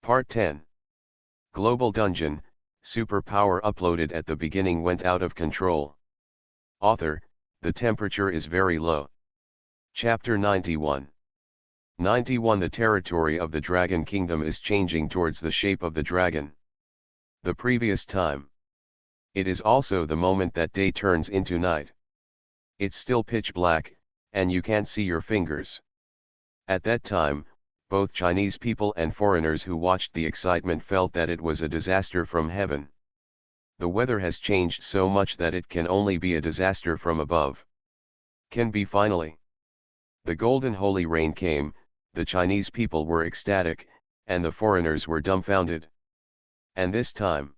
Part 10. Global Dungeon, superpower uploaded at the beginning went out of control. Author, the temperature is very low. Chapter 91. 91 The territory of the Dragon Kingdom is changing towards the shape of the dragon. The previous time. It is also the moment that day turns into night. It's still pitch black, and you can't see your fingers. At that time, both Chinese people and foreigners who watched the excitement felt that it was a disaster from heaven. The weather has changed so much that it can only be a disaster from above. Can be finally. The golden holy rain came, the Chinese people were ecstatic, and the foreigners were dumbfounded. And this time,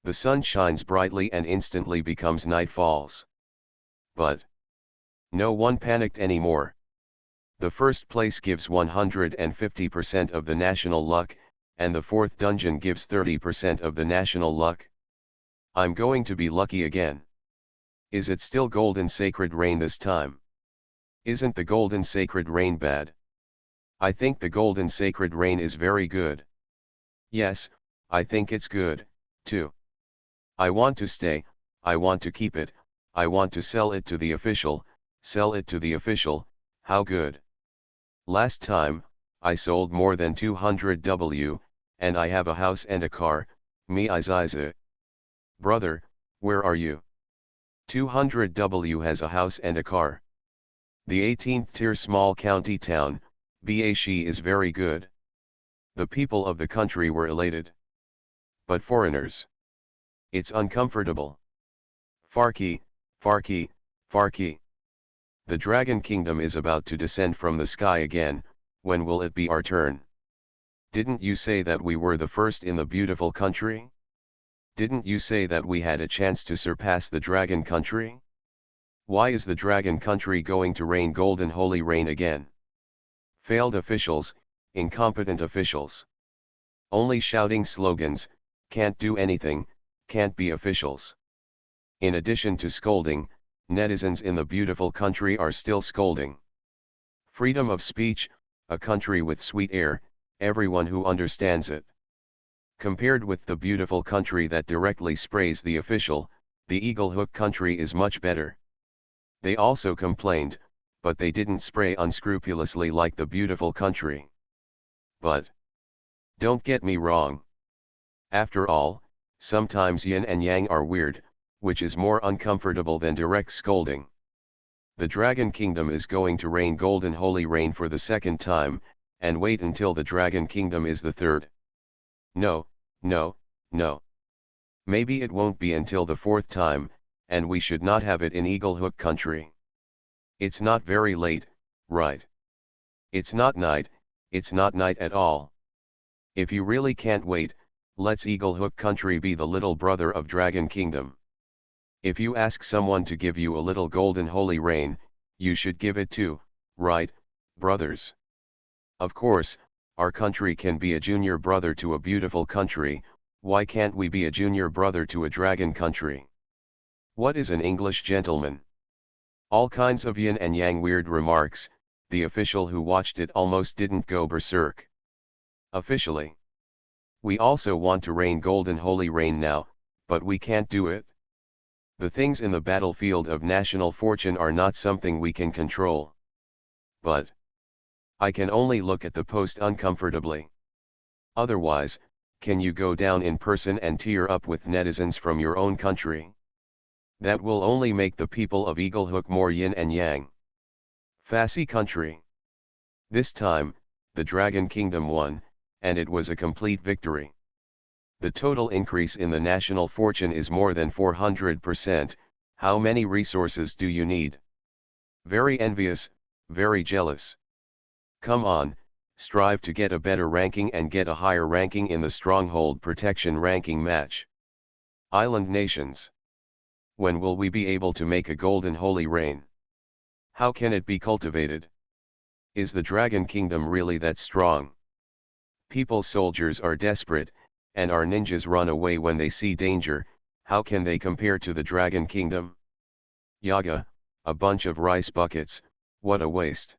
the sun shines brightly and instantly becomes night falls. But no one panicked anymore. The first place gives 150% of the national luck, and the fourth dungeon gives 30% of the national luck. I'm going to be lucky again. Is it still golden sacred rain this time? Isn't the golden sacred rain bad? I think the golden sacred rain is very good. Yes, I think it's good, too. I want to stay, I want to keep it, I want to sell it to the official, sell it to the official, how good. Last time, I sold more than 200 W, and I have a house and a car, me Iziza. Brother, where are you? 200 W has a house and a car. The 18th tier small county town, Bashi is very good. The people of the country were elated. But foreigners. It's uncomfortable. Farki, Farki, Farki. The Dragon Kingdom is about to descend from the sky again, when will it be our turn? Didn't you say that we were the first in the beautiful country? Didn't you say that we had a chance to surpass the Dragon Country? Why is the Dragon Country going to rain golden holy rain again? Failed officials, incompetent officials. Only shouting slogans, can't do anything, can't be officials. In addition to scolding, netizens in the beautiful country are still scolding. Freedom of speech, a country with sweet air, everyone who understands it. Compared with the beautiful country that directly sprays the official, the Eagle Hook country is much better. They also complained, but they didn't spray unscrupulously like the beautiful country. But don't get me wrong. After all, sometimes yin and yang are weird, which is more uncomfortable than direct scolding. The Dragon Kingdom is going to rain golden holy rain for the second time, and wait until the Dragon Kingdom is the third. No, no, no. Maybe it won't be until the fourth time, and we should not have it in Eagle Hook country. It's not very late, right? It's not night at all. If you really can't wait, let's Eagle Hook country be the little brother of Dragon Kingdom. If you ask someone to give you a little golden holy rain, you should give it too, right, brothers? Of course, our country can be a junior brother to a beautiful country, why can't we be a junior brother to a dragon country? What is an English gentleman? All kinds of yin and yang weird remarks, the official who watched it almost didn't go berserk. Officially. We also want to rain golden holy rain now, but we can't do it. The things in the battlefield of national fortune are not something we can control. But I can only look at the post uncomfortably. Otherwise, can you go down in person and tear up with netizens from your own country? That will only make the people of Eagle Hook more yin and yang. Fassi country. This time, the Dragon Kingdom won, and it was a complete victory. The total increase in the national fortune is more than 400%, how many resources do you need? Very envious, very jealous. Come on, strive to get a better ranking and get a higher ranking in the Stronghold Protection ranking match. Island nations. When will we be able to make a golden holy rain? How can it be cultivated? Is the Dragon Kingdom really that strong? People's soldiers are desperate, and our ninjas run away when they see danger, how can they compare to the Dragon Kingdom? Yaga, a bunch of rice buckets, what a waste.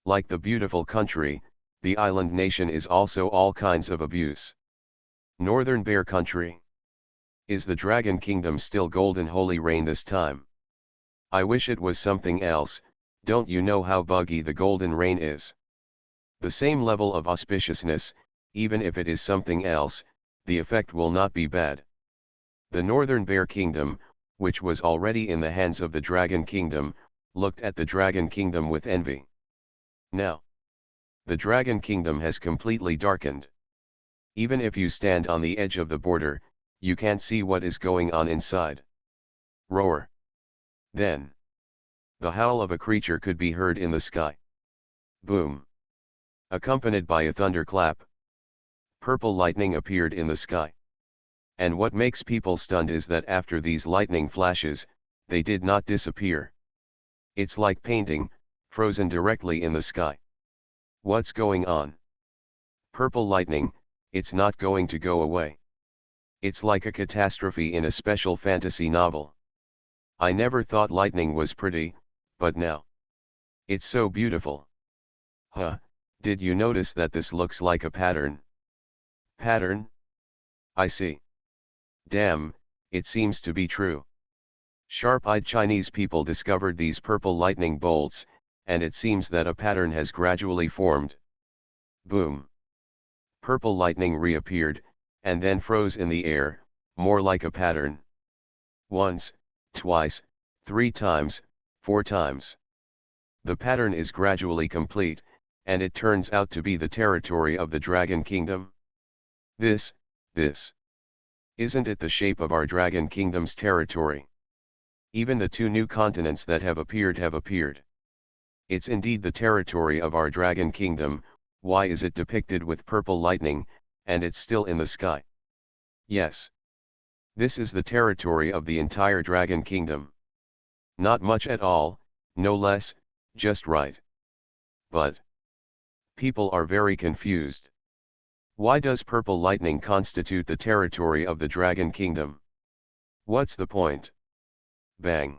Like the beautiful country, The island nation is also all kinds of abuse. Northern Bear Country. Is the Dragon Kingdom still golden holy rain this time? I wish it was something else. Don't you know how buggy the golden rain is? The same level of auspiciousness, even if it is something else, the effect will not be bad. The Northern Bear Kingdom, which was already in the hands of the Dragon Kingdom, looked at the Dragon Kingdom with envy. Now, the Dragon Kingdom has completely darkened. Even if you stand on the edge of the border, you can't see what is going on inside. Roar. Then, the howl of a creature could be heard in the sky. Boom. Accompanied by a thunderclap. Purple lightning appeared in the sky. And what makes people stunned is that after these lightning flashes, they did not disappear. It's like painting, frozen directly in the sky. What's going on? Purple lightning, it's not going to go away. It's like a catastrophe in a special fantasy novel. I never thought lightning was pretty, but now. It's so beautiful. Huh, did you notice that this looks like a pattern? Pattern? I see. Damn, it seems to be true. Sharp-eyed Chinese people discovered these purple lightning bolts, and it seems that a pattern has gradually formed. Boom. Purple lightning reappeared, and then froze in the air, more like a pattern. Once, twice, 3 times, 4 times. The pattern is gradually complete, and it turns out to be the territory of the Dragon Kingdom. This. Isn't it the shape of our Dragon Kingdom's territory? Even the 2 new continents that have appeared. It's indeed the territory of our Dragon Kingdom. Why is it depicted with purple lightning, and it's still in the sky? Yes. This is the territory of the entire Dragon Kingdom. Not much at all, no less, just right. But people are very confused. Why does purple lightning constitute the territory of the Dragon Kingdom? What's the point? Bang.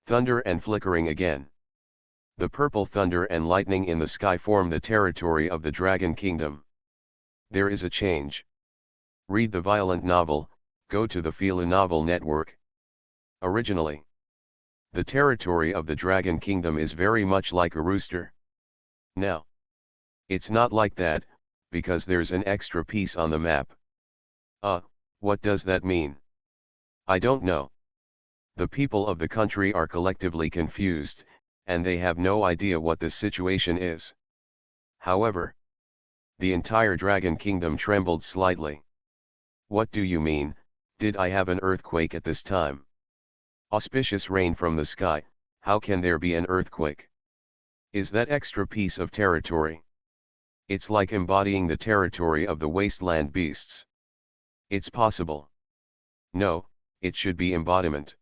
Thunder and flickering again. The purple thunder and lightning in the sky form the territory of the Dragon Kingdom. There is a change. Read the violent novel, go to the Fila Novel Network. Originally, the territory of the Dragon Kingdom is very much like a rooster. Now, it's not like that, because there's an extra piece on the map. What does that mean? I don't know. The people of the country are collectively confused, and they have no idea what the situation is. However, the entire Dragon Kingdom trembled slightly. What do you mean? Did I have an earthquake at this time? Auspicious rain from the sky, how can there be an earthquake? Is that extra piece of territory? It's like embodying the territory of the wasteland beasts. It's possible. No, it should be embodiment.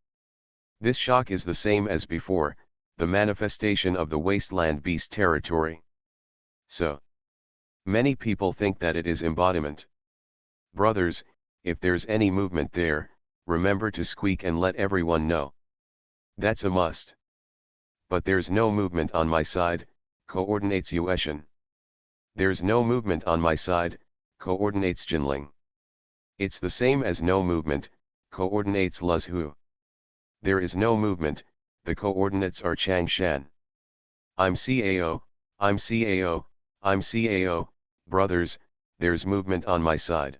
This shock is the same as before, the manifestation of the wasteland beast territory. So, many people think that it is embodiment. Brothers, if there's any movement there, remember to squeak and let everyone know. That's a must. But there's no movement on my side, coordinates Yueshan. There's no movement on my side, coordinates Jinling. It's the same as no movement, coordinates Luzhu. There is no movement, the coordinates are Changshan. I'm CAO, I'm CAO, I'm CAO, brothers, there's movement on my side.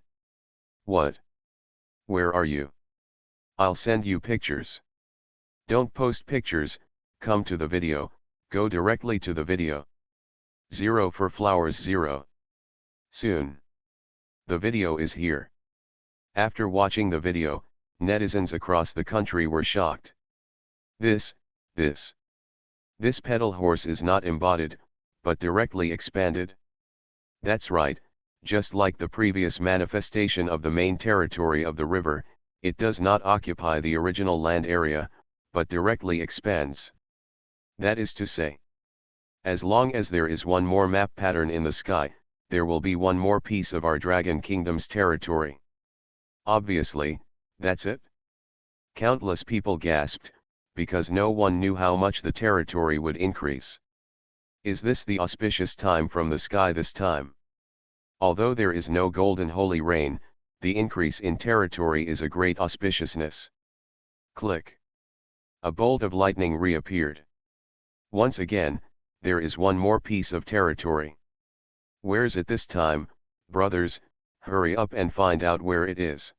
What? Where are you? I'll send you pictures. Don't post pictures, come to the video, go directly to the video. 0 for flowers 0. Soon. The video is here. After watching the video, netizens across the country were shocked. This pedal horse is not embodied, but directly expanded. That's right, just like the previous manifestation of the main territory of the river, it does not occupy the original land area, but directly expands. That is to say, as long as there is one more map pattern in the sky, there will be one more piece of our Dragon Kingdom's territory. Obviously, that's it. Countless people gasped, because no one knew how much the territory would increase. Is this the auspicious time from the sky this time? Although there is no golden holy rain, the increase in territory is a great auspiciousness. Click. A bolt of lightning reappeared. Once again, there is one more piece of territory. Where's it this time, brothers? Hurry up and find out where it is.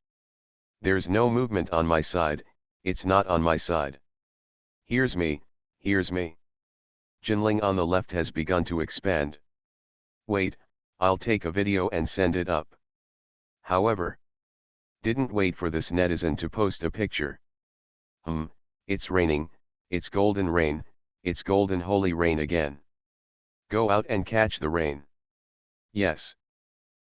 There's no movement on my side, it's not on my side. Here's me, here's me. Jinling on the left has begun to expand. Wait, I'll take a video and send it up. However, didn't wait for this netizen to post a picture. It's raining, it's golden rain, it's golden holy rain again. Go out and catch the rain. Yes.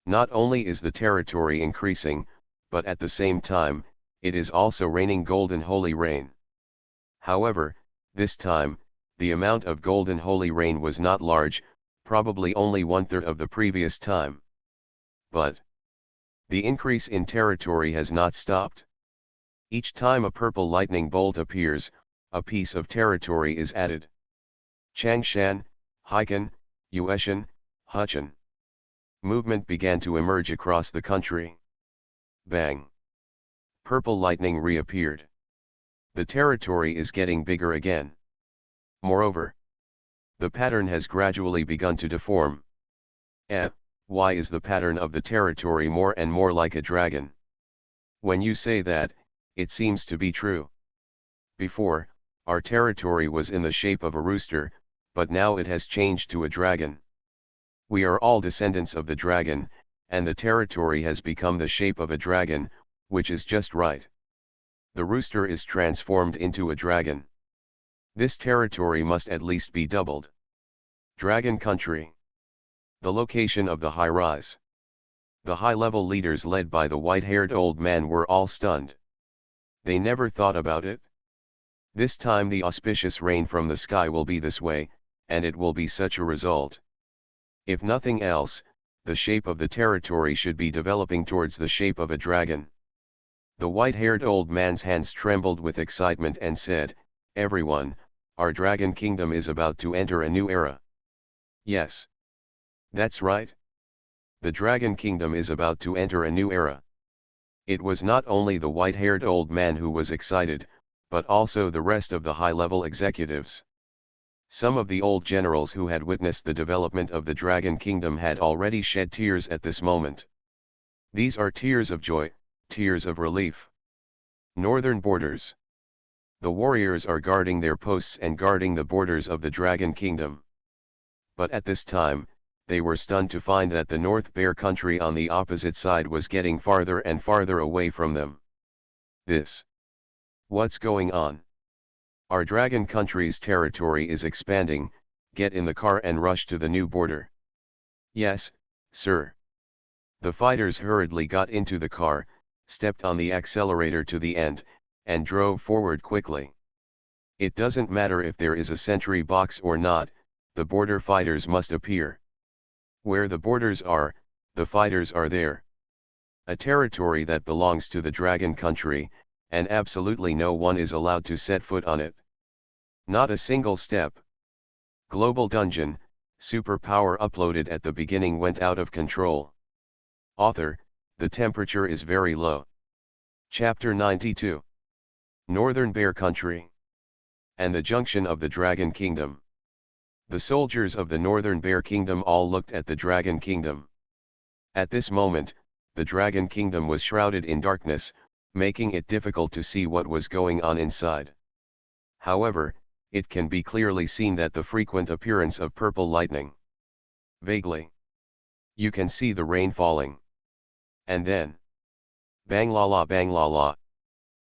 Not only is the territory increasing, but at the same time, it is also raining golden holy rain. However, this time, the amount of golden holy rain was not large, probably only 1/3 of the previous time. But the increase in territory has not stopped. Each time a purple lightning bolt appears, a piece of territory is added. Changshan, Haikan, Yueshan, Huchan. Movement began to emerge across the country. Bang! Purple lightning reappeared. The territory is getting bigger again. Moreover, the pattern has gradually begun to deform. Why is the pattern of the territory more and more like a dragon? When you say that, it seems to be true. Before, our territory was in the shape of a rooster, but now it has changed to a dragon. We are all descendants of the dragon, and the territory has become the shape of a dragon, which is just right. The rooster is transformed into a dragon. This territory must at least be doubled. Dragon Country. The location of the high rise. The high-level leaders led by the white-haired old man were all stunned. They never thought about it. This time the auspicious rain from the sky will be this way, and it will be such a result. If nothing else, the shape of the territory should be developing towards the shape of a dragon. The white-haired old man's hands trembled with excitement and said, "Everyone, our dragon kingdom is about to enter a new era." Yes. That's right. The dragon kingdom is about to enter a new era. It was not only the white-haired old man who was excited, but also the rest of the high-level executives. Some of the old generals who had witnessed the development of the Dragon Kingdom had already shed tears at this moment. These are tears of joy, tears of relief. Northern borders. The warriors are guarding their posts and guarding the borders of the Dragon Kingdom. But at this time, they were stunned to find that the North Bear country on the opposite side was getting farther and farther away from them. What's going on? Our dragon country's territory is expanding. Get in the car and rush to the new border. Yes, sir. The fighters hurriedly got into the car, stepped on the accelerator to the end, and drove forward quickly. It doesn't matter if there is a sentry box or not, the border fighters must appear. Where the borders are, the fighters are there. A territory that belongs to the dragon country, and absolutely no one is allowed to set foot on it. Not a single step. Global Dungeon, superpower uploaded at the beginning went out of control. Author, the temperature is very low. Chapter 92. Northern Bear Country. And the junction of the Dragon Kingdom. The soldiers of the Northern Bear Kingdom all looked at the Dragon Kingdom. At this moment, the Dragon Kingdom was shrouded in darkness, making it difficult to see what was going on inside. However, it can be clearly seen that the frequent appearance of purple lightning. Vaguely. You can see the rain falling. And then. Bang la la bang la la.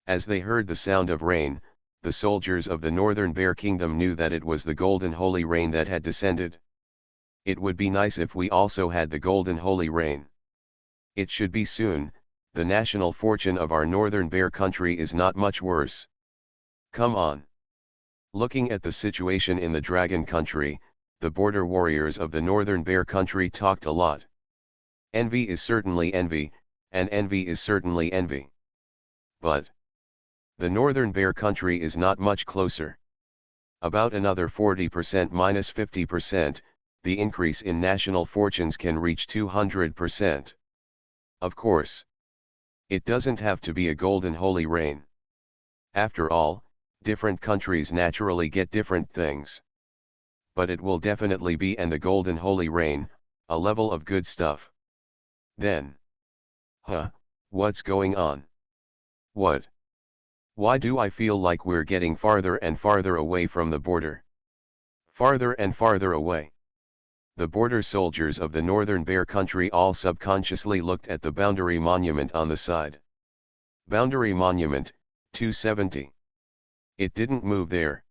As they heard the sound of rain, the soldiers of the Northern Bear Kingdom knew that it was the golden holy rain that had descended. It would be nice if we also had the golden holy rain. It should be soon. The national fortune of our Northern Bear Country is not much worse. Come on. Looking at the situation in the Dragon Country, the border warriors of the Northern Bear Country talked a lot. Envy is certainly envy, and envy is certainly envy. But the Northern Bear Country is not much closer. About another 40% minus 50%, the increase in national fortunes can reach 200%. Of course, it doesn't have to be a golden holy rain. After all, different countries naturally get different things. But it will definitely be the golden holy rain, a level of good stuff. Then. What's going on? What? Why do I feel like we're getting farther and farther away from the border? Farther and farther away. The border soldiers of the northern bear country all subconsciously looked at the boundary monument on the side. Boundary monument, 270. It didn't move there.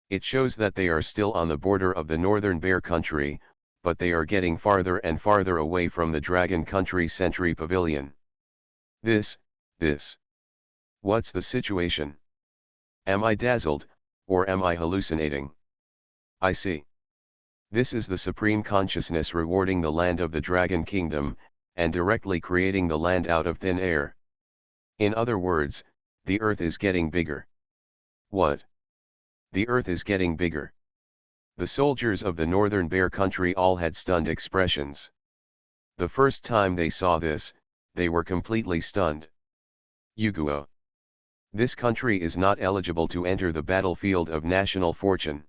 It shows that they are still on the border of the northern bear country, but they are getting farther and farther away from the dragon country sentry pavilion. This. What's the situation? Am I dazzled, or am I hallucinating? I see. This is the supreme consciousness rewarding the land of the dragon kingdom, and directly creating the land out of thin air. In other words, the earth is getting bigger. What? The earth is getting bigger. The soldiers of the northern bear country all had stunned expressions. The first time they saw this, they were completely stunned. Yuguo. This country is not eligible to enter the battlefield of national fortune.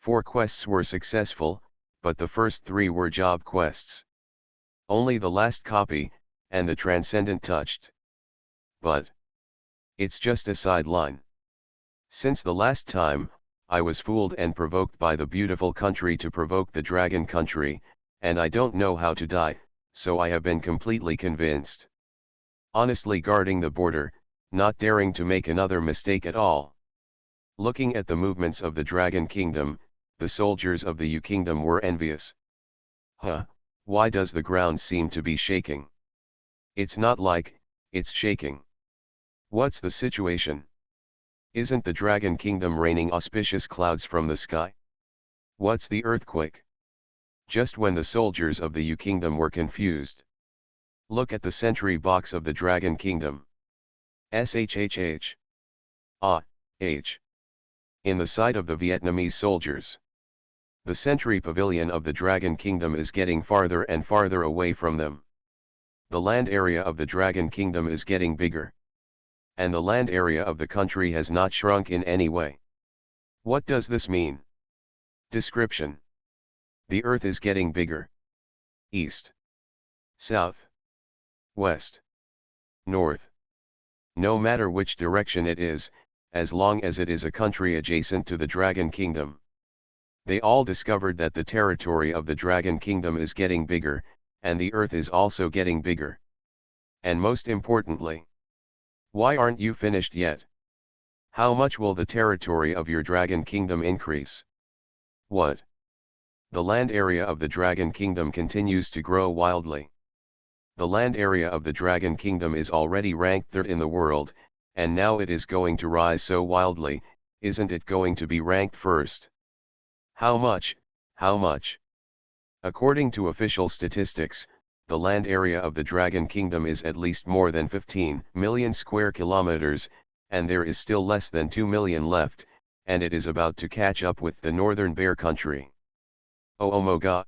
4 quests were successful, but the first 3 were job quests. Only the last copy, and the transcendent touched. But it's just a sideline. Since the last time, I was fooled and provoked by the beautiful country to provoke the dragon country, and I don't know how to die, so I have been completely convinced. Honestly guarding the border, not daring to make another mistake at all. Looking at the movements of the dragon kingdom, the soldiers of the U kingdom were envious. Why does the ground seem to be shaking? It's not like, it's shaking. What's the situation? Isn't the dragon kingdom raining auspicious clouds from the sky? What's the earthquake? Just when the soldiers of the U kingdom were confused. Look at the sentry box of the dragon kingdom. SHHH. H. In the sight of the Vietnamese soldiers. The sentry pavilion of the dragon kingdom is getting farther and farther away from them. The land area of the dragon kingdom is getting bigger. And the land area of the country has not shrunk in any way. What does this mean? Description. The earth is getting bigger. East. South. West. North. No matter which direction it is, as long as it is a country adjacent to the dragon kingdom. They all discovered that the territory of the dragon kingdom is getting bigger, and the earth is also getting bigger. And most importantly, why aren't you finished yet? How much will the territory of your dragon kingdom increase? What? The land area of the dragon kingdom continues to grow wildly. The land area of the dragon kingdom is already ranked 3rd in the world, and now it is going to rise so wildly, isn't it going to be ranked 1st? How much? How much? According to official statistics, the land area of the dragon kingdom is at least more than 15 million square kilometers, and there is still less than 2 million left, and it is about to catch up with the northern bear country. Oh my god!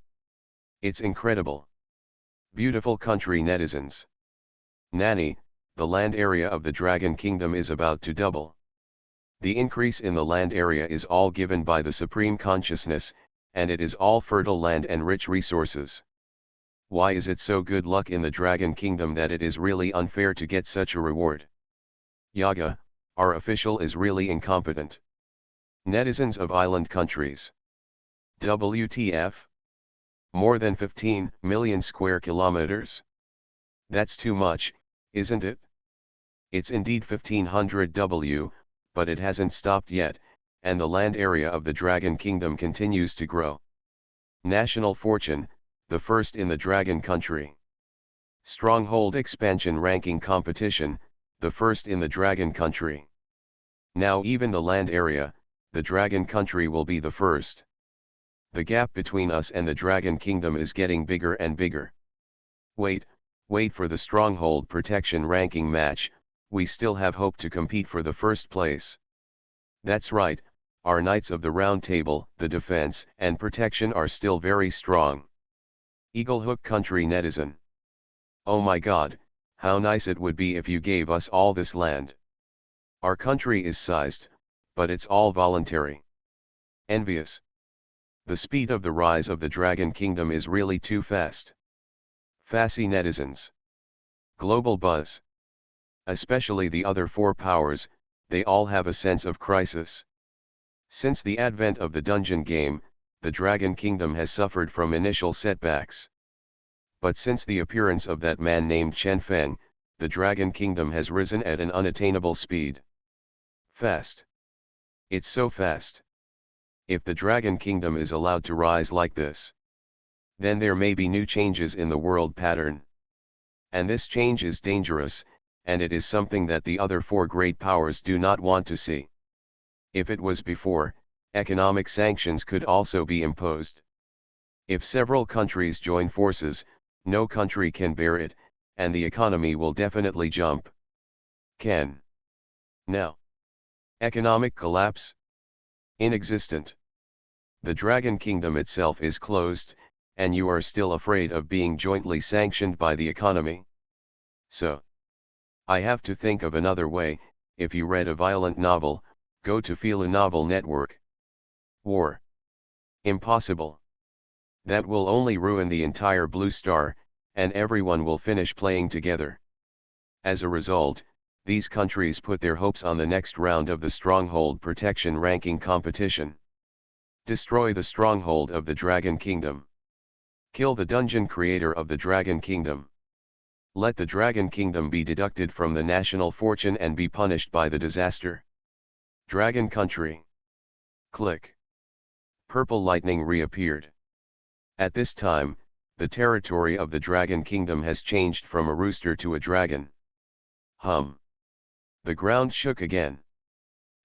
It's incredible. Beautiful country netizens. Nanny, the land area of the dragon kingdom is about to double. The increase in the land area is all given by the supreme consciousness, and it is all fertile land and rich resources. Why is it so good luck in the dragon kingdom that it is really unfair to get such a reward? Yaga, our official is really incompetent. Netizens of island countries. WTF? More than 15 million square kilometers? That's too much, isn't it? It's indeed 1500 W, but it hasn't stopped yet, and the land area of the dragon kingdom continues to grow. National fortune, the 1st in the dragon country. Stronghold expansion ranking competition, the 1st in the dragon country. Now even the land area, the dragon country will be the 1st. The gap between us and the dragon kingdom is getting bigger and bigger. Wait for the stronghold protection ranking match, we still have hope to compete for the 1st place. That's right, our Knights of the Round Table, the defense and protection are still very strong. Eaglehook Country Netizen. Oh my God, how nice it would be if you gave us all this land. Our country is sized, but it's all voluntary. Envious. The speed of the rise of the Dragon Kingdom is really too fast. Fassy netizens. Global buzz. Especially the other four powers, they all have a sense of crisis. Since the advent of the dungeon game, the Dragon Kingdom has suffered from initial setbacks. But since the appearance of that man named Chen Feng, the Dragon Kingdom has risen at an unattainable speed. Fast. It's so fast. If the Dragon Kingdom is allowed to rise like this, then there may be new changes in the world pattern. And this change is dangerous, and it is something that the other four great powers do not want to see. If it was before, economic sanctions could also be imposed. If several countries join forces, no country can bear it, and the economy will definitely jump. Can. Now. Economic collapse? Inexistent. The Dragon Kingdom itself is closed, and you are still afraid of being jointly sanctioned by the economy. So, I have to think of another way. If you read a violent novel, go to Fila Novel Network. War. Impossible. That will only ruin the entire Blue Star, and everyone will finish playing together. As a result, these countries put their hopes on the next round of the Stronghold Protection Ranking competition. Destroy the stronghold of the Dragon Kingdom. Kill the dungeon creator of the Dragon Kingdom. Let the Dragon Kingdom be deducted from the national fortune and be punished by the disaster. Dragon Country. Click. Purple lightning reappeared. At this time, the territory of the Dragon Kingdom has changed from a rooster to a dragon. Hum. The ground shook again.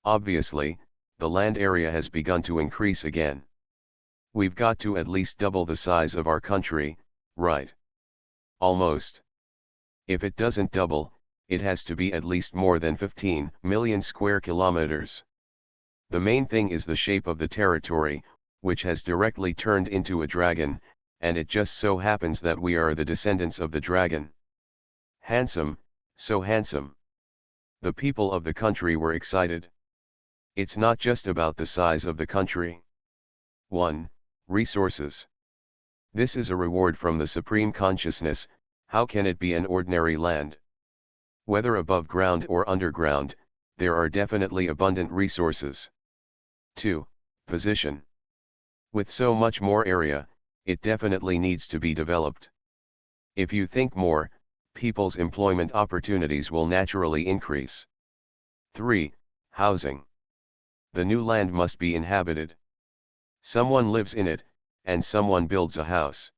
Obviously, the land area has begun to increase again. We've got to at least double the size of our country, right? Almost. If it doesn't double, it has to be at least more than 15 million square kilometers. The main thing is the shape of the territory, which has directly turned into a dragon, and it just so happens that we are the descendants of the dragon. Handsome, so handsome. The people of the country were excited. It's not just about the size of the country. 1. Resources. This is a reward from the Supreme Consciousness. How can it be an ordinary land? Whether above ground or underground, there are definitely abundant resources. 2. Position. With so much more area, it definitely needs to be developed. If you think more, people's employment opportunities will naturally increase. 3. Housing. The new land must be inhabited. Someone lives in it, and someone builds a house.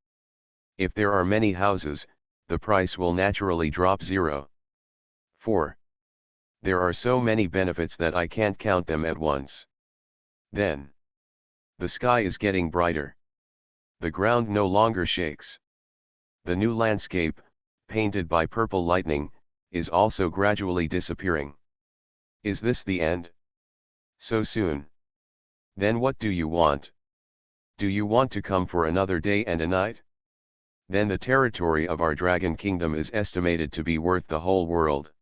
If there are many houses, the price will naturally drop 0. 4. There are so many benefits that I can't count them at once. Then. The sky is getting brighter. The ground no longer shakes. The new landscape, painted by purple lightning, is also gradually disappearing. Is this the end? So soon? Then what do you want? Do you want to come for another day and a night? Then the territory of our Dragon Kingdom is estimated to be worth the whole world.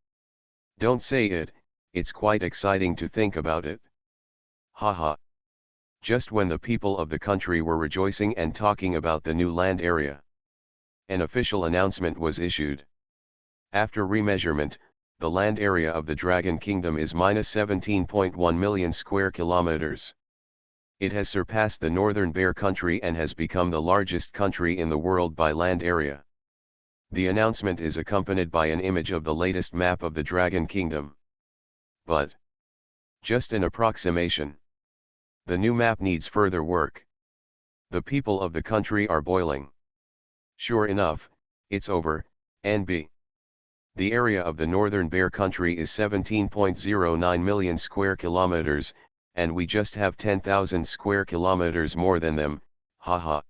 Don't say it, it's quite exciting to think about it. Haha. Just when the people of the country were rejoicing and talking about the new land area, an official announcement was issued. After remeasurement, the land area of the Dragon Kingdom is -17.1 million square kilometers. It has surpassed the Northern Bear Country and has become the largest country in the world by land area. The announcement is accompanied by an image of the latest map of the Dragon Kingdom. But just an approximation. The new map needs further work. The people of the country are boiling. Sure enough, it's over, NB. The area of the Northern Bear Country is 17.09 million square kilometers, and we just have 10,000 square kilometers more than them, haha.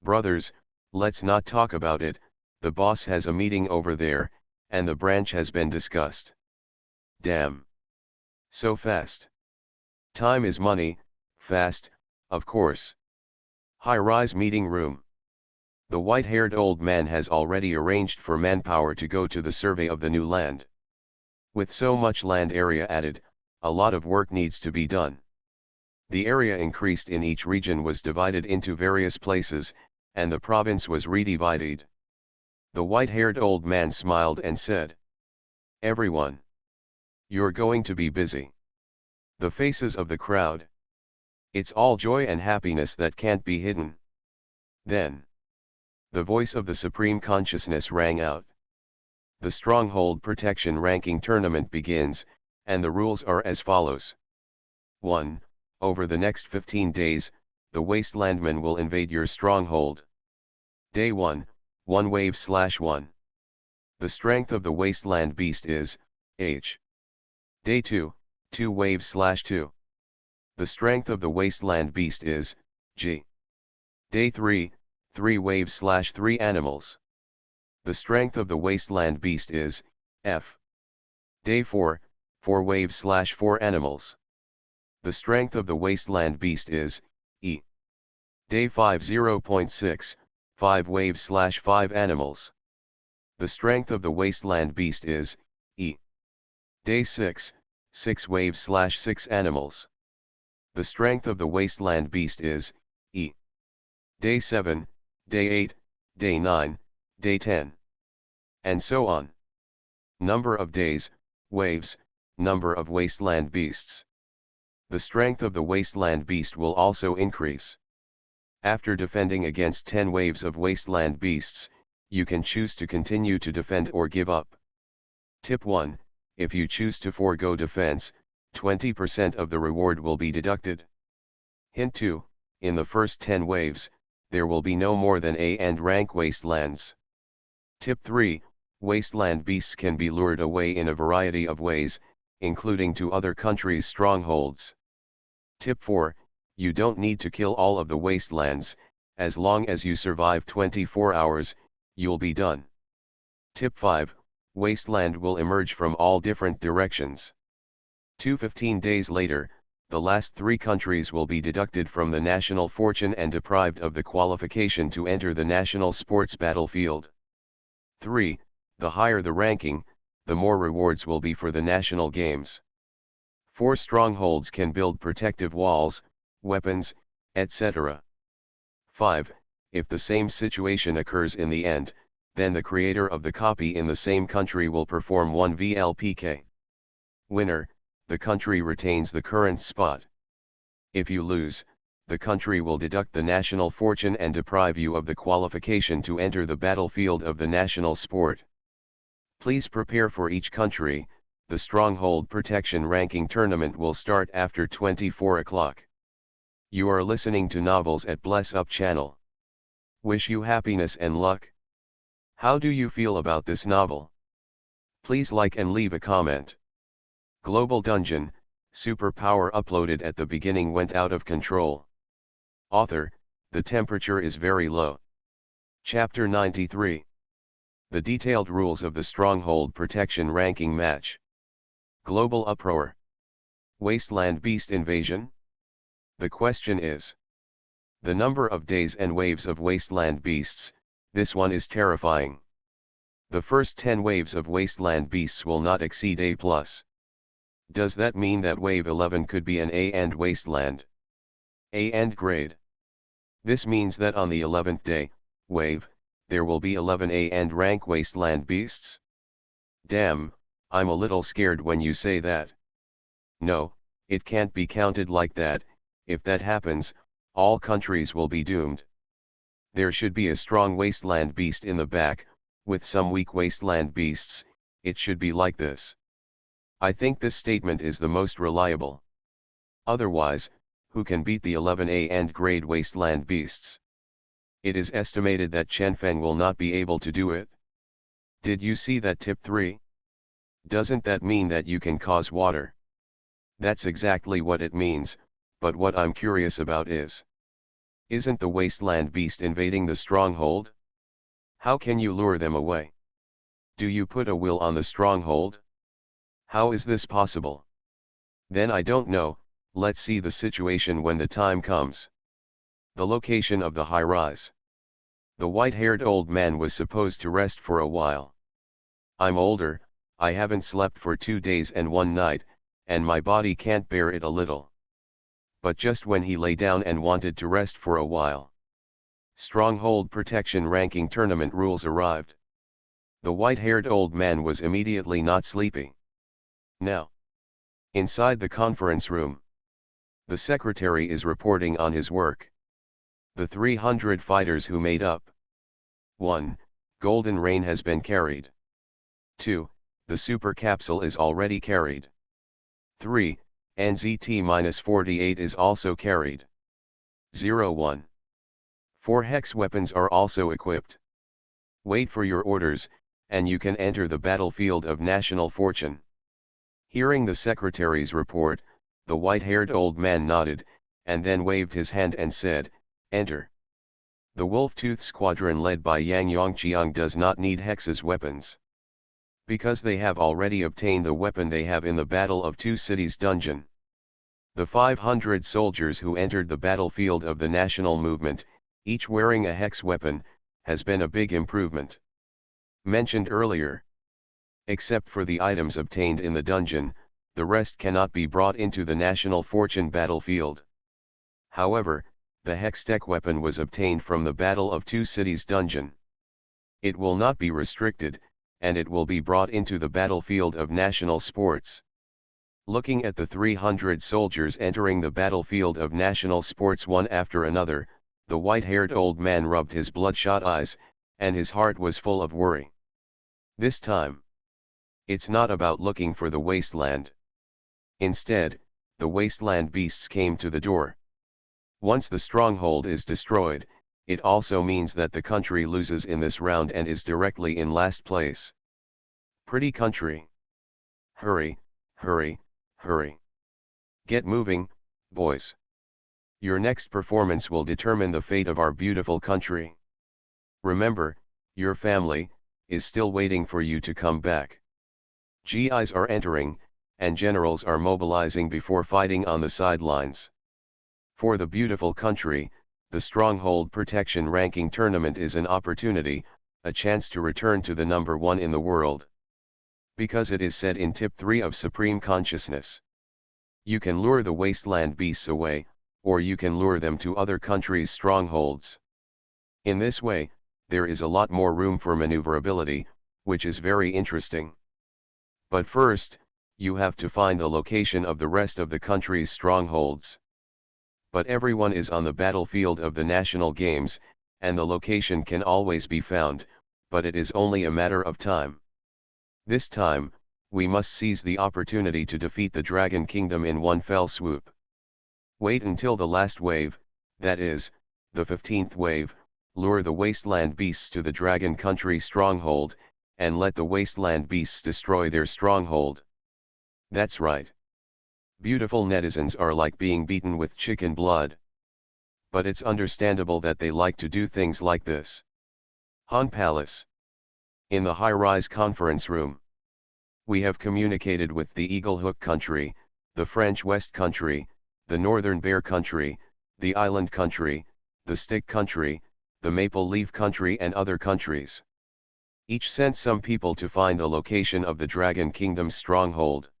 Brothers, let's not talk about it, the boss has a meeting over there, and the branch has been discussed. Damn. So fast. Time is money, fast, of course. High-rise meeting room. The white-haired old man has already arranged for manpower to go to the survey of the new land. With so much land area added, a lot of work needs to be done. The area increased in each region was divided into various places, and the province was redivided. The white-haired old man smiled and said, "Everyone, you're going to be busy." The faces of the crowd. It's all joy and happiness that can't be hidden. Then, the voice of the Supreme Consciousness rang out. The Stronghold Protection Ranking Tournament begins, and the rules are as follows. 1. Over the next 15 days, the Wastelandmen will invade your stronghold. Day 1, 1 wave/1. The strength of the Wasteland Beast is, H. Day 2, 2 wave/2. The strength of the Wasteland Beast is, G. Day 3, 3 wave/3 animals. The strength of the Wasteland Beast is, F. Day 4, 4 wave/4 animals. The strength of the Wasteland Beast is, E. Day 5 0.6, 5 wave/5 animals. The strength of the Wasteland Beast is, E. Day 6, 6 wave/6 animals. The strength of the Wasteland Beast is, E. Day 7, Day 8, Day 9, Day 10. And so on. Number of days, waves, number of Wasteland Beasts. The strength of the Wasteland Beast will also increase. After defending against 10 waves of Wasteland Beasts, you can choose to continue to defend or give up. Tip 1, if you choose to forego defense, 20% of the reward will be deducted. Hint 2, in the first 10 waves, there will be no more than A and rank wastelands. Tip 3, wasteland beasts can be lured away in a variety of ways, including to other countries' strongholds. Tip 4, you don't need to kill all of the wastelands, as long as you survive 24 hours, you'll be done. Tip 5, wasteland will emerge from all different directions. 15 days later, the last 3 countries will be deducted from the national fortune and deprived of the qualification to enter the national sports battlefield. 3. The higher the ranking, the more rewards will be for the national games. 4 strongholds can build protective walls, weapons, etc. 5. If the same situation occurs in the end, then the creator of the copy in the same country will perform 1 VLPK. Winner, the country retains the current spot. If you lose, the country will deduct the national fortune and deprive you of the qualification to enter the battlefield of the national sport. Please prepare for each country. The Stronghold Protection Ranking Tournament will start after 24 o'clock. You are listening to Novels at Bless Up channel. Wish you happiness and luck. How do you feel about this novel? Please like and leave a comment. Global Dungeon, superpower uploaded at the beginning went out of control. Author, the temperature is very low. Chapter 93. The detailed rules of the Stronghold Protection Ranking Match. Global uproar. Wasteland Beast invasion? The question is the number of days and waves of Wasteland Beasts. This one is terrifying. The first 10 waves of Wasteland Beasts will not exceed A+. Does that mean that wave 11 could be an A and Wasteland? A and grade. This means that on the 11th day, wave, there will be 11 A and rank Wasteland Beasts? Damn, I'm a little scared when you say that. No, it can't be counted like that. If that happens, all countries will be doomed. There should be a strong Wasteland Beast in the back, with some weak Wasteland Beasts. It should be like this. I think this statement is the most reliable. Otherwise, who can beat the 11A and grade Wasteland Beasts? It is estimated that Chen Feng will not be able to do it. Did you see that tip 3? Doesn't that mean that you can cause water? That's exactly what it means, but what I'm curious about isn't the Wasteland Beast invading the stronghold? How can you lure them away? Do you put a will on the stronghold? How is this possible? Then I don't know, Let's see the situation when the time comes. The location of the high-rise. The white-haired old man was supposed to rest for a while. I'm older, I haven't slept for 2 days and 1 night, and my body can't bear it a little. But just when he lay down and wanted to rest for a while, Stronghold Protection Ranking Tournament rules arrived. The white-haired old man was immediately not sleepy. Now, inside the conference room, the secretary is reporting on his work. The 300 fighters who made up 1. Golden Rain has been carried. 2. The super capsule is already carried. 3. NZT-48 is also carried. 01. 4 hex weapons are also equipped. Wait for your orders, and you can enter the battlefield of national fortune. Hearing the secretary's report, the white-haired old man nodded, and then waved his hand and said, "Enter." The Wolf-Tooth Squadron led by Yang Yongqiang does not need Hex's weapons, because they have already obtained the weapon they have in the Battle of Two Cities dungeon. The 500 soldiers who entered the battlefield of the national movement, each wearing a Hex weapon, has been a big improvement. Mentioned earlier. Except for the items obtained in the dungeon, the rest cannot be brought into the national fortune battlefield. However, the Hex-Tech weapon was obtained from the Battle of Two Cities dungeon. It will not be restricted, and it will be brought into the battlefield of national sports. Looking at the 300 soldiers entering the battlefield of national sports one after another, the white-haired old man rubbed his bloodshot eyes, and his heart was full of worry. This time, it's not about looking for the wasteland. Instead, the wasteland beasts came to the door. Once the stronghold is destroyed, it also means that the country loses in this round and is directly in last place. Pretty country. Hurry, hurry, hurry. Get moving, boys. Your next performance will determine the fate of our beautiful country. Remember, your family is still waiting for you to come back. GIs are entering, and generals are mobilizing before fighting on the sidelines. For the beautiful country, the Stronghold Protection Ranking Tournament is an opportunity, a chance to return to the number 1 in the world. Because it is said in Tip 3 of Supreme Consciousness. You can lure the wasteland beasts away, or you can lure them to other countries' strongholds. In this way, there is a lot more room for maneuverability, which is very interesting. But first, you have to find the location of the rest of the country's strongholds. But everyone is on the battlefield of the national games, and the location can always be found, but it is only a matter of time. This time, we must seize the opportunity to defeat the Dragon Kingdom in one fell swoop. Wait until the last wave, that is, the 15th wave, lure the wasteland beasts to the Dragon Country stronghold, and let the wasteland beasts destroy their stronghold. That's right. Beautiful netizens are like being beaten with chicken blood. But it's understandable that they like to do things like this. Han Palace. In the high-rise conference room. We have communicated with the Eagle Hook Country, the French West Country, the Northern Bear Country, the Island Country, the Stick Country, the Maple Leaf Country and other countries. Each sent some people to find the location of the Dragon Kingdom's stronghold.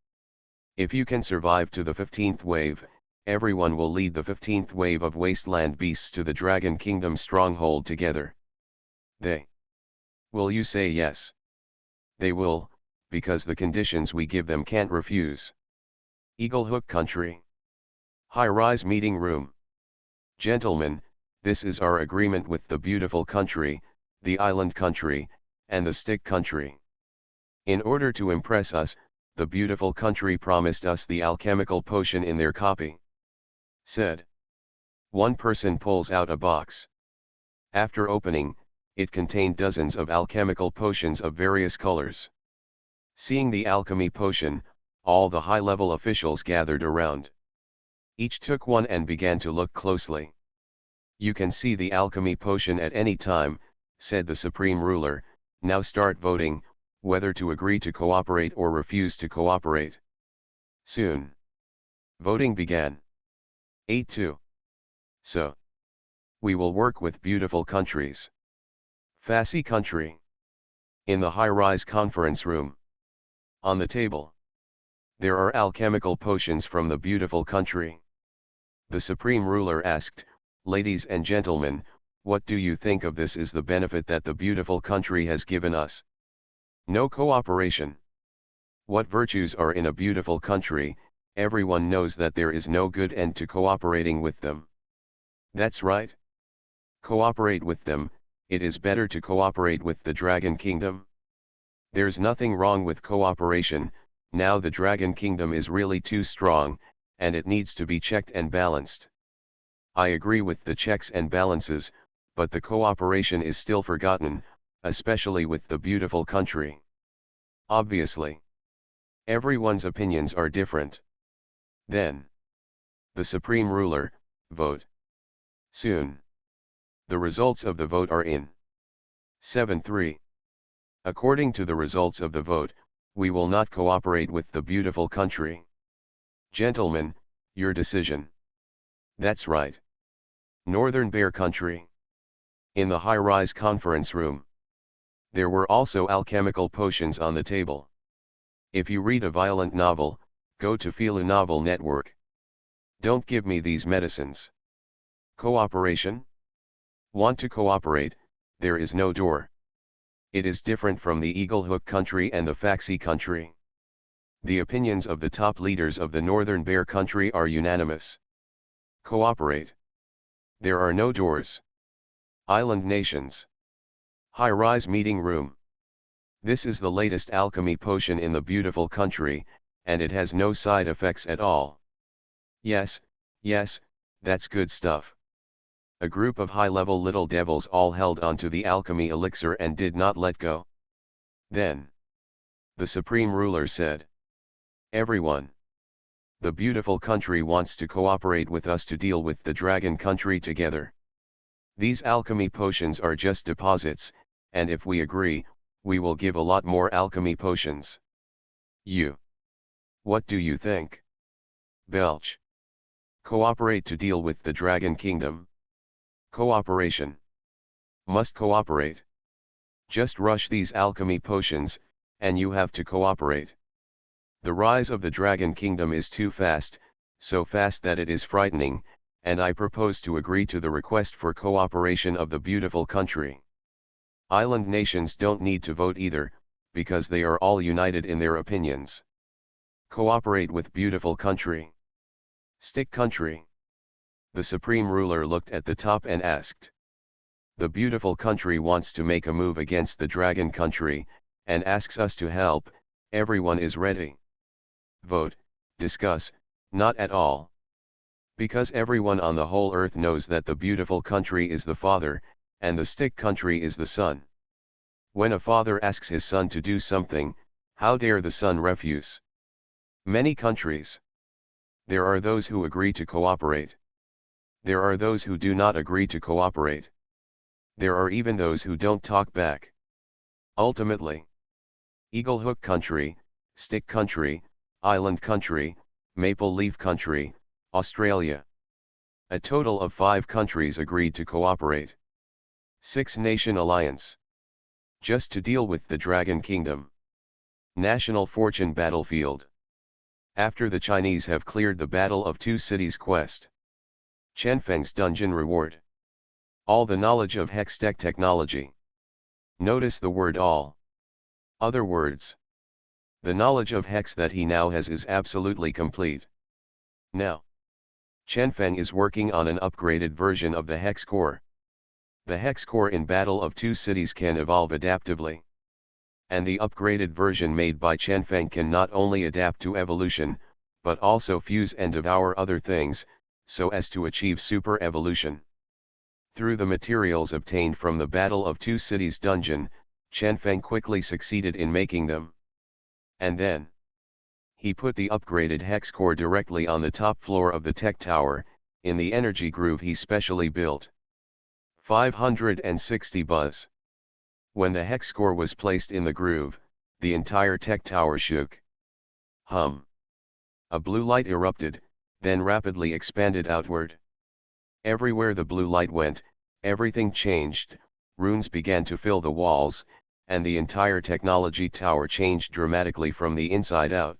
If you can survive to the 15th wave, everyone will lead the 15th wave of wasteland beasts to the Dragon Kingdom stronghold together. Will you say yes? They will, because the conditions we give them can't refuse. Eagle Hook Country. High-rise meeting room. Gentlemen, this is our agreement with the beautiful country, the Island Country, and the Stick Country. In order to impress us, the beautiful country promised us the alchemical potion in their copy. Said. One person pulls out a box. After opening, it contained dozens of alchemical potions of various colors. Seeing the alchemy potion, all the high-level officials gathered around. Each took one and began to look closely. You can see the alchemy potion at any time, said the supreme ruler. Now start voting, whether to agree to cooperate or refuse to cooperate. Soon. Voting began. 8.2. So, we will work with beautiful countries. Fussy country. In the high-rise conference room. On the table. There are alchemical potions from the beautiful country. The supreme ruler asked, "Ladies and gentlemen, what do you think of this is the benefit that the beautiful country has given us? No cooperation. What virtues are in a beautiful country? Everyone knows that there is no good end to cooperating with them. That's right. Cooperate with them, it is better to cooperate with the Dragon Kingdom. There's nothing wrong with cooperation, now the Dragon Kingdom is really too strong, and it needs to be checked and balanced. I agree with the checks and balances, but the cooperation is still forgotten, especially with the beautiful country. Obviously. Everyone's opinions are different. Then. The supreme ruler, vote. Soon. The results of the vote are in. 7-3. According to the results of the vote, we will not cooperate with the beautiful country. Gentlemen, your decision. That's right. Northern Bear Country. In the high-rise conference room. There were also alchemical potions on the table. If you read a violent novel, go to Feel a Novel Network. Don't give me these medicines. Cooperation? Want to cooperate, there is no door. It is different from the Eagle Hook country and the Faxi country. The opinions of the top leaders of the Northern Bear country are unanimous. Cooperate. There are no doors. Island nations. High-rise meeting room. This is the latest alchemy potion in the beautiful country, and it has no side effects at all. Yes, that's good stuff. A group of high-level little devils all held onto the alchemy elixir and did not let go. Then. The supreme ruler said. Everyone. The beautiful country wants to cooperate with us to deal with the dragon country together. These alchemy potions are just deposits, and if we agree, we will give a lot more alchemy potions. You. What do you think? Belch. Cooperate to deal with the Dragon Kingdom. Cooperation. Must cooperate. Just rush these alchemy potions, and you have to cooperate. The rise of the Dragon Kingdom is too fast, so fast that it is frightening, and I propose to agree to the request for cooperation of the beautiful country. Island nations don't need to vote either, because they are all united in their opinions. Cooperate with beautiful country. Stick country. The supreme ruler looked at the top and asked. The beautiful country wants to make a move against the dragon country, and asks us to help. Everyone is ready. Vote, discuss, not at all. Because everyone on the whole earth knows that the beautiful country is the father, and the stick country is the son. When a father asks his son to do something, how dare the son refuse? Many countries. There are those who agree to cooperate. There are those who do not agree to cooperate. There are even those who don't talk back. Ultimately, Eagle Hook country, Stick country, Island country, Maple Leaf country, Australia. A total of 5 countries agreed to cooperate. 6-nation alliance. Just to deal with the Dragon Kingdom. National Fortune Battlefield. After the Chinese have cleared the Battle of Two Cities quest. Qianfeng's dungeon reward. All the knowledge of Hextech technology. Notice the word all. Other words. The knowledge of Hex that he now has is absolutely complete. Now. Qianfeng is working on an upgraded version of the Hex core. The Hex core in Battle of Two Cities can evolve adaptively. And the upgraded version made by Qianfeng can not only adapt to evolution, but also fuse and devour other things, so as to achieve super evolution. Through the materials obtained from the Battle of Two Cities dungeon, Qianfeng quickly succeeded in making them. And then, he put the upgraded hex core directly on the top floor of the tech tower, in the energy groove he specially built. 560 buzz. When the hex core was placed in the groove, the entire tech tower shook. Hum. A blue light erupted, then rapidly expanded outward. Everywhere the blue light went, everything changed, runes began to fill the walls, and the entire technology tower changed dramatically from the inside out.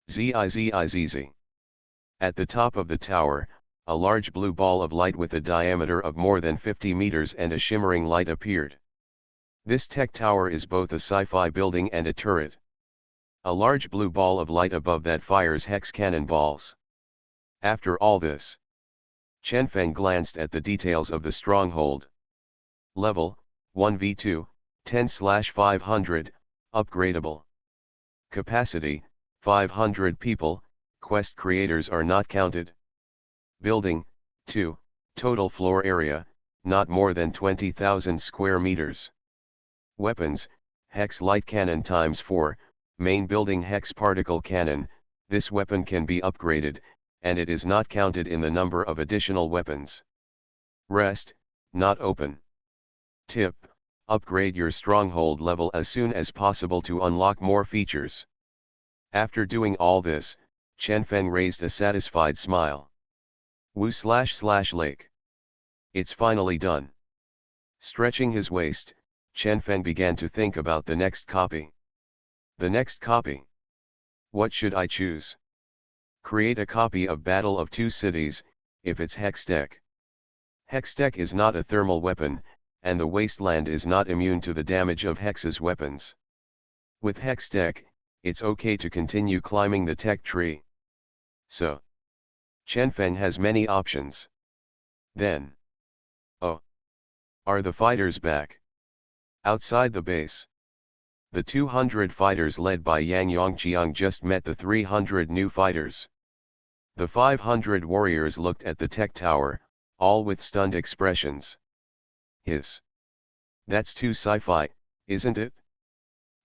Zizz. At the top of the tower, a large blue ball of light with a diameter of more than 50 meters and a shimmering light appeared. This tech tower is both a sci-fi building and a turret. A large blue ball of light above that fires hex cannonballs. After all this, Chen Feng glanced at the details of the stronghold. Level, 1v2, 10/500, upgradable. Capacity, 500 people, quest creators are not counted. Building, 2, total floor area, not more than 20,000 square meters. Weapons, hex light cannon ×4, main building hex particle cannon, this weapon can be upgraded, and it is not counted in the number of additional weapons. Rest, not open. Tip, upgrade your stronghold level as soon as possible to unlock more features. After doing all this, Chen Feng raised a satisfied smile. Woo/lake. It's finally done. Stretching his waist, Chen Feng began to think about the next copy. The next copy. What should I choose? Create a copy of Battle of Two Cities, if it's Hextech. Hextech is not a thermal weapon, and the Wasteland is not immune to the damage of Hex's weapons. With Hextech, it's okay to continue climbing the tech tree. So, Chen Feng has many options. Then, oh, are the fighters back? Outside the base, the 200 fighters led by Yang Yongqiang just met the 300 new fighters. The 500 warriors looked at the tech tower, all with stunned expressions. That's too sci-fi, isn't it?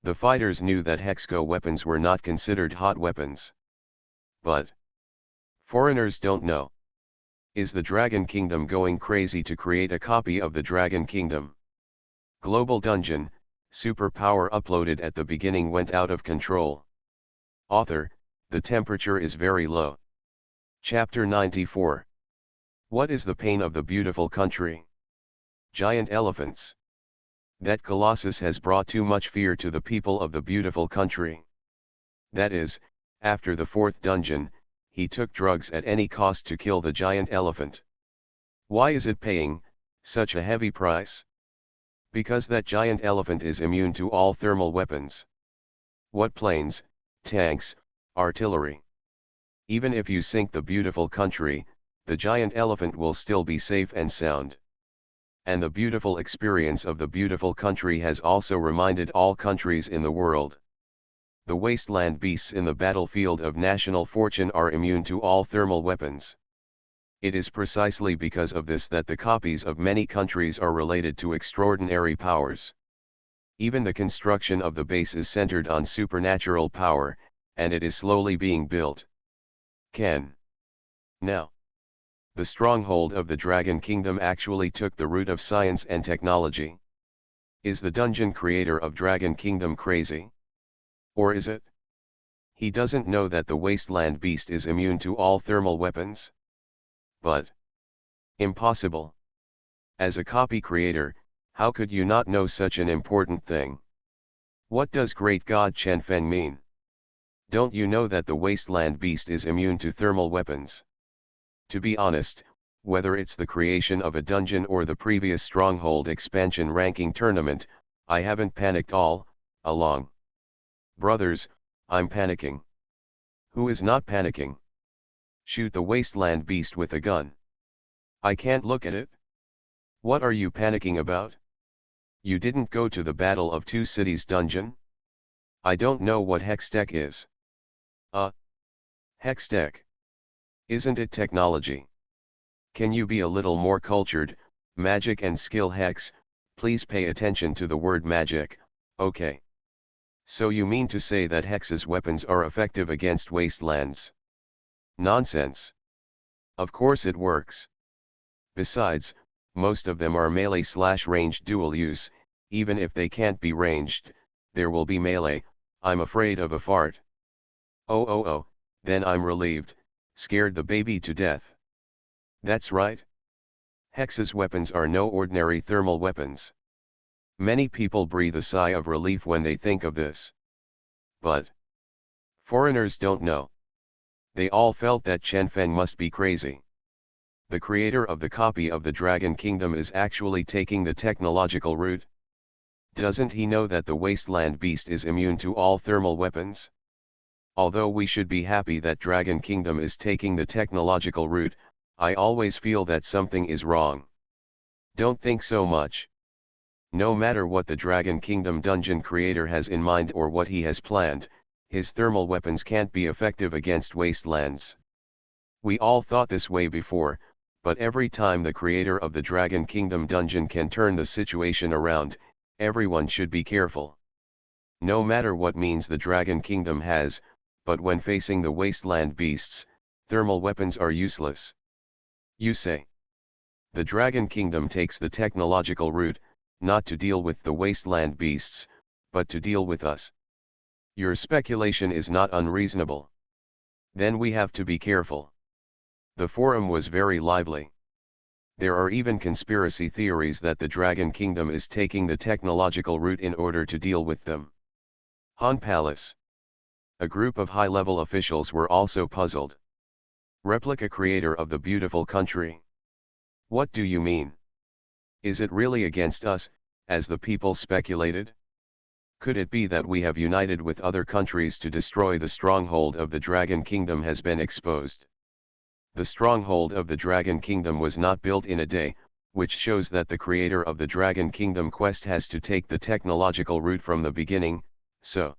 The fighters knew that Hexco weapons were not considered hot weapons. But foreigners don't know. Is the Dragon Kingdom going crazy to create a copy of the Dragon Kingdom? Global Dungeon, superpower uploaded at the beginning went out of control. Author, the temperature is very low. Chapter 94. What is the pain of the beautiful country? Giant elephants. That Colossus has brought too much fear to the people of the beautiful country. That is, after the fourth dungeon, he took drugs at any cost to kill the giant elephant. Why is it paying such a heavy price? Because that giant elephant is immune to all thermal weapons. What planes, tanks, artillery? Even if you sink the beautiful country, the giant elephant will still be safe and sound. And the beautiful experience of the beautiful country has also reminded all countries in the world. The wasteland beasts in the battlefield of national fortune are immune to all thermal weapons. It is precisely because of this that the copies of many countries are related to extraordinary powers. Even the construction of the base is centered on supernatural power, and it is slowly being built. Now, the stronghold of the Dragon Kingdom actually took the root of science and technology. Is the dungeon creator of Dragon Kingdom crazy? Or is it? He doesn't know that the wasteland beast is immune to all thermal weapons? But impossible. As a copy creator, how could you not know such an important thing? What does great god Chen Feng mean? Don't you know that the wasteland beast is immune to thermal weapons? To be honest, whether it's the creation of a dungeon or the previous stronghold expansion ranking tournament, I haven't panicked all along. Brothers, I'm panicking. Who is not panicking? Shoot the wasteland beast with a gun. I can't look at it. What are you panicking about? You didn't go to the Battle of Two Cities dungeon? I don't know what Hextech is. Hextech. Isn't it technology? Can you be a little more cultured? Magic and skill Hex, please pay attention to the word magic, okay. So you mean to say that Hex's weapons are effective against wastelands? Nonsense. Of course it works. Besides, most of them are melee/ranged dual use, even if they can't be ranged, there will be melee. I'm afraid of a fart. Oh, then I'm relieved, Scared the baby to death. That's right. Hex's weapons are no ordinary thermal weapons. Many people breathe a sigh of relief when they think of this. But foreigners don't know. They all felt that Chen Feng must be crazy. The creator of the copy of the Dragon Kingdom is actually taking the technological route. Doesn't he know that the Wasteland Beast is immune to all thermal weapons? Although we should be happy that Dragon Kingdom is taking the technological route, I always feel that something is wrong. Don't think so much. No matter what the Dragon Kingdom dungeon creator has in mind or what he has planned, his thermal weapons can't be effective against wastelands. We all thought this way before, but every time the creator of the Dragon Kingdom dungeon can turn the situation around, everyone should be careful. No matter what means the Dragon Kingdom has, but when facing the wasteland beasts, thermal weapons are useless. You say. The Dragon Kingdom takes the technological route, not to deal with the wasteland beasts, but to deal with us. Your speculation is not unreasonable. Then we have to be careful. The forum was very lively. There are even conspiracy theories that the Dragon Kingdom is taking the technological route in order to deal with them. Han Palace. A group of high-level officials were also puzzled. Replica creator of the beautiful country. What do you mean? Is it really against us, as the people speculated? Could it be that we have united with other countries to destroy the stronghold of the Dragon Kingdom has been exposed? The stronghold of the Dragon Kingdom was not built in a day, which shows that the creator of the Dragon Kingdom quest has to take the technological route from the beginning, so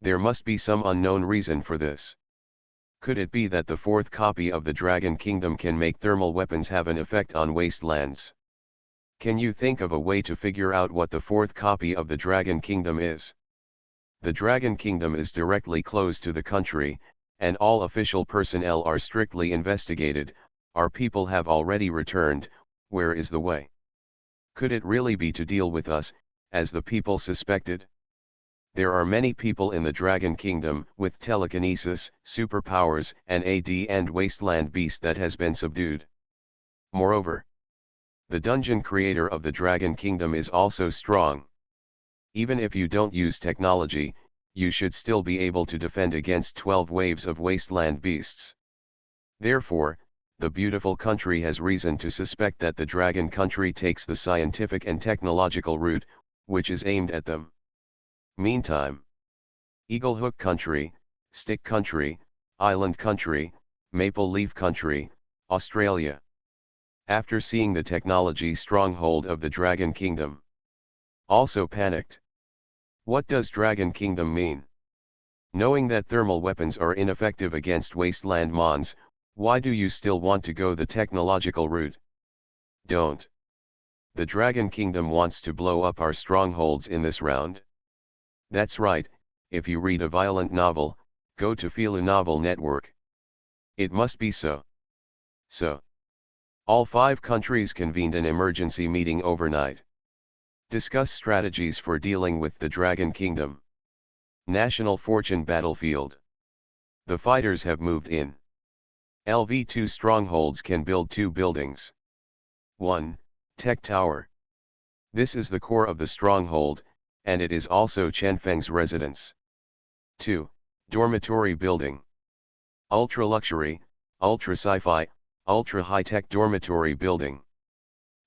there must be some unknown reason for this. Could it be that the fourth copy of the Dragon Kingdom can make thermal weapons have an effect on wastelands? Can you think of a way to figure out what the fourth copy of the Dragon Kingdom is? The Dragon Kingdom is directly close to the country, and all official personnel are strictly investigated. Our people have already returned. Where is the way? Could it really be to deal with us, as the people suspected? There are many people in the Dragon Kingdom with telekinesis, superpowers, and and wasteland beast that has been subdued. Moreover, the dungeon creator of the Dragon Kingdom is also strong. Even if you don't use technology, you should still be able to defend against 12 waves of wasteland beasts. Therefore, the beautiful country has reason to suspect that the Dragon Country takes the scientific and technological route, which is aimed at them. Meantime, Eagle Hook Country, Stick Country, Island Country, Maple Leaf Country, Australia. After seeing the technology stronghold of the Dragon Kingdom, also panicked. What does Dragon Kingdom mean? Knowing that thermal weapons are ineffective against wasteland mons, why do you still want to go the technological route? Don't. The Dragon Kingdom wants to blow up our strongholds in this round. That's right, if you read a violent novel, go to Feel a Novel Network. It must be so. So, all 5 countries convened an emergency meeting overnight. Discuss strategies for dealing with the Dragon Kingdom. National Fortune Battlefield. The fighters have moved in. LV2 strongholds can build 2 buildings. 1. Tech Tower. This is the core of the stronghold, and it is also Chen Feng's residence. 2. Dormitory building. Ultra luxury, ultra sci-fi, ultra high-tech dormitory building.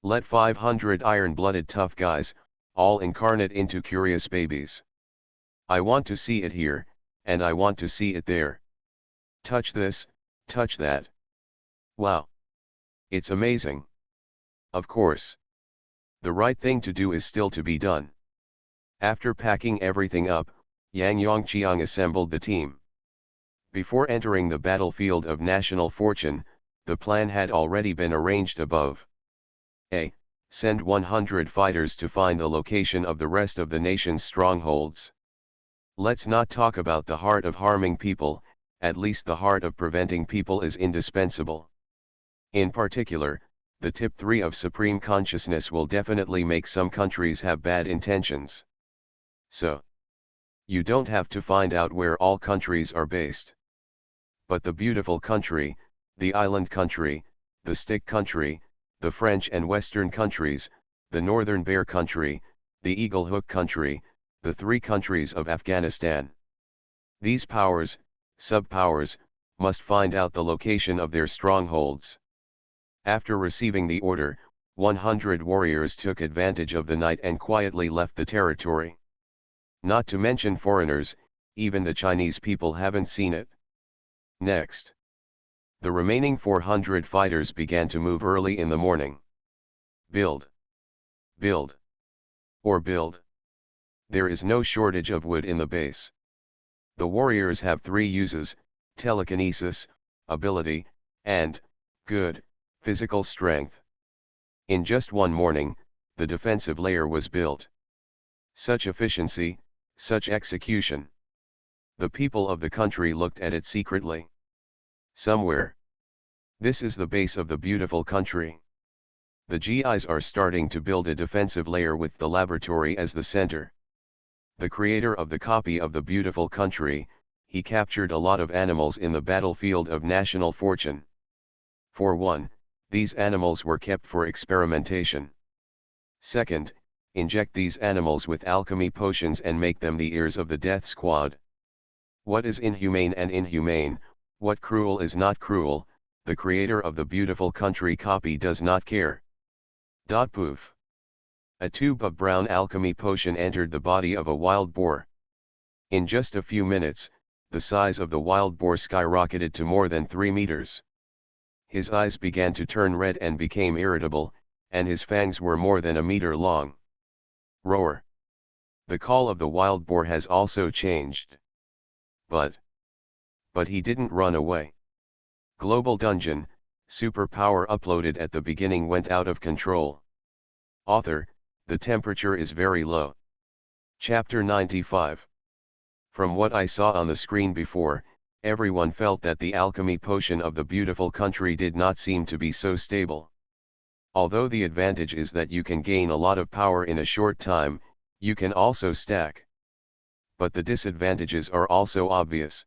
Let 500 iron-blooded tough guys, all incarnate into curious babies. I want to see it here, and I want to see it there. Touch this, touch that. Wow. It's amazing. Of course. The right thing to do is still to be done. After packing everything up, Yang Yongqiang assembled the team. Before entering the battlefield of national fortune, the plan had already been arranged above. A. Send 100 fighters to find the location of the rest of the nation's strongholds. Let's not talk about the heart of harming people, at least the heart of preventing people is indispensable. In particular, the tip 3 of supreme consciousness will definitely make some countries have bad intentions. So, you don't have to find out where all countries are based. but the beautiful country, the island country, the stick country, the French and Western countries, the Northern Bear country, the Eagle Hook country, the three countries of Afghanistan. These powers, sub-powers, must find out the location of their strongholds. After receiving the order, 100 warriors took advantage of the night and quietly left the territory. Not to mention foreigners, even the Chinese people haven't seen it. Next, the remaining 400 fighters began to move early in the morning. Build. Build. Or build. There is no shortage of wood in the base. The warriors have three uses: telekinesis, ability, and, good, physical strength. In just one morning, the defensive layer was built. Such efficiency, such execution. The people of the country looked at it secretly. Somewhere. This is the base of the beautiful country. The GIs are starting to build a defensive layer with the laboratory as the center. The creator of the copy of the beautiful country, he captured a lot of animals in the battlefield of national fortune. For one, these animals were kept for experimentation. Second, inject these animals with alchemy potions and make them the ears of the death squad. What is inhumane and inhumane, what cruel is not cruel, the creator of the beautiful country copy does not care. Poof. A tube of brown alchemy potion entered the body of a wild boar. In just a few minutes, the size of the wild boar skyrocketed to more than 3 meters. His eyes began to turn red and became irritable, and his fangs were more than a meter long. Roar. The call of the wild boar has also changed. But he didn't run away. Global Dungeon, superpower uploaded at the beginning went out of control. Author, the temperature is very low. Chapter 95. From what I saw on the screen before, everyone felt that the alchemy potion of the beautiful country did not seem to be so stable. Although the advantage is that you can gain a lot of power in a short time, you can also stack. But the disadvantages are also obvious.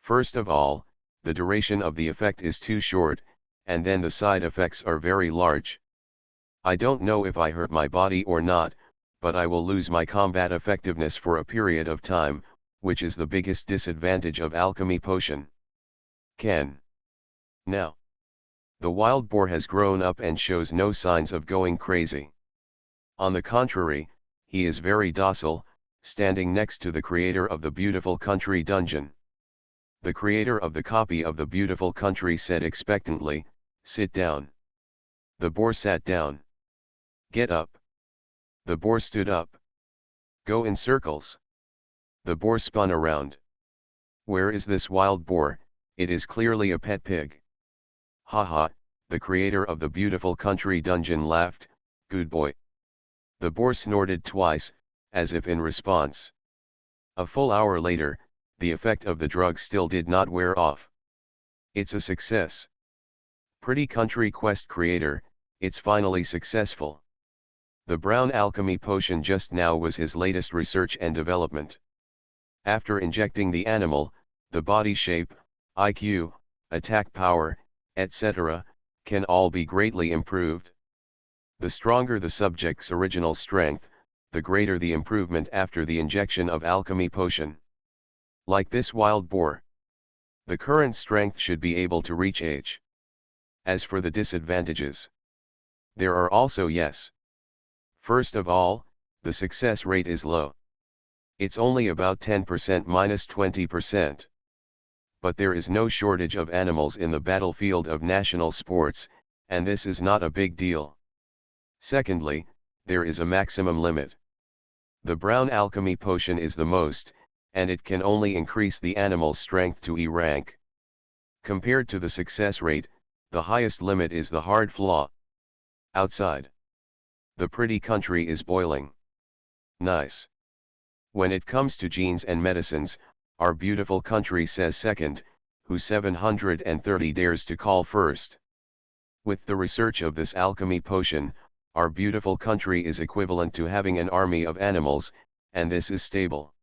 First of all, the duration of the effect is too short, and then the side effects are very large. I don't know if I hurt my body or not, but I will lose my combat effectiveness for a period of time, which is the biggest disadvantage of alchemy potion. Now, the wild boar has grown up and shows no signs of going crazy. On the contrary, he is very docile, standing next to the creator of the beautiful country dungeon. The creator of the copy of the beautiful country said expectantly, "Sit down." The boar sat down. "Get up." The boar stood up. "Go in circles." The boar spun around. "Where is this wild boar? It is clearly a pet pig." "Haha," the creator of the beautiful country dungeon laughed, "Good boy." The boar snorted twice, as if in response. A full hour later, the effect of the drug still did not wear off. It's a success. Pretty country quest creator, it's finally successful. The brown alchemy potion just now was his latest research and development. After injecting the animal, the body shape, IQ, attack power, etc., can all be greatly improved. The stronger the subject's original strength, the greater the improvement after the injection of alchemy potion. Like this wild boar. The current strength should be able to reach H. As for the disadvantages, there are also yes. First of all, the success rate is low. It's only about 10% minus 20%. But there is no shortage of animals in the battlefield of national sports, and this is not a big deal. Secondly, there is a maximum limit. The brown alchemy potion is the most, and it can only increase the animal's strength to E rank. Compared to the success rate, the highest limit is the hard flaw. Outside, the pretty country is boiling. Nice. When it comes to genes and medicines, our beautiful country says second, who 730 dares to call first. With the research of this alchemy potion, our beautiful country is equivalent to having an army of animals, and this is stable.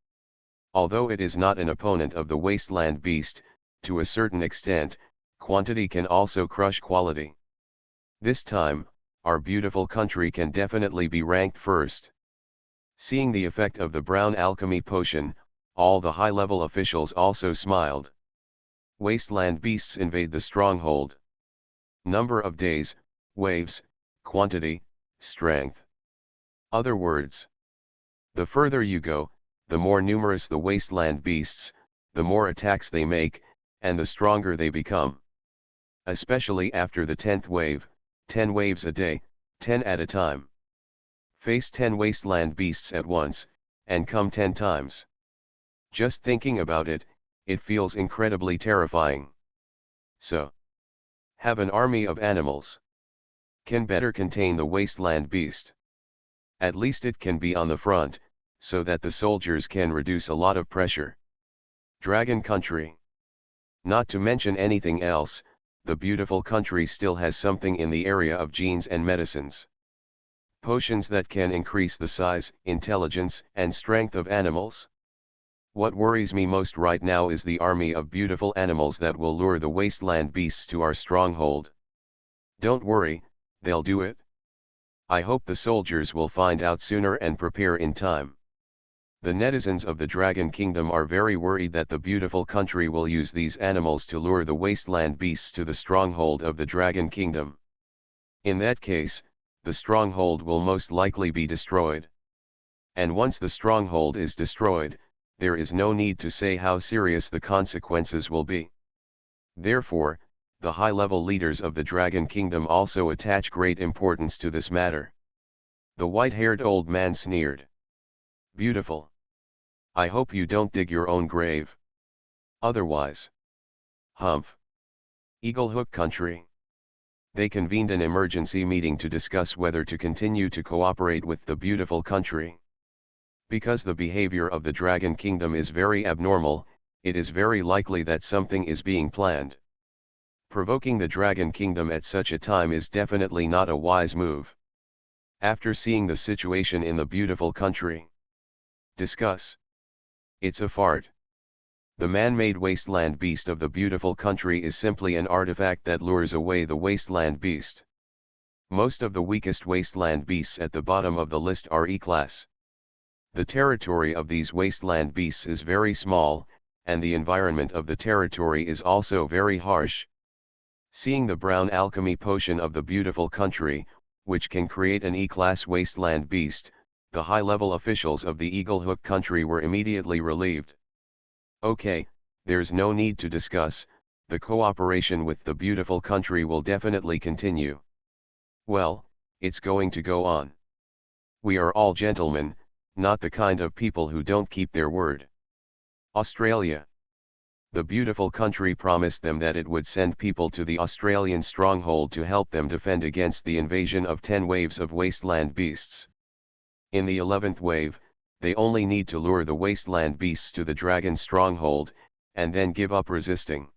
Although it is not an opponent of the wasteland beast, to a certain extent, quantity can also crush quality. This time, our beautiful country can definitely be ranked first. Seeing the effect of the brown alchemy potion, all the high-level officials also smiled. Wasteland beasts invade the stronghold. Number of days, waves, quantity, strength. Other words. The further you go, the more numerous the wasteland beasts, the more attacks they make, and the stronger they become. Especially after the 10th wave, 10 waves a day, 10 at a time. Face 10 wasteland beasts at once, and come 10 times. Just thinking about it, it feels incredibly terrifying. So, have an army of animals. Can better contain the wasteland beast. At least it can be on the front, so that the soldiers can reduce a lot of pressure. Dragon Country. Not to mention anything else, the beautiful country still has something in the area of genes and medicines. Potions that can increase the size, intelligence, and strength of animals. What worries me most right now is the army of beautiful animals that will lure the wasteland beasts to our stronghold. Don't worry, they'll do it. I hope the soldiers will find out sooner and prepare in time. The netizens of the Dragon Kingdom are very worried that the beautiful country will use these animals to lure the wasteland beasts to the stronghold of the Dragon Kingdom. In that case, the stronghold will most likely be destroyed. And once the stronghold is destroyed, there is no need to say how serious the consequences will be. Therefore, the high-level leaders of the Dragon Kingdom also attach great importance to this matter. The white-haired old man sneered. Beautiful. I hope you don't dig your own grave. Otherwise. Humph. Eaglehook Country. They convened an emergency meeting to discuss whether to continue to cooperate with the beautiful country. Because the behavior of the Dragon Kingdom is very abnormal, it is very likely that something is being planned. Provoking the Dragon Kingdom at such a time is definitely not a wise move. After seeing the situation in the beautiful country. Discuss. It's a fart. The man-made wasteland beast of the beautiful country is simply an artifact that lures away the wasteland beast. Most of the weakest wasteland beasts at the bottom of the list are E-class. The territory of these wasteland beasts is very small, and the environment of the territory is also very harsh. Seeing the brown alchemy potion of the beautiful country, which can create an E-class wasteland beast, the high-level officials of the Eaglehook country were immediately relieved. Okay, there's no need to discuss, the cooperation with the beautiful country will definitely continue. Well, it's going to go on. We are all gentlemen, not the kind of people who don't keep their word. Australia. The beautiful country promised them that it would send people to the Australian stronghold to help them defend against the invasion of 10 waves of wasteland beasts. In the 11th wave, they only need to lure the wasteland beasts to the dragon stronghold, and then give up resisting.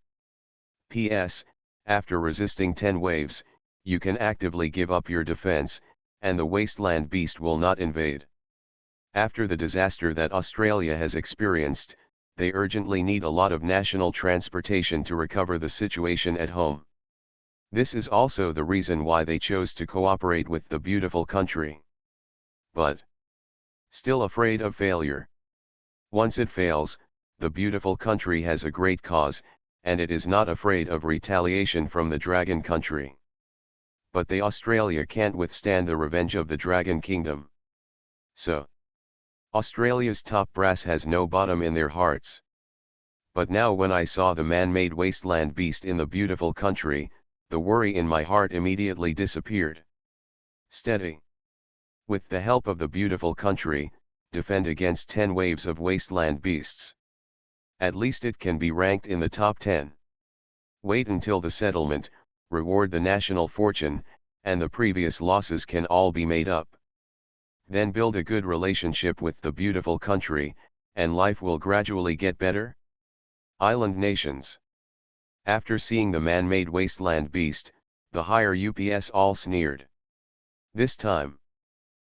P.S. After resisting 10 waves, you can actively give up your defense, and the wasteland beast will not invade. After the disaster that Australia has experienced, they urgently need a lot of national transportation to recover the situation at home. This is also the reason why they chose to cooperate with the beautiful country. But still afraid of failure. Once it fails, the beautiful country has a great cause, and it is not afraid of retaliation from the Dragon Country. But the Australia can't withstand the revenge of the Dragon Kingdom. So, Australia's top brass has no bottom in their hearts. But now when I saw the man-made wasteland beast in the beautiful country, the worry in my heart immediately disappeared. Steady. With the help of the beautiful country, defend against 10 waves of wasteland beasts. At least it can be ranked in the top 10. Wait until the settlement, reward the national fortune, and the previous losses can all be made up. Then build a good relationship with the beautiful country, and life will gradually get better. Island nations. After seeing the man-made wasteland beast, the higher UPS all sneered. This time.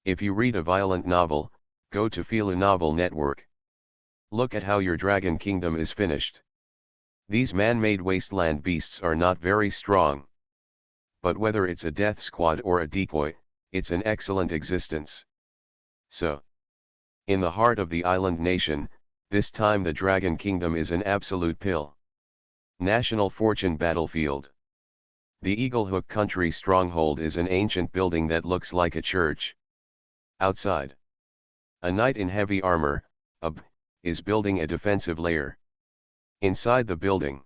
If you read a violent novel, go to Feel a Novel Network. Look at how your Dragon Kingdom is finished. These man-made wasteland beasts are not very strong. But whether it's a death squad or a decoy, it's an excellent existence. So, in the heart of the island nation, this time the Dragon Kingdom is an absolute pill. National Fortune Battlefield. The Eaglehook Country stronghold is an ancient building that looks like a church. Outside, a knight in heavy armor, is building a defensive lair. Inside the building,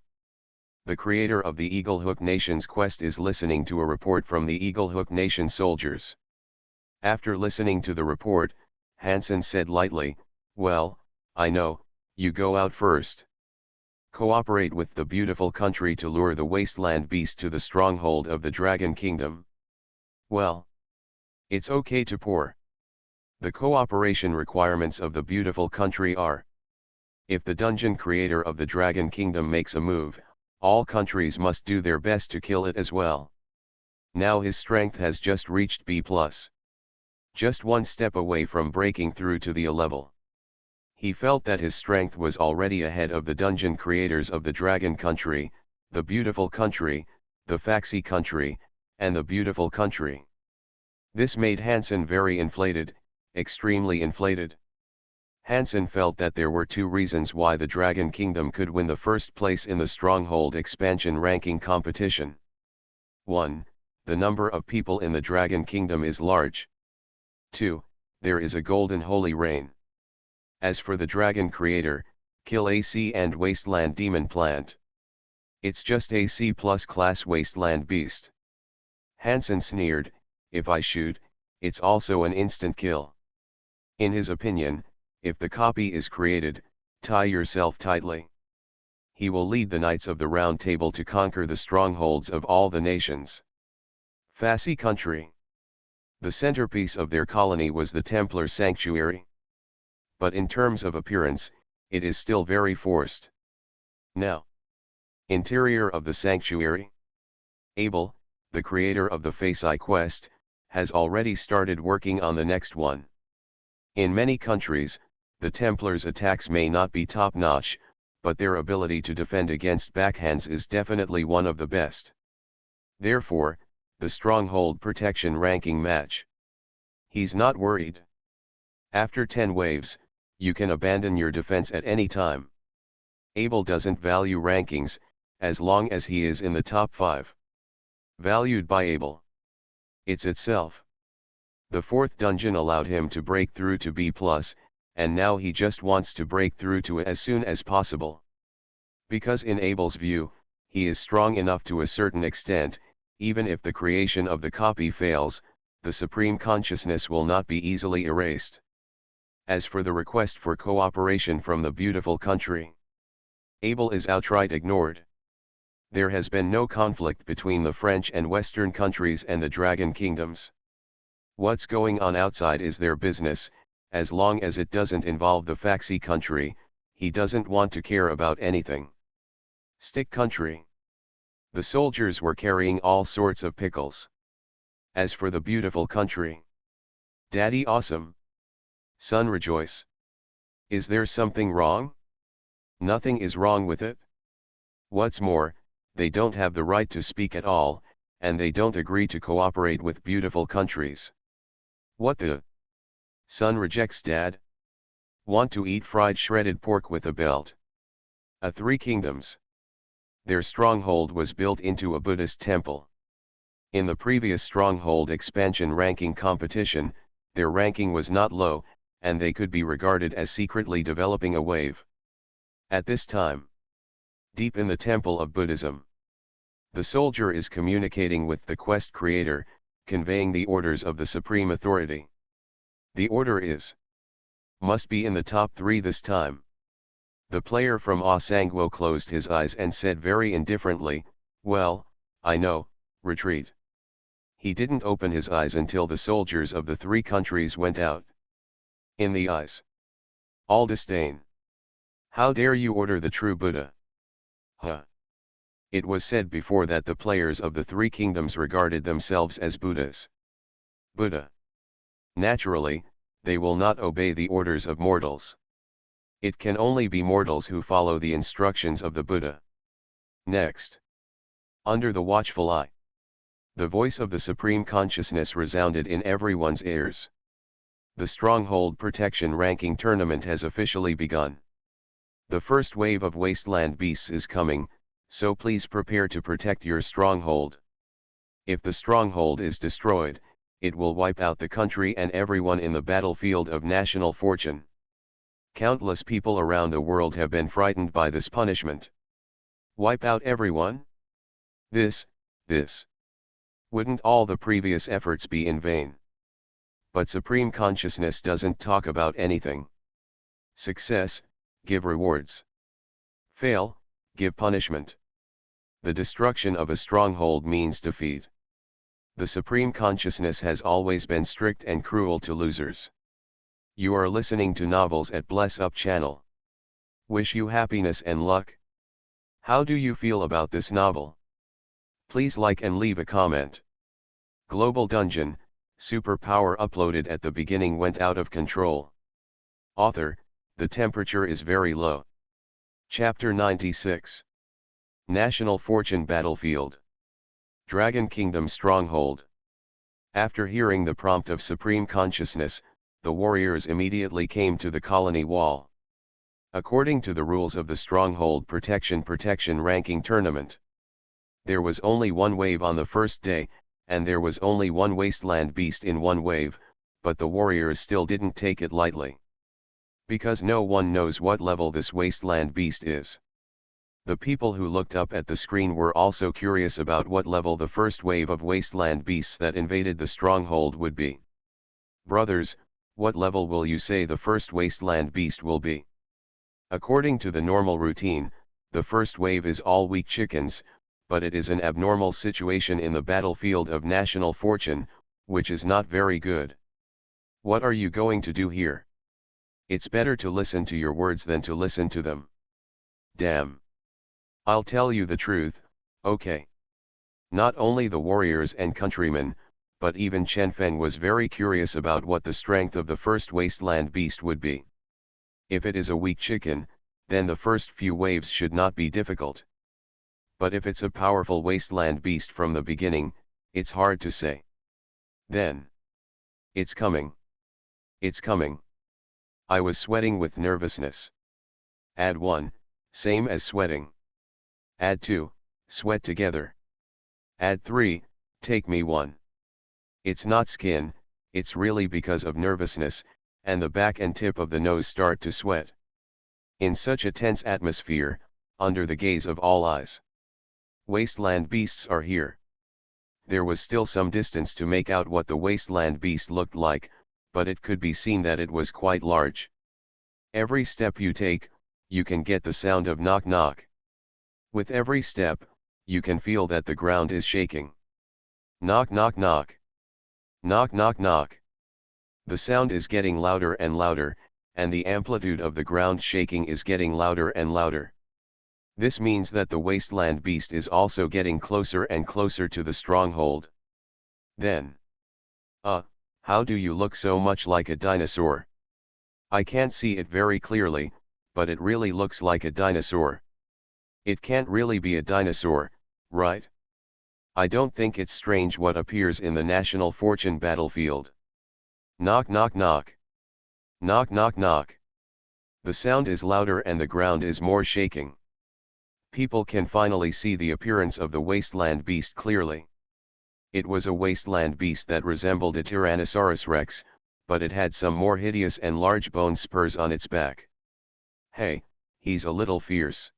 the creator of the Eaglehook Nation's quest is listening to a report from the Eaglehook Nation soldiers. After listening to the report, Hansen said lightly, "Well, I know, you go out first. Cooperate with the beautiful country to lure the wasteland beast to the stronghold of the Dragon Kingdom." Well, it's okay to pour. The cooperation requirements of the beautiful country are: if the dungeon creator of the Dragon Kingdom makes a move, all countries must do their best to kill it as well. Now his strength has just reached B+. Just one step away from breaking through to the A level. He felt that his strength was already ahead of the dungeon creators of the Dragon Country, the Beautiful Country, the Faxi Country, and the Beautiful Country. This made Hansen very inflated, extremely inflated. Hansen felt that there were two reasons why the Dragon Kingdom could win the first place in the Stronghold expansion ranking competition. 1. The number of people in the Dragon Kingdom is large. 2. There is a golden holy rain. As for the Dragon Creator, kill AC and Wasteland Demon Plant. It's just a C+ class Wasteland Beast. Hansen sneered, "If I shoot, it's also an instant kill." In his opinion, if the copy is created, tie yourself tightly. He will lead the Knights of the Round Table to conquer the strongholds of all the nations. Faxi Country. The centerpiece of their colony was the Templar Sanctuary. But in terms of appearance, it is still very forced. Now, interior of the sanctuary. Abel, the creator of the Faxi quest, has already started working on the next one. In many countries, the Templars' attacks may not be top-notch, but their ability to defend against backhands is definitely one of the best. Therefore, the stronghold protection ranking match. He's not worried. After 10 waves, you can abandon your defense at any time. Abel doesn't value rankings, as long as he is in the top 5. Valued by Abel. It's itself. The 4th dungeon allowed him to break through to B+, and now he just wants to break through to A as soon as possible. Because in Abel's view, he is strong enough to a certain extent, even if the creation of the copy fails, the supreme consciousness will not be easily erased. As for the request for cooperation from the beautiful country, Abel is outright ignored. There has been no conflict between the French and Western countries and the Dragon Kingdoms. What's going on outside is their business. As long as it doesn't involve the Faxi Country, he doesn't want to care about anything. Stick Country. The soldiers were carrying all sorts of pickles. As for the beautiful country, Daddy awesome. Son rejoice. Is there something wrong? Nothing is wrong with it. What's more, they don't have the right to speak at all, and they don't agree to cooperate with beautiful countries. What the? Son rejects Dad. Want to eat fried shredded pork with a belt. A 3 kingdoms. Their stronghold was built into a Buddhist temple. In the previous stronghold expansion ranking competition, their ranking was not low, and they could be regarded as secretly developing a wave. At this time, deep in the temple of Buddhism, the soldier is communicating with the quest creator, conveying the orders of the supreme authority. The order is: must be in the top 3 this time. The player from Osangwo closed his eyes and said very indifferently, "Well, I know, retreat." He didn't open his eyes until the soldiers of the 3 countries went out. In the eyes, all disdain. How dare you order the true Buddha? Huh. It was said before that the players of the 3 kingdoms regarded themselves as Buddhas. Buddha. Naturally, they will not obey the orders of mortals. It can only be mortals who follow the instructions of the Buddha. Next. Under the watchful eye. The voice of the Supreme Consciousness resounded in everyone's ears. The Stronghold Protection Ranking Tournament has officially begun. The first wave of wasteland beasts is coming, so please prepare to protect your stronghold. If the stronghold is destroyed, it will wipe out the country and everyone in the battlefield of national fortune. Countless people around the world have been frightened by this punishment. Wipe out everyone? This. Wouldn't all the previous efforts be in vain? But Supreme Consciousness doesn't talk about anything. Success, give rewards. Fail, give punishment. The destruction of a stronghold means defeat. The Supreme Consciousness has always been strict and cruel to losers. You are listening to Novels at Bless Up channel. Wish you happiness and luck. How do you feel about this novel? Please like and leave a comment. Global Dungeon, superpower uploaded at the beginning went out of control. Author, the temperature is very low. Chapter 96. National Fortune Battlefield. Dragon Kingdom Stronghold. After hearing the prompt of Supreme Consciousness, the warriors immediately came to the colony wall. According to the rules of the Stronghold Protection Ranking Tournament, there was only one wave on the first day, and there was only one wasteland beast in one wave, but the warriors still didn't take it lightly. Because no one knows what level this wasteland beast is. The people who looked up at the screen were also curious about what level the first wave of wasteland beasts that invaded the stronghold would be. Brothers, what level will you say the first wasteland beast will be? According to the normal routine, the first wave is all weak chickens, but it is an abnormal situation in the battlefield of national fortune, which is not very good. What are you going to do here? It's better to listen to your words than to listen to them. Damn. I'll tell you the truth, okay. Not only the warriors and countrymen, but even Chen Feng was very curious about what the strength of the first wasteland beast would be. If it is a weak chicken, then the first few waves should not be difficult. But if it's a powerful wasteland beast from the beginning, it's hard to say. Then. It's coming. It's coming. I was sweating with nervousness. Add 1, same as sweating. Add 2, sweat together. Add 3, take me 1. It's not skin, it's really because of nervousness, and the back and tip of the nose start to sweat. In such a tense atmosphere, under the gaze of all eyes. Wasteland beasts are here. There was still some distance to make out what the wasteland beast looked like, but it could be seen that it was quite large. Every step you take, you can get the sound of knock knock. With every step, you can feel that the ground is shaking. Knock knock knock. Knock knock knock. The sound is getting louder and louder, and the amplitude of the ground shaking is getting louder and louder. This means that the wasteland beast is also getting closer and closer to the stronghold. Then. How do you look so much like a dinosaur? I can't see it very clearly, but it really looks like a dinosaur. It can't really be a dinosaur, right? I don't think it's strange what appears in the national fortune battlefield. Knock knock knock. Knock knock knock. The sound is louder and the ground is more shaking. People can finally see the appearance of the wasteland beast clearly. It was a wasteland beast that resembled a Tyrannosaurus rex, but it had some more hideous and large bone spurs on its back. Hey, he's a little fierce.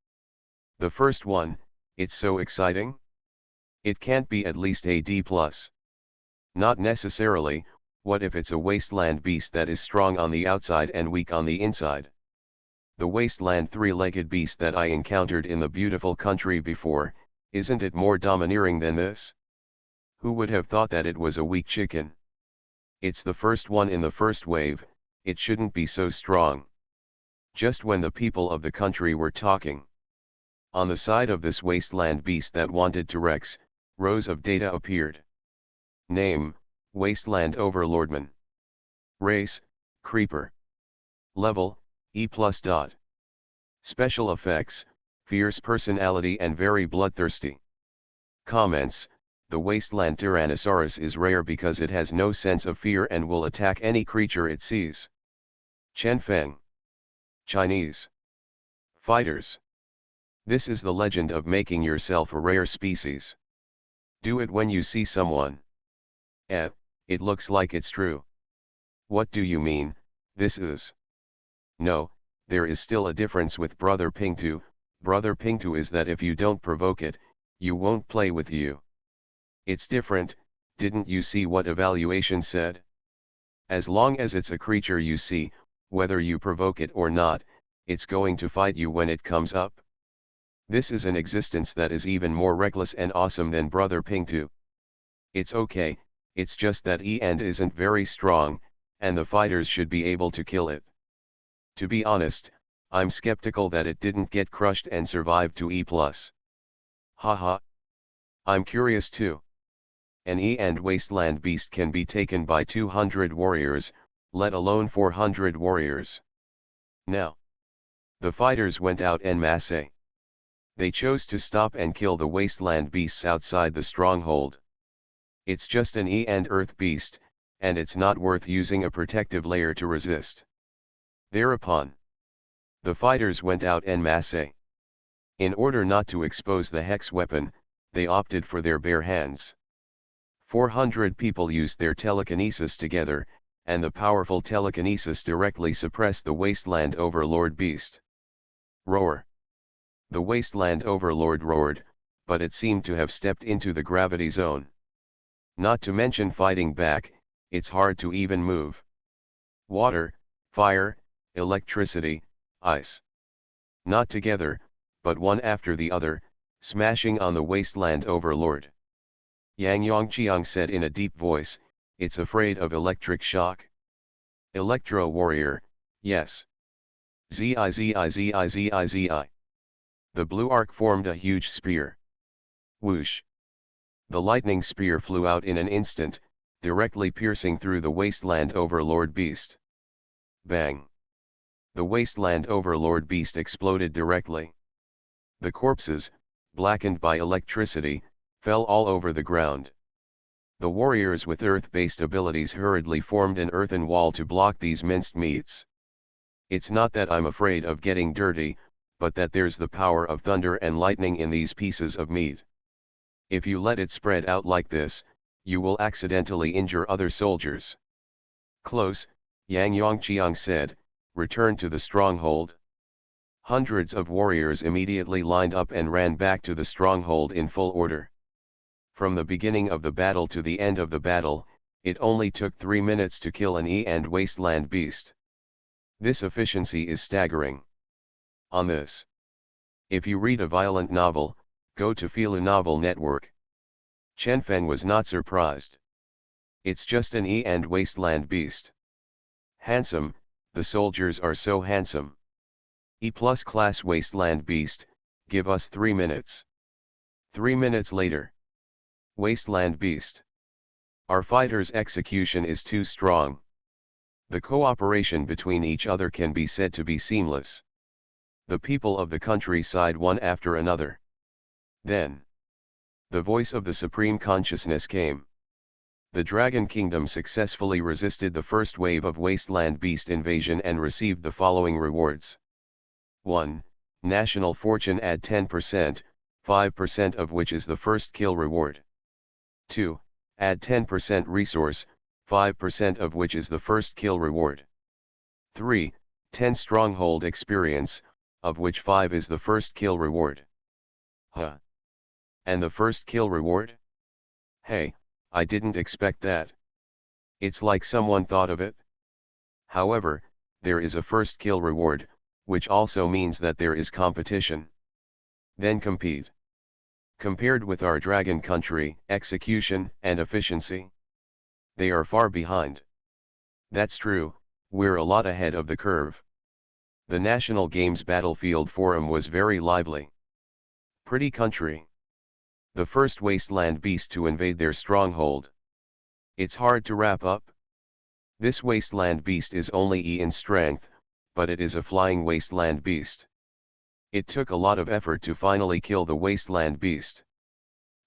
The first one, it's so exciting? It can't be at least a D+. Not necessarily. What if it's a wasteland beast that is strong on the outside and weak on the inside? The wasteland three-legged beast that I encountered in the beautiful country before, isn't it more domineering than this? Who would have thought that it was a weak chicken? It's the first one in the first wave, it shouldn't be so strong. Just when the people of the country were talking. On the side of this wasteland beast that wanted to Rex, rows of data appeared. Name, Wasteland Overlordman. Race, Creeper. Level, E+. Special effects, fierce personality and very bloodthirsty. Comments: the wasteland Tyrannosaurus is rare because it has no sense of fear and will attack any creature it sees. Chen Feng. Chinese. Fighters. This is the legend of making yourself a rare species. Do it when you see someone. It looks like it's true. What do you mean, this is? No, there is still a difference with Brother Pingtu. Brother Pingtu is that if you don't provoke it, you won't play with you. It's different, didn't you see what evaluation said? As long as it's a creature you see, whether you provoke it or not, it's going to fight you when it comes up. This is an existence that is even more reckless and awesome than Brother Pingtu. It's okay, it's just that E-End isn't very strong, and the fighters should be able to kill it. To be honest, I'm skeptical that it didn't get crushed and survive to E+. Haha. I'm curious too. An E-End wasteland beast can be taken by 200 warriors, let alone 400 warriors. Now, the fighters went out en masse. They chose to stop and kill the wasteland beasts outside the stronghold. It's just an E-End earth beast, and it's not worth using a protective layer to resist. Thereupon, the fighters went out en masse. In order not to expose the hex weapon, they opted for their bare hands. 400 people used their telekinesis together, and the powerful telekinesis directly suppressed the wasteland overlord beast. Roar. The wasteland overlord roared, but it seemed to have stepped into the gravity zone. Not to mention fighting back, it's hard to even move. Water, fire, electricity, ice. Not together, but one after the other, smashing on the wasteland overlord. Yang Yongqiang said in a deep voice, it's afraid of electric shock. Electro warrior, yes. Zi. The blue arc formed a huge spear. Whoosh. The lightning spear flew out in an instant, directly piercing through the wasteland overlord beast. Bang. The wasteland overlord beast exploded directly. The corpses, blackened by electricity, fell all over the ground. The warriors with earth-based abilities hurriedly formed an earthen wall to block these minced meats. It's not that I'm afraid of getting dirty, but that there's the power of thunder and lightning in these pieces of meat. If you let it spread out like this, you will accidentally injure other soldiers. Close, Yang Yongqiang said, return to the stronghold. Hundreds of warriors immediately lined up and ran back to the stronghold in full order. From the beginning of the battle to the end of the battle, it only took 3 minutes to kill an E-End wasteland beast. This efficiency is staggering. On this, if you read a violent novel, go to Fila Novel Network. Chen Feng was not surprised. It's just an E-End wasteland beast. Handsome, the soldiers are so handsome. E+ class wasteland beast, give us 3 minutes. 3 minutes later. Wasteland beast. Our fighters' execution is too strong. The cooperation between each other can be said to be seamless. The people of the countryside one after another. Then, the voice of the Supreme Consciousness came. The Dragon Kingdom successfully resisted the first wave of wasteland beast invasion and received the following rewards. 1. National fortune add 10%, 5% of which is the first kill reward. 2. Add 10% resource, 5% of which is the first kill reward. 3. 10 stronghold experience, of which 5 is the first kill reward. Huh. And the first kill reward? Hey, I didn't expect that. It's like someone thought of it. However, there is a first kill reward, which also means that there is competition. Then compete. Compared with our dragon country, execution and efficiency, they are far behind. That's true, we're a lot ahead of the curve. The National Games Battlefield Forum was very lively. Pretty country. The first wasteland beast to invade their stronghold. It's hard to wrap up. This wasteland beast is only E in strength, but it is a flying wasteland beast. It took a lot of effort to finally kill the wasteland beast.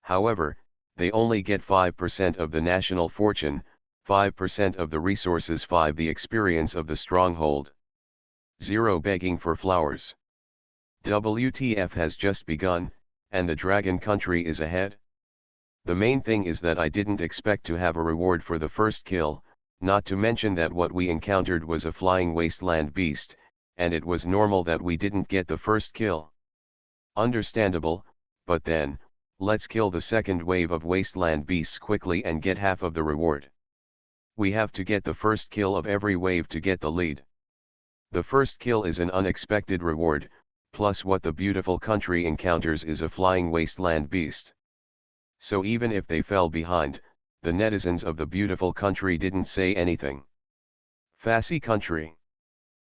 However, they only get 5% of the national fortune, 5% of the resources, 5 the experience of the stronghold. 0 begging for flowers. WTF has just begun, and the dragon country is ahead? The main thing is that I didn't expect to have a reward for the first kill, not to mention that what we encountered was a flying wasteland beast, and it was normal that we didn't get the first kill. Understandable, but then, let's kill the second wave of wasteland beasts quickly and get half of the reward. We have to get the first kill of every wave to get the lead. The first kill is an unexpected reward, plus what the beautiful country encounters is a flying wasteland beast. So even if they fell behind, the netizens of the beautiful country didn't say anything. Fussy country.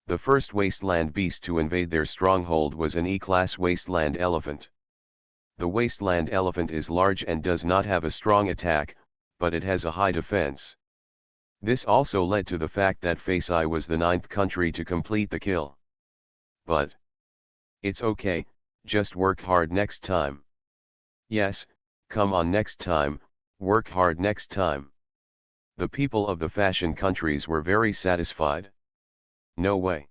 The first wasteland beast to invade their stronghold was an E-class wasteland elephant. The wasteland elephant is large and does not have a strong attack, but it has a high defense. This also led to the fact that Sci-fi was the 9th country to complete the kill. But it's okay, just work hard next time. Yes, come on next time, work hard next time. The people of the fashion countries were very satisfied. No way.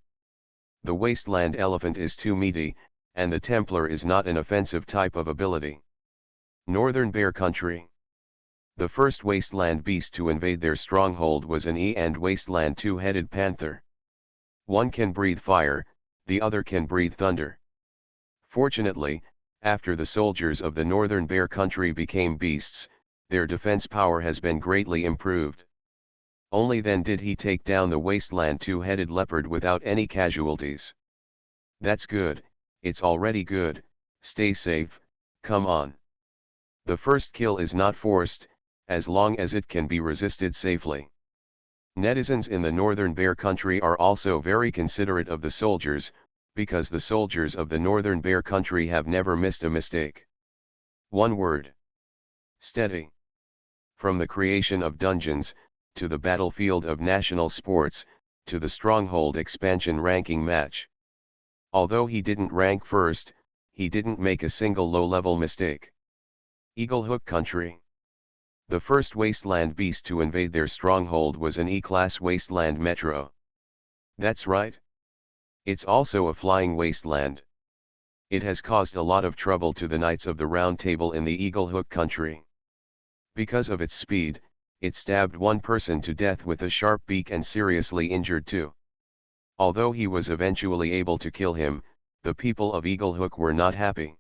The wasteland elephant is too meaty, and the Templar is not an offensive type of ability. Northern Bear Country. The first wasteland beast to invade their stronghold was an and wasteland two-headed panther. One can breathe fire, the other can breathe thunder. Fortunately, after the soldiers of the Northern Bear Country became beasts, their defense power has been greatly improved. Only then did he take down the wasteland two-headed leopard without any casualties. That's good, it's already good, stay safe, come on. The first kill is not forced, as long as it can be resisted safely. Netizens in the Northern Bear Country are also very considerate of the soldiers, because the soldiers of the Northern Bear Country have never missed a mistake. One word. Steady. From the creation of dungeons, to the battlefield of national sports, to the stronghold expansion ranking match. Although he didn't rank first, he didn't make a single low-level mistake. Eaglehook Country. The first wasteland beast to invade their stronghold was an E-class wasteland metro. That's right. It's also a flying wasteland. It has caused a lot of trouble to the Knights of the Round Table in the Eaglehook Country. Because of its speed, it stabbed one person to death with a sharp beak and seriously injured two. Although he was eventually able to kill him, the people of Eaglehook were not happy.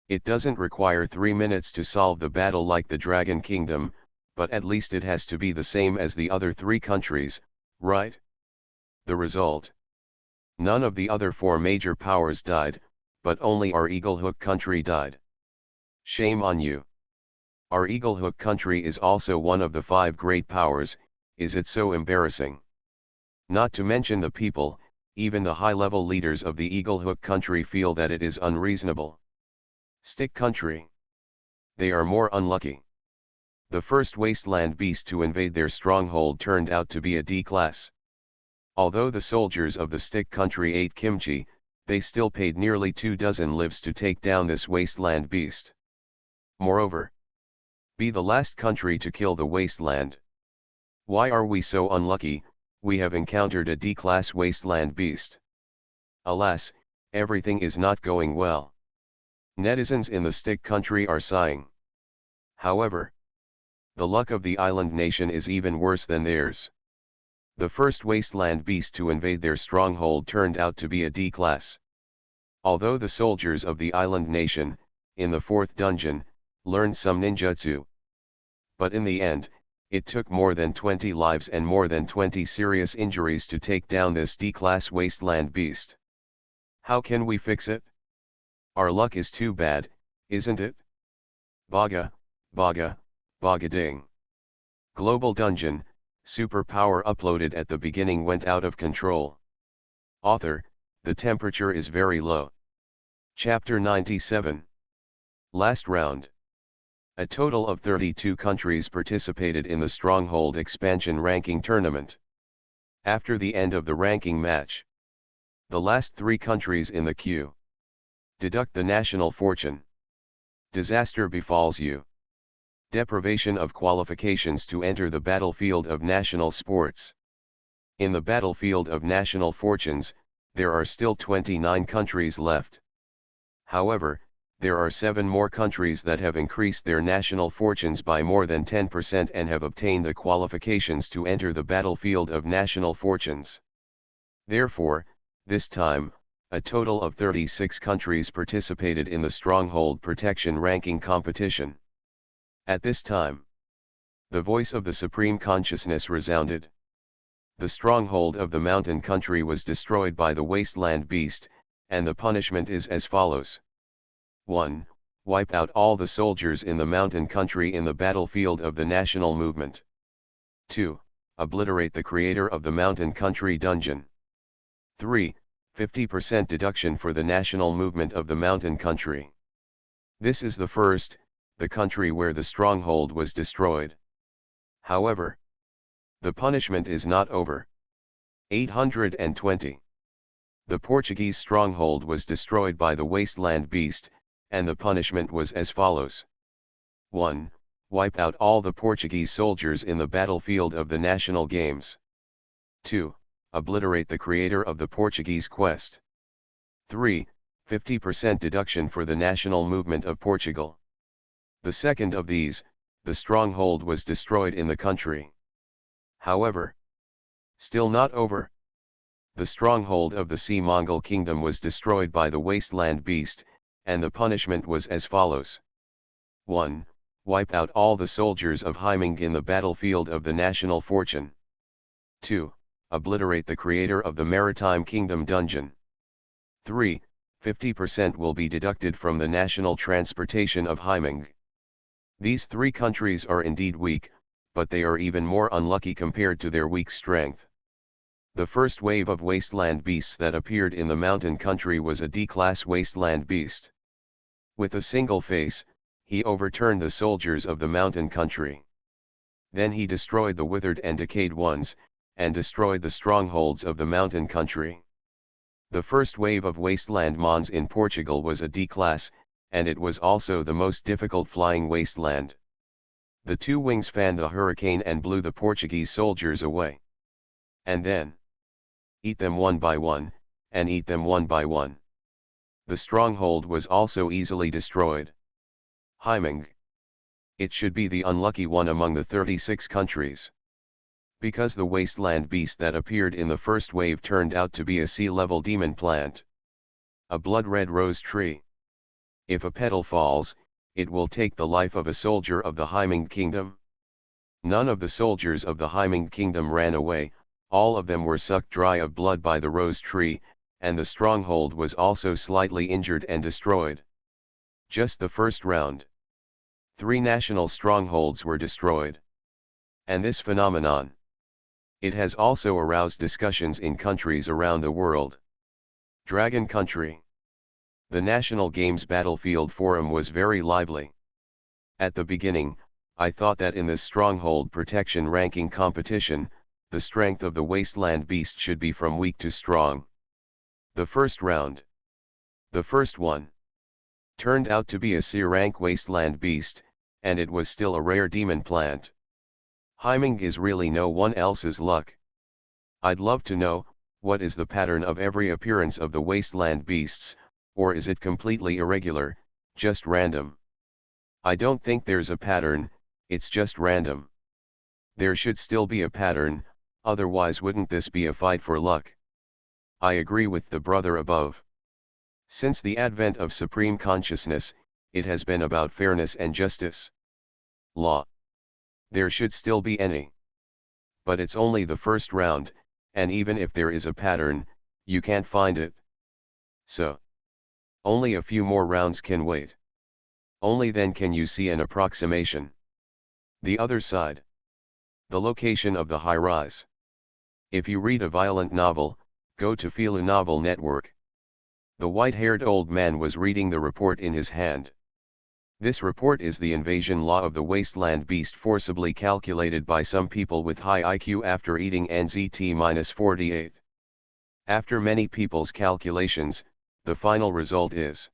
It doesn't require 3 minutes to solve the battle like the Dragon Kingdom, but at least it has to be the same as the other 3 countries, right? The result? None of the other 4 major powers died, but only our Eaglehook country died. Shame on you. Our Eaglehook country is also one of the 5 great powers, is it so embarrassing? Not to mention the people, even the high-level leaders of the Eaglehook country feel that it is unreasonable. Stick country. They are more unlucky. The first wasteland beast to invade their stronghold turned out to be a D-class. Although the soldiers of the Stick country ate kimchi, they still paid nearly 24 lives to take down this wasteland beast. Moreover, be the last country to kill the wasteland. Why are we so unlucky? We have encountered a D-class wasteland beast. Alas, everything is not going well. Netizens in the Stick country are sighing. However, the luck of the island nation is even worse than theirs. The first wasteland beast to invade their stronghold turned out to be a D-class. Although the soldiers of the island nation, in the 4th dungeon, learned some ninjutsu. But in the end, it took more than 20 lives and more than 20 serious injuries to take down this D-class wasteland beast. How can we fix it? Our luck is too bad, isn't it? Baga, baga, baga ding. Global Dungeon, superpower uploaded at the beginning went out of control. Author, the temperature is very low. Chapter 97. Last round. A total of 32 countries participated in the Stronghold Expansion Ranking Tournament. After the end of the ranking match, the last 3 countries in the queue Deduct the national fortune. Disaster befalls you. Deprivation of qualifications to enter the battlefield of national sports. In the battlefield of national fortunes, there are still 29 countries left. However, there are 7 more countries that have increased their national fortunes by more than 10% and have obtained the qualifications to enter the battlefield of national fortunes. Therefore, this time, a total of 36 countries participated in the stronghold protection ranking competition. At this time, the voice of the supreme consciousness resounded. The stronghold of the mountain country was destroyed by the wasteland beast, and the punishment is as follows. 1. Wipe out all the soldiers in the mountain country in the battlefield of the national movement. 2. Obliterate the creator of the mountain country dungeon. 3. 50% deduction for the national movement of the mountain country. This is the first, the country where the stronghold was destroyed. However, the punishment is not over. 820. The Portuguese stronghold was destroyed by the wasteland beast, and the punishment was as follows. 1. Wipe out all the Portuguese soldiers in the battlefield of the national games. 2. Obliterate the creator of the Portuguese quest. 3. 50% deduction for the national movement of Portugal. The second of these, the stronghold was destroyed in the country. However, still not over. The stronghold of the Sea Mongol kingdom was destroyed by the wasteland beast, and the punishment was as follows. 1. Wipe out all the soldiers of Hyming in the battlefield of the national fortune. 2. Obliterate the creator of the maritime kingdom dungeon. 3. 50% will be deducted from the national transportation of Hyming. These 3 countries are indeed weak, but they are even more unlucky compared to their weak strength. The first wave of wasteland beasts that appeared in the mountain country was a D-class wasteland beast. With a single face, he overturned the soldiers of the mountain country. Then he destroyed the withered and decayed ones, and destroyed the strongholds of the mountain country. The first wave of wasteland mons in Portugal was a D-class, and it was also the most difficult flying wasteland. The 2 wings fanned the hurricane and blew the Portuguese soldiers away. And then, eat them one by one, and eat them one by one. The stronghold was also easily destroyed. Hyming. It should be the unlucky one among the 36 countries. Because the wasteland beast that appeared in the first wave turned out to be a sea-level demon plant. A blood-red rose tree. If a petal falls, it will take the life of a soldier of the Hyming kingdom. None of the soldiers of the Hyming kingdom ran away, all of them were sucked dry of blood by the rose tree, and the stronghold was also slightly injured and destroyed. Just the first round. 3 national strongholds were destroyed. And this phenomenon. It has also aroused discussions in countries around the world. Dragon Country. The National Games Battlefield Forum was very lively. At the beginning, I thought that in this stronghold protection ranking competition, the strength of the wasteland beast should be from weak to strong. The first round. The first one. Turned out to be a C-rank wasteland beast, and it was still a rare demon plant. Hyming is really no one else's luck. I'd love to know, what is the pattern of every appearance of the wasteland beasts, or is it completely irregular, just random? I don't think there's a pattern, it's just random. There should still be a pattern, otherwise wouldn't this be a fight for luck? I agree with the brother above. Since the advent of supreme consciousness, it has been about fairness and justice. Law. There should still be any. But it's only the first round, and even if there is a pattern, you can't find it. So, only a few more rounds can wait. Only then can you see an approximation. The other side. The location of the high rise. If you read a violent novel, go to Philo Novel Network. The white-haired old man was reading the report in his hand. This report is the invasion law of the wasteland beast forcibly calculated by some people with high IQ after eating NZT-48. After many people's calculations, the final result is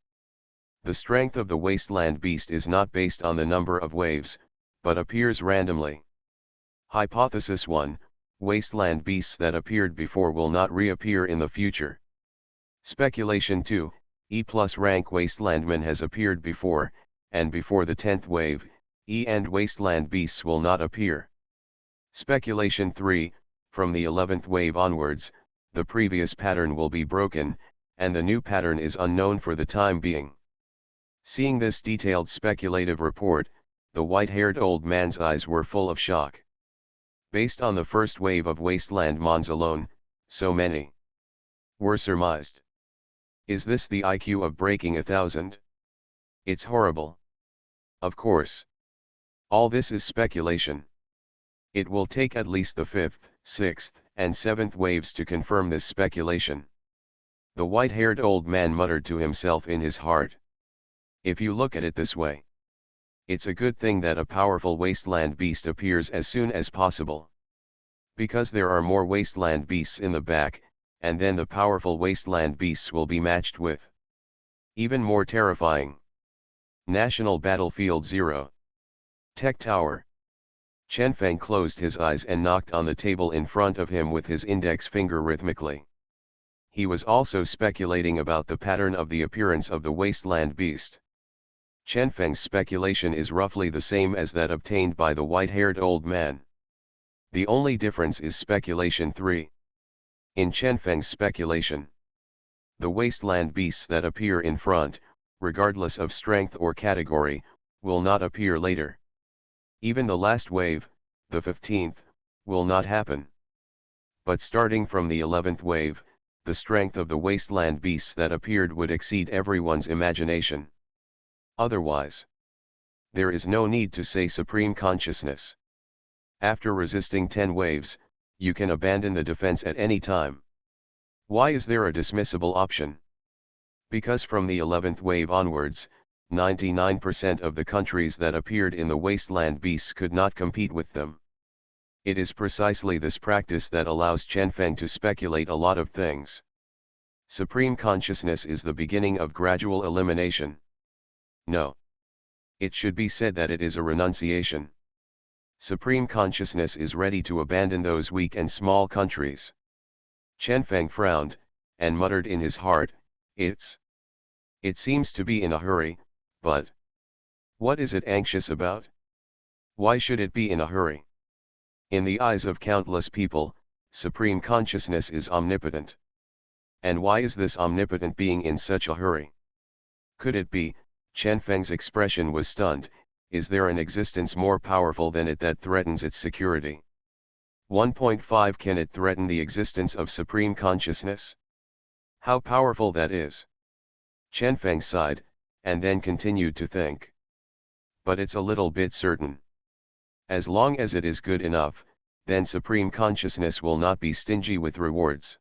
The strength of the wasteland beast is not based on the number of waves, but appears randomly. Hypothesis 1, wasteland beasts that appeared before will not reappear in the future. Speculation 2, E+ rank wastelandman has appeared before, and before the 10th wave, E and wasteland beasts will not appear. Speculation 3, from the 11th wave onwards, the previous pattern will be broken, and the new pattern is unknown for the time being. Seeing this detailed speculative report, the white-haired old man's eyes were full of shock. Based on the first wave of wasteland mons alone, so many were surmised. Is this the IQ of breaking 1,000? It's horrible. Of course. All this is speculation. It will take at least the 5th, 6th, and 7th waves to confirm this speculation. The white-haired old man muttered to himself in his heart. If you look at it this way, it's a good thing that a powerful wasteland beast appears as soon as possible. Because there are more wasteland beasts in the back, and then the powerful wasteland beasts will be matched with. Even more terrifying. National Battlefield 0. Tech Tower. Chen Feng closed his eyes and knocked on the table in front of him with his index finger rhythmically. He was also speculating about the pattern of the appearance of the wasteland beast. Chen Feng's speculation is roughly the same as that obtained by the white-haired old man. The only difference is speculation 3. In Chen Feng's speculation, the wasteland beasts that appear in front, regardless of strength or category, will not appear later. Even the last wave, the 15th, will not happen. But starting from the 11th wave, the strength of the wasteland beasts that appeared would exceed everyone's imagination. Otherwise, there is no need to say supreme consciousness. After resisting 10 waves, you can abandon the defense at any time. Why is there a dismissible option? Because from the 11th wave onwards, 99% of the countries that appeared in the wasteland beasts could not compete with them. It is precisely this practice that allows Chen Feng to speculate a lot of things. Supreme consciousness is the beginning of gradual elimination. No. It should be said that it is a renunciation. Supreme consciousness is ready to abandon those weak and small countries. Chen Feng frowned, and muttered in his heart, It seems to be in a hurry, but what is it anxious about? Why should it be in a hurry? In the eyes of countless people, supreme consciousness is omnipotent. And why is this omnipotent being in such a hurry? Could it be, Chen Feng's expression was stunned, is there an existence more powerful than it that threatens its security? 1.5 Can it threaten the existence of supreme consciousness? How powerful that is! Chen Feng sighed, and then continued to think. But it's a little bit certain. As long as it is good enough, then supreme consciousness will not be stingy with rewards.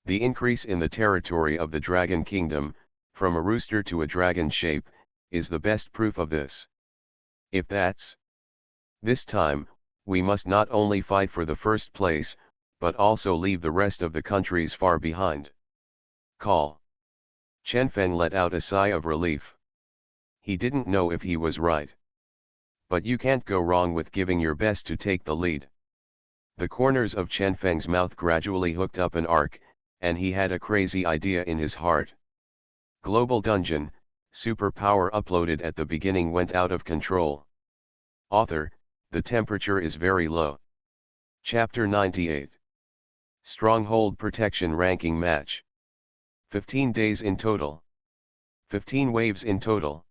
The increase in the territory of the Dragon Kingdom, from a rooster to a dragon shape, is the best proof of this. If that's this time, we must not only fight for the first place, but also leave the rest of the countries far behind. Call. Chen Feng let out a sigh of relief. He didn't know if he was right. But you can't go wrong with giving your best to take the lead. The corners of Chen Feng's mouth gradually hooked up an arc, and he had a crazy idea in his heart. Global Dungeon, superpower uploaded at the beginning went out of control. Author, the temperature is very low. Chapter 98. Stronghold Protection Ranking Match. 15 days in total. 15 waves in total.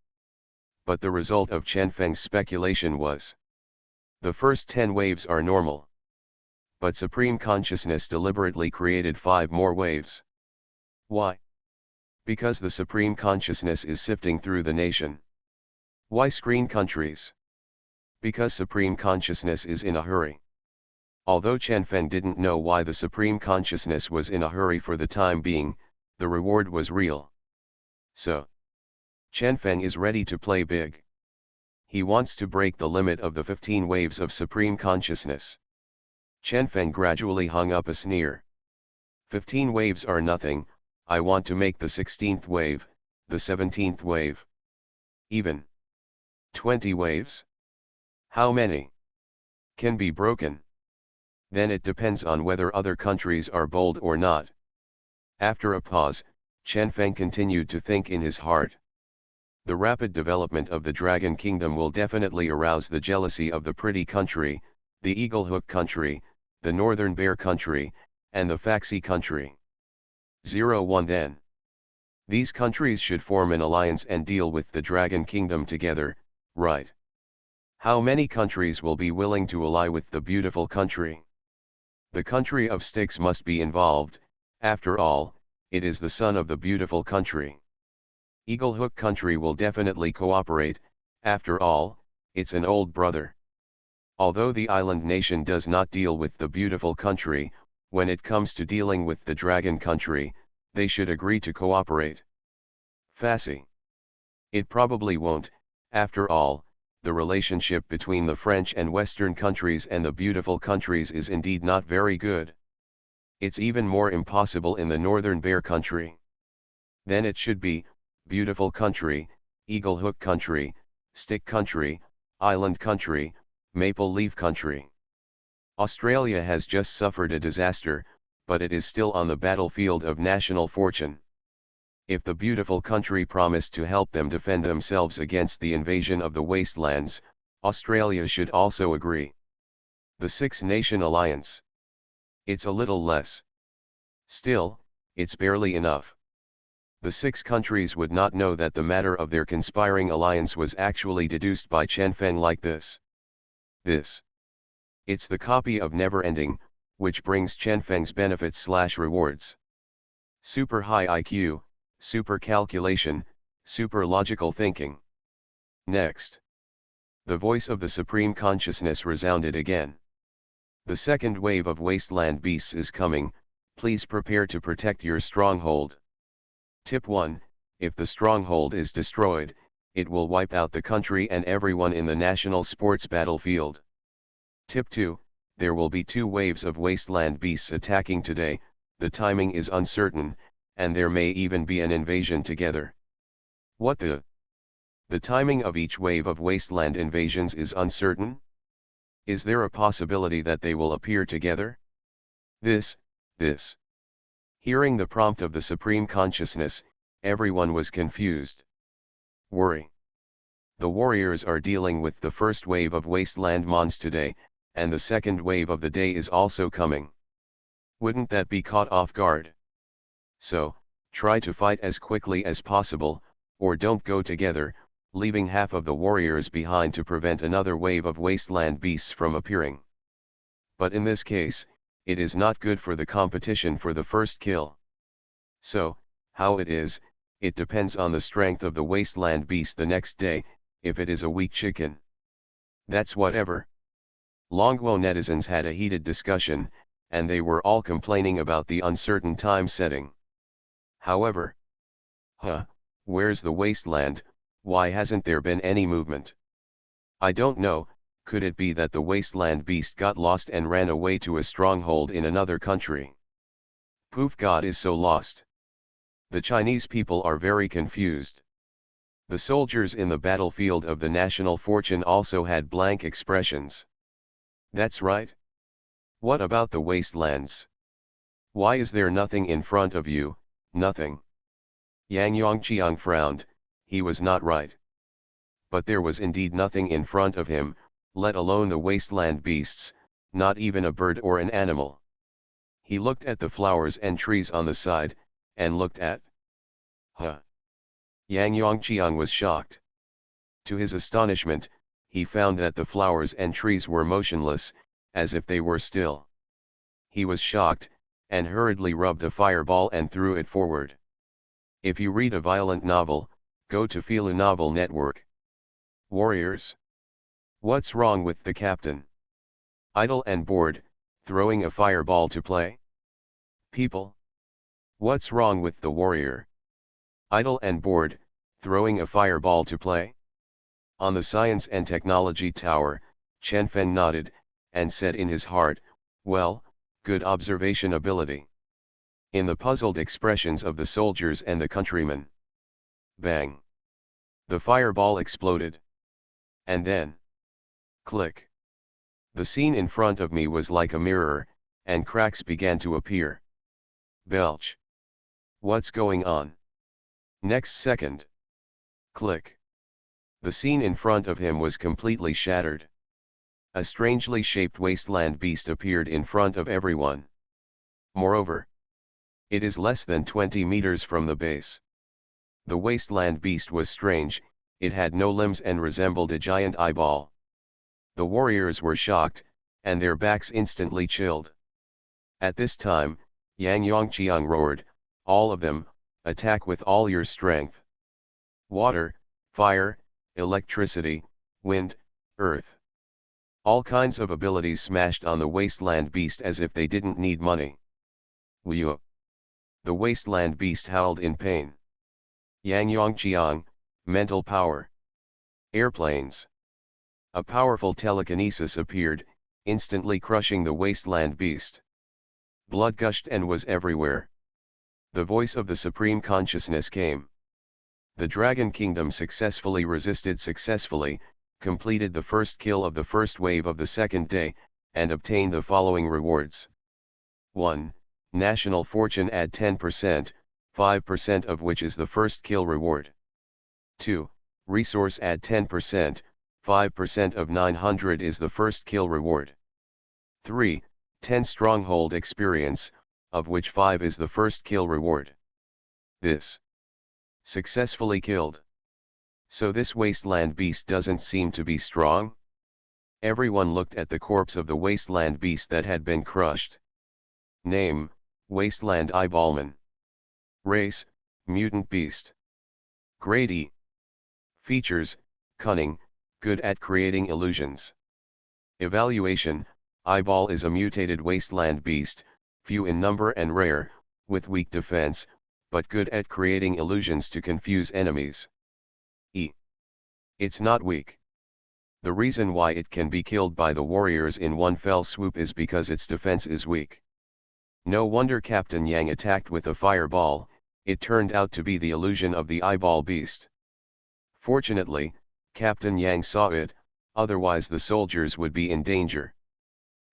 But the result of Chen Feng's speculation was: the first 10 waves are normal. But Supreme Consciousness deliberately created 5 more waves. Why? Because the Supreme Consciousness is sifting through the nation. Why screen countries? Because Supreme Consciousness is in a hurry. Although Chen Feng didn't know why the Supreme Consciousness was in a hurry for the time being, the reward was real. So, Chen Feng is ready to play big. He wants to break the limit of the 15 waves of Supreme Consciousness. Chen Feng gradually hung up a sneer. 15 waves are nothing, I want to make the 16th wave, the 17th wave. Even 20 waves? How many can be broken? Then it depends on whether other countries are bold or not. After a pause, Chen Feng continued to think in his heart. The rapid development of the Dragon Kingdom will definitely arouse the jealousy of the Pretty Country, the Eagle Hook Country, the Northern Bear Country, and the Faxi Country. 01 Then. These countries should form an alliance and deal with the Dragon Kingdom together, right? How many countries will be willing to ally with the beautiful country? The country of Styx must be involved, after all, it is the son of the beautiful country. Eagle Hook Country will definitely cooperate, after all, it's an old brother. Although the island nation does not deal with the beautiful country, when it comes to dealing with the Dragon Country, they should agree to cooperate. Faxi. It probably won't, after all, the relationship between the French and Western countries and the beautiful countries is indeed not very good. It's even more impossible in the Northern Bear Country. Then it should be, beautiful country, Eagle Hook Country, Stick Country, Island Country, Maple Leaf Country. Australia has just suffered a disaster, but it is still on the battlefield of national fortune. If the beautiful country promised to help them defend themselves against the invasion of the wastelands, Australia should also agree. The Six-Nation Alliance. It's a little less. Still, it's barely enough. The 6 countries would not know that the matter of their conspiring alliance was actually deduced by Chen Feng like this. It's the copy of Never Ending, which brings Chen Feng's benefits/rewards. Super high IQ, super calculation, super logical thinking. Next. The voice of the Supreme Consciousness resounded again. The second wave of wasteland beasts is coming, please prepare to protect your stronghold. Tip 1, if the stronghold is destroyed, it will wipe out the country and everyone in the national sports battlefield. Tip 2, there will be 2 waves of wasteland beasts attacking today, the timing is uncertain, and there may even be an invasion together. What the? The timing of each wave of wasteland invasions is uncertain? Is there a possibility that they will appear together? This. Hearing the prompt of the Supreme Consciousness, everyone was confused. Worry. The warriors are dealing with the first wave of wasteland mons today, and the second wave of the day is also coming. Wouldn't that be caught off guard? So, try to fight as quickly as possible, or don't go together, leaving half of the warriors behind to prevent another wave of wasteland beasts from appearing. But in this case, it is not good for the competition for the first kill. So, how it is, it depends on the strength of the wasteland beast the next day, if it is a weak chicken. That's whatever. Longwo netizens had a heated discussion, and they were all complaining about the uncertain time setting. However, where's the wasteland, why hasn't there been any movement? I don't know, could it be that the wasteland beast got lost and ran away to a stronghold in another country? Poof, God is so lost. The Chinese people are very confused. The soldiers in the battlefield of the national fortune also had blank expressions. That's right. What about the wastelands? Why is there nothing in front of you? Nothing. Yang Yongqiang frowned, he was not right. But there was indeed nothing in front of him, let alone the wasteland beasts, not even a bird or an animal. He looked at the flowers and trees on the side, and looked at. Yang Yongqiang was shocked. To his astonishment, he found that the flowers and trees were motionless, as if they were still. He was shocked, and hurriedly rubbed a fireball and threw it forward. If you read a violent novel, go to Filu Novel Network. Warriors. What's wrong with the captain? Idle and bored, throwing a fireball to play? People. What's wrong with the warrior? Idle and bored, throwing a fireball to play? On the Science and Technology Tower, Chen Feng nodded, and said in his heart, well, good observation ability. In the puzzled expressions of the soldiers and the countrymen. Bang! The fireball exploded. And then, click. The scene in front of me was like a mirror, and cracks began to appear. Belch. What's going on? Next second. Click. The scene in front of him was completely shattered. A strangely shaped wasteland beast appeared in front of everyone. Moreover, it is less than 20 meters from the base. The wasteland beast was strange, it had no limbs and resembled a giant eyeball. The warriors were shocked, and their backs instantly chilled. At this time, Yang Yongqiang roared, "All of them, attack with all your strength. Water, fire, electricity, wind, earth." All kinds of abilities smashed on the wasteland beast as if they didn't need money. Whew! The wasteland beast howled in pain. Yang Yongqiang, mental power. Airplanes. A powerful telekinesis appeared, instantly crushing the wasteland beast. Blood gushed and was everywhere. The voice of the Supreme Consciousness came. The Dragon Kingdom successfully completed the first kill of the first wave of the second day, and obtained the following rewards. 1. National fortune add 10%, 5% of which is the first kill reward. 2. Resource add 10%, 5% of 900 is the first kill reward. 3. 10 stronghold experience, of which 5 is the first kill reward. This. Successfully killed. So this wasteland beast doesn't seem to be strong? Everyone looked at the corpse of the wasteland beast that had been crushed. Name, Wasteland Eyeballman. Race, Mutant Beast. Grade E. Features, cunning, good at creating illusions. Evaluation, Eyeball is a mutated wasteland beast, few in number and rare, with weak defense, but good at creating illusions to confuse enemies. E. It's not weak. The reason why it can be killed by the warriors in one fell swoop is because its defense is weak. No wonder Captain Yang attacked with a fireball, it turned out to be the illusion of the eyeball beast. Fortunately, Captain Yang saw it, otherwise the soldiers would be in danger.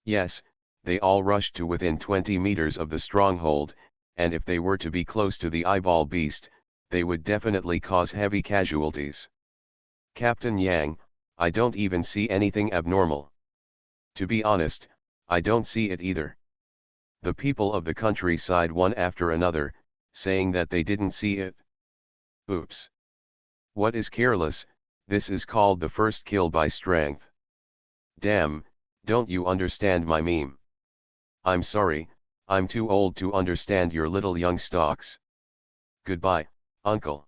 Yes, they all rushed to within 20 meters of the stronghold, and if they were to be close to the eyeball beast, they would definitely cause heavy casualties. Captain Yang, I don't even see anything abnormal. To be honest, I don't see it either. The people of the countryside one after another, saying that they didn't see it. Oops. What is careless, this is called the first kill by strength. Damn, don't you understand my meme? I'm sorry, I'm too old to understand your little young stalks. Goodbye, uncle.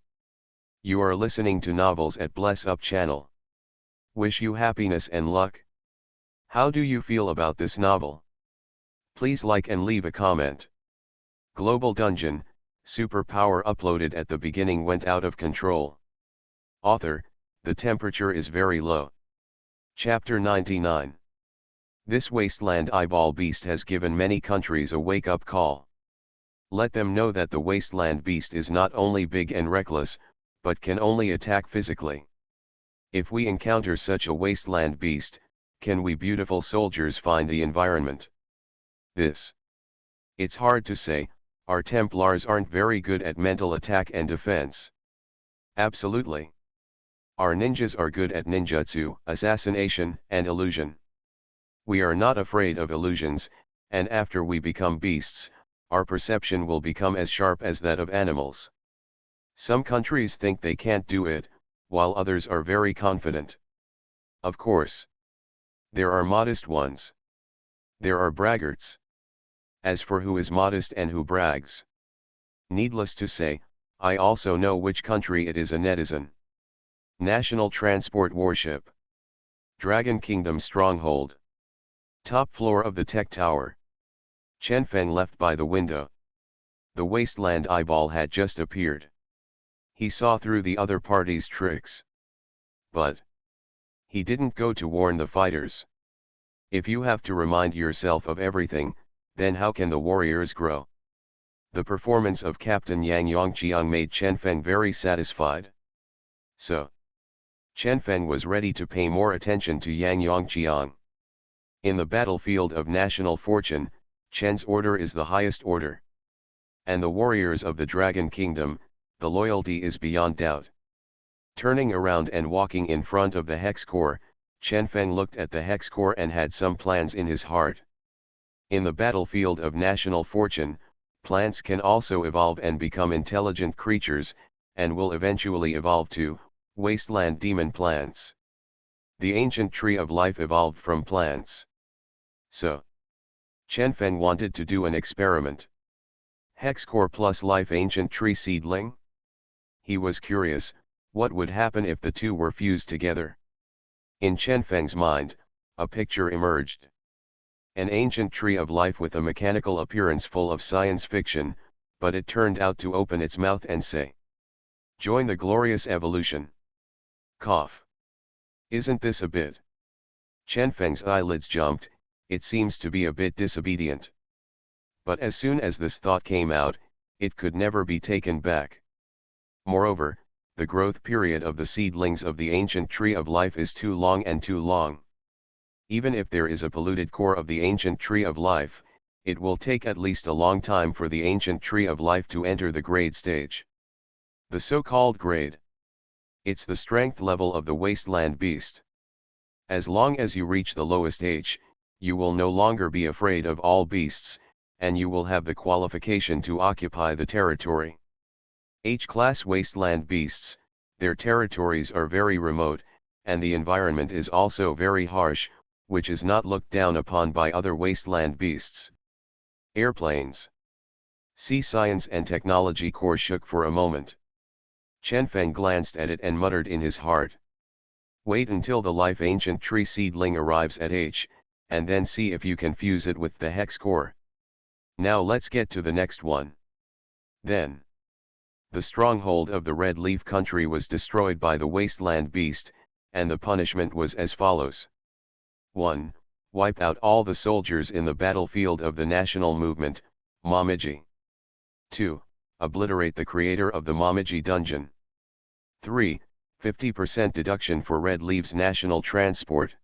You are listening to Novels at Bless Up channel. Wish you happiness and luck. How do you feel about this novel? Please like and leave a comment. Global Dungeon, superpower uploaded at the beginning went out of control. Author, the temperature is very low. Chapter 99. This wasteland eyeball beast has given many countries a wake-up call. Let them know that the wasteland beast is not only big and reckless, but can only attack physically. If we encounter such a wasteland beast, can we beautiful soldiers find the environment? It's hard to say, our Templars aren't very good at mental attack and defense. Absolutely. Our ninjas are good at ninjutsu, assassination, and illusion. We are not afraid of illusions, and after we become beasts, our perception will become as sharp as that of animals. Some countries think they can't do it, while others are very confident. Of course. There are modest ones. There are braggarts. As for who is modest and who brags. Needless to say, I also know which country it is a netizen. National Transport Warship. Dragon Kingdom Stronghold. Top floor of the Tech Tower. Chen Feng left by the window. The wasteland eyeball had just appeared. He saw through the other party's tricks. But he didn't go to warn the fighters. If you have to remind yourself of everything, then how can the warriors grow? The performance of Captain Yang Yongqiang made Chen Feng very satisfied. So, Chen Feng was ready to pay more attention to Yang Yongqiang. In the battlefield of national fortune, Chen's order is the highest order. And the warriors of the Dragon Kingdom, the loyalty is beyond doubt. Turning around and walking in front of the hex core, Chen Feng looked at the hex core and had some plans in his heart. In the battlefield of national fortune, plants can also evolve and become intelligent creatures, and will eventually evolve to wasteland demon plants. The ancient tree of life evolved from plants. So, Chen Feng wanted to do an experiment. Hex core plus life ancient tree seedling? He was curious, what would happen if the two were fused together? In Chen Feng's mind, a picture emerged. An ancient tree of life with a mechanical appearance full of science fiction, but it turned out to open its mouth and say, "Join the glorious evolution." Cough. Isn't this a bit? Chen Feng's eyelids jumped, it seems to be a bit disobedient. But as soon as this thought came out, it could never be taken back. Moreover, the growth period of the seedlings of the ancient tree of life is too long and too long. Even if there is a polluted core of the ancient tree of life, it will take at least a long time for the ancient tree of life to enter the grade stage. The so-called grade. It's the strength level of the wasteland beast. As long as you reach the lowest H, you will no longer be afraid of all beasts, and you will have the qualification to occupy the territory. H-class wasteland beasts, their territories are very remote, and the environment is also very harsh, which is not looked down upon by other wasteland beasts. Airplanes. See Science and Technology core shook for a moment. Chen Feng glanced at it and muttered in his heart. Wait until the life ancient tree seedling arrives at H, and then see if you can fuse it with the hex core. Now let's get to the next one. Then. The stronghold of the Red Leaf country was destroyed by the wasteland beast, and the punishment was as follows. 1. Wipe out all the soldiers in the battlefield of the national movement, Momiji. 2. Obliterate the creator of the Momiji dungeon. 3. 50% deduction for Red Leaf's national transport.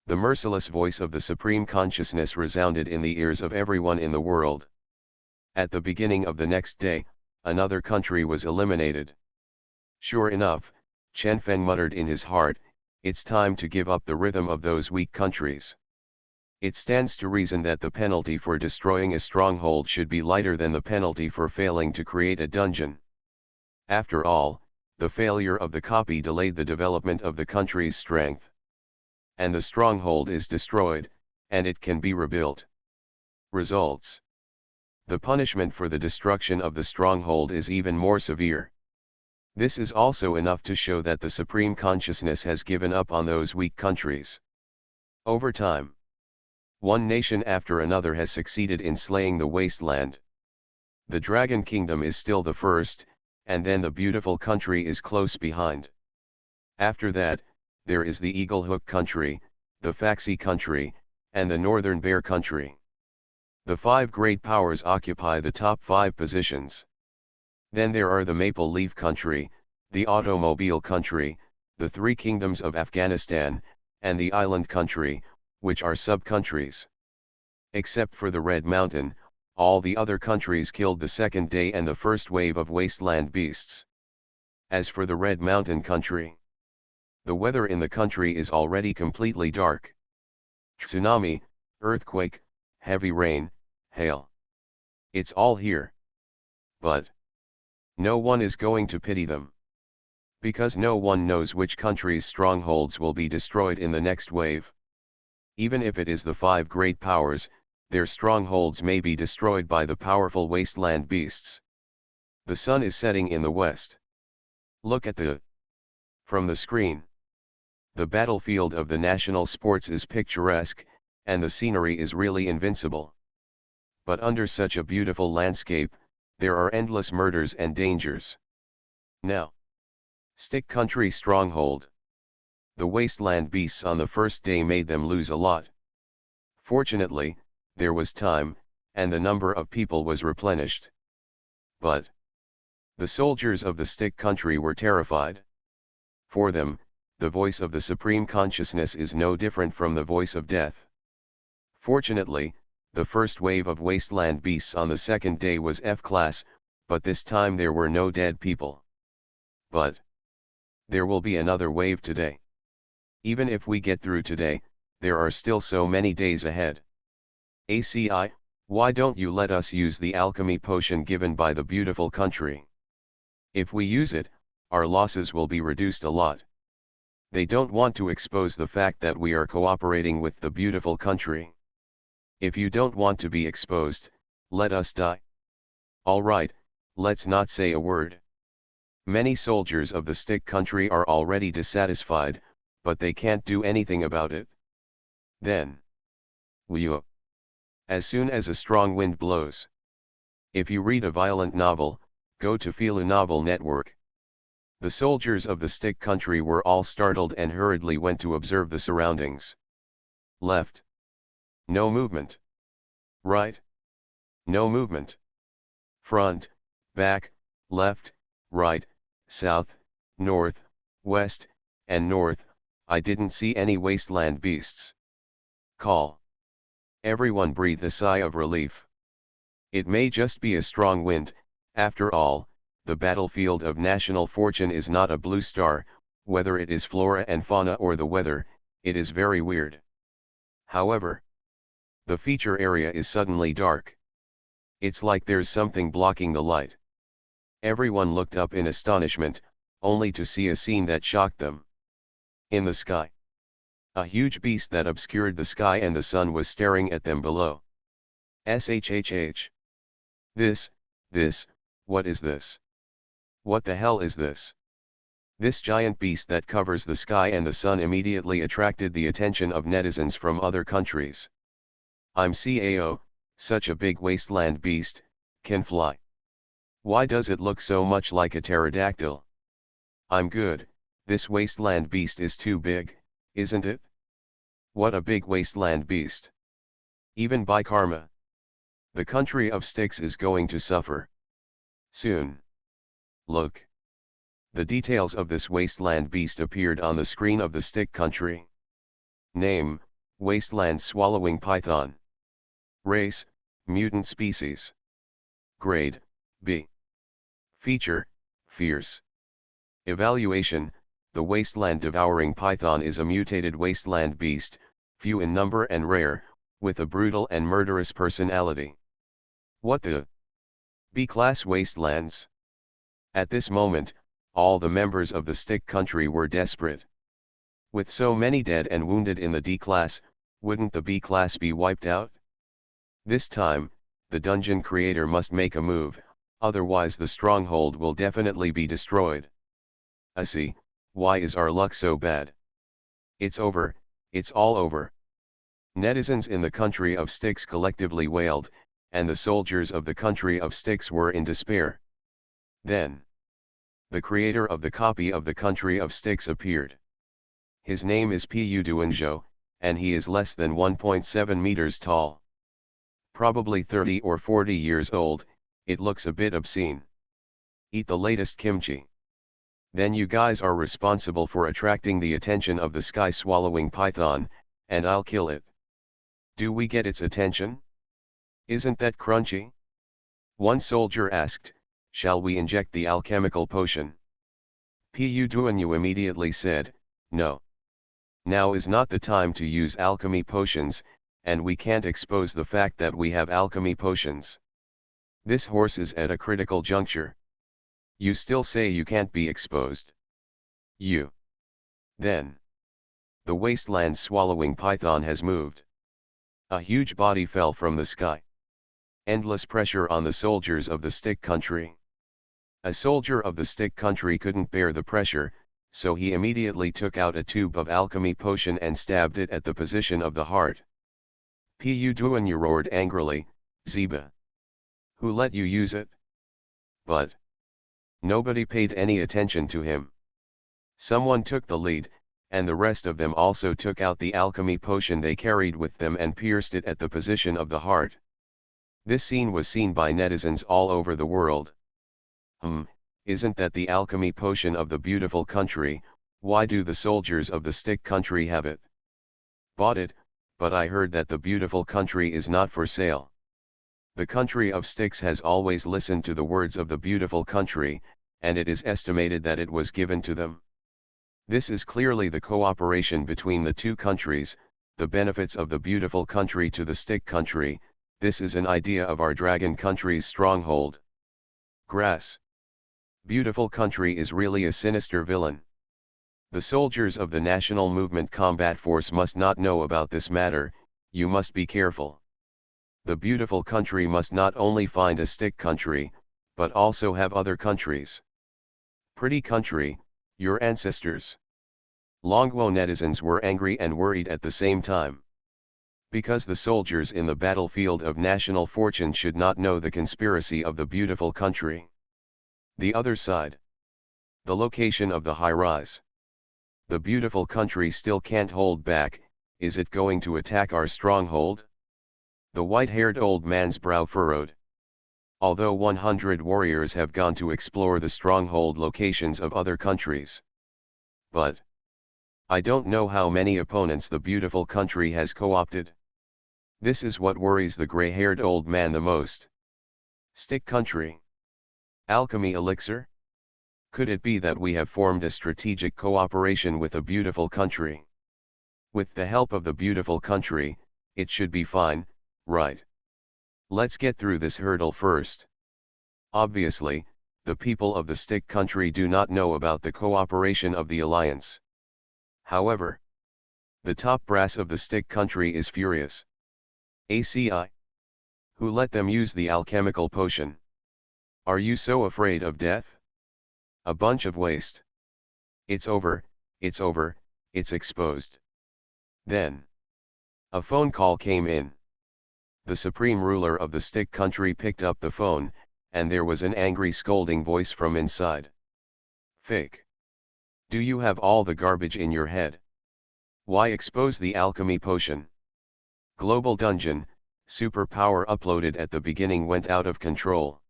The merciless voice of the Supreme Consciousness resounded in the ears of everyone in the world. At the beginning of the next day, another country was eliminated. Sure enough, Chen Feng muttered in his heart, it's time to give up the rhythm of those weak countries. It stands to reason that the penalty for destroying a stronghold should be lighter than the penalty for failing to create a dungeon. After all, the failure of the copy delayed the development of the country's strength. And the stronghold is destroyed, and it can be rebuilt. Results. The punishment for the destruction of the stronghold is even more severe. This is also enough to show that the Supreme Consciousness has given up on those weak countries. Over time, one nation after another has succeeded in slaying the wasteland. The Dragon Kingdom is still the first, and then the beautiful country is close behind. After that, there is the Eagle Hook country, the Faxi country, and the Northern Bear country. The 5 great powers occupy the top 5 positions. Then there are the Maple Leaf country, the Automobile country, the 3 kingdoms of Afghanistan, and the Island country, which are sub-countries. Except for the Red Mountain, all the other countries killed the second day and the first wave of wasteland beasts. As for the Red Mountain country, the weather in the country is already completely dark. Tsunami, earthquake, heavy rain, hail. It's all here. But no one is going to pity them. Because no one knows which country's strongholds will be destroyed in the next wave. Even if it is the 5 great powers, their strongholds may be destroyed by the powerful wasteland beasts. The sun is setting in the west. Look at from the screen. The battlefield of the national sports is picturesque, and the scenery is really invincible. But under such a beautiful landscape, there are endless murders and dangers. Now, stick country stronghold. The wasteland beasts on the first day made them lose a lot. Fortunately, there was time, and the number of people was replenished. But the soldiers of the stick country were terrified. For them, the voice of the supreme consciousness is no different from the voice of death. Fortunately, the first wave of wasteland beasts on the second day was F-class, but this time there were no dead people. But there will be another wave today. Even if we get through today, there are still so many days ahead. ACI, why don't you let us use the alchemy potion given by the beautiful country? If we use it, our losses will be reduced a lot. They don't want to expose the fact that we are cooperating with the beautiful country. If you don't want to be exposed, let us die. All right, let's not say a word. Many soldiers of the stick country are already dissatisfied, but they can't do anything about it. Then, Whew. As soon as a strong wind blows. If you read a violent novel, go to Feel a Novel Network. The soldiers of the stick country were all startled and hurriedly went to observe the surroundings. Left. No movement. Right. No movement. Front, back, left, right, south, north, west, and north. I didn't see any wasteland beasts. Call. Everyone breathed a sigh of relief. It may just be a strong wind. After all, the battlefield of national fortune is not a blue star. Whether it is flora and fauna or the weather, it is very weird. However, the feature area is suddenly dark. It's like there's something blocking the light. Everyone looked up in astonishment, only to see a scene that shocked them. In the sky, a huge beast that obscured the sky and the sun was staring at them below. SHHH. This, what is this? What the hell is this? This giant beast that covers the sky and the sun immediately attracted the attention of netizens from other countries. I'm CAO, such a big wasteland beast, can fly. Why does it look so much like a pterodactyl? I'm good, this wasteland beast is too big, isn't it? What a big wasteland beast. Even by karma. The country of sticks is going to suffer. Soon. Look. The details of this wasteland beast appeared on the screen of the stick country. Name, wasteland swallowing python. Race, mutant species. Grade, B. Feature, fierce. Evaluation, the wasteland devouring python is a mutated wasteland beast, few in number and rare, with a brutal and murderous personality. What the? B-class wastelands? At this moment, all the members of the stick country were desperate. With so many dead and wounded in the D-class, wouldn't the B-class be wiped out? This time, the dungeon creator must make a move, otherwise the stronghold will definitely be destroyed. See, why is our luck so bad? It's over, it's all over. Netizens in the country of sticks collectively wailed, and the soldiers of the country of sticks were in despair. Then, the creator of the copy of the country of sticks appeared. His name is Pu Duanzhou, and he is less than 1.7 meters tall. Probably 30 or 40 years old, it looks a bit obscene. Eat the latest kimchi. Then you guys are responsible for attracting the attention of the sky-swallowing python, and I'll kill it. Do we get its attention? Isn't that crunchy? One soldier asked, shall we inject the alchemical potion? Pu Duanyu immediately said, no. Now is not the time to use alchemy potions, and we can't expose the fact that we have alchemy potions. This horse is at a critical juncture. You still say you can't be exposed. You. Then. The wasteland swallowing python has moved. A huge body fell from the sky. Endless pressure on the soldiers of the stick country. A soldier of the stick country couldn't bear the pressure, so he immediately took out a tube of alchemy potion and stabbed it at the position of the heart. Pu Duanyu roared angrily, Ziba. Who let you use it? But nobody paid any attention to him. Someone took the lead, and the rest of them also took out the alchemy potion they carried with them and pierced it at the position of the heart. This scene was seen by netizens all over the world. Hmm, isn't that the alchemy potion of the beautiful country? Why do the soldiers of the stick country have it? Bought it, but I heard that the beautiful country is not for sale. The country of sticks has always listened to the words of the beautiful country, and it is estimated that it was given to them. This is clearly the cooperation between the two countries, the benefits of the beautiful country to the stick country. This is an idea of our dragon country's stronghold. Grass. Beautiful country is really a sinister villain. The soldiers of the National Movement Combat Force must not know about this matter. You must be careful. The beautiful country must not only find a stick country, but also have other countries. Pretty country, your ancestors. Longwo netizens were angry and worried at the same time. Because the soldiers in the battlefield of national fortune should not know the conspiracy of the beautiful country. The other side. The location of the high-rise. The beautiful country still can't hold back. Is it going to attack our stronghold? The white-haired old man's brow furrowed. Although 100 warriors have gone to explore the stronghold locations of other countries. But I don't know how many opponents the beautiful country has co-opted. This is what worries the gray-haired old man the most. Stick country. Alchemy elixir? Could it be that we have formed a strategic cooperation with a beautiful country? With the help of the beautiful country, it should be fine, right? Let's get through this hurdle first. Obviously, the people of the stick country do not know about the cooperation of the alliance. However, the top brass of the stick country is furious. ACI. Who let them use the alchemical potion? Are you so afraid of death? A bunch of waste. It's over, it's over, it's exposed. Then a phone call came in. The supreme ruler of the stick country picked up the phone, and there was an angry scolding voice from inside. Fake. Do you have all the garbage in your head? Why expose the alchemy potion? Global Dungeon, superpower uploaded at the beginning went out of control.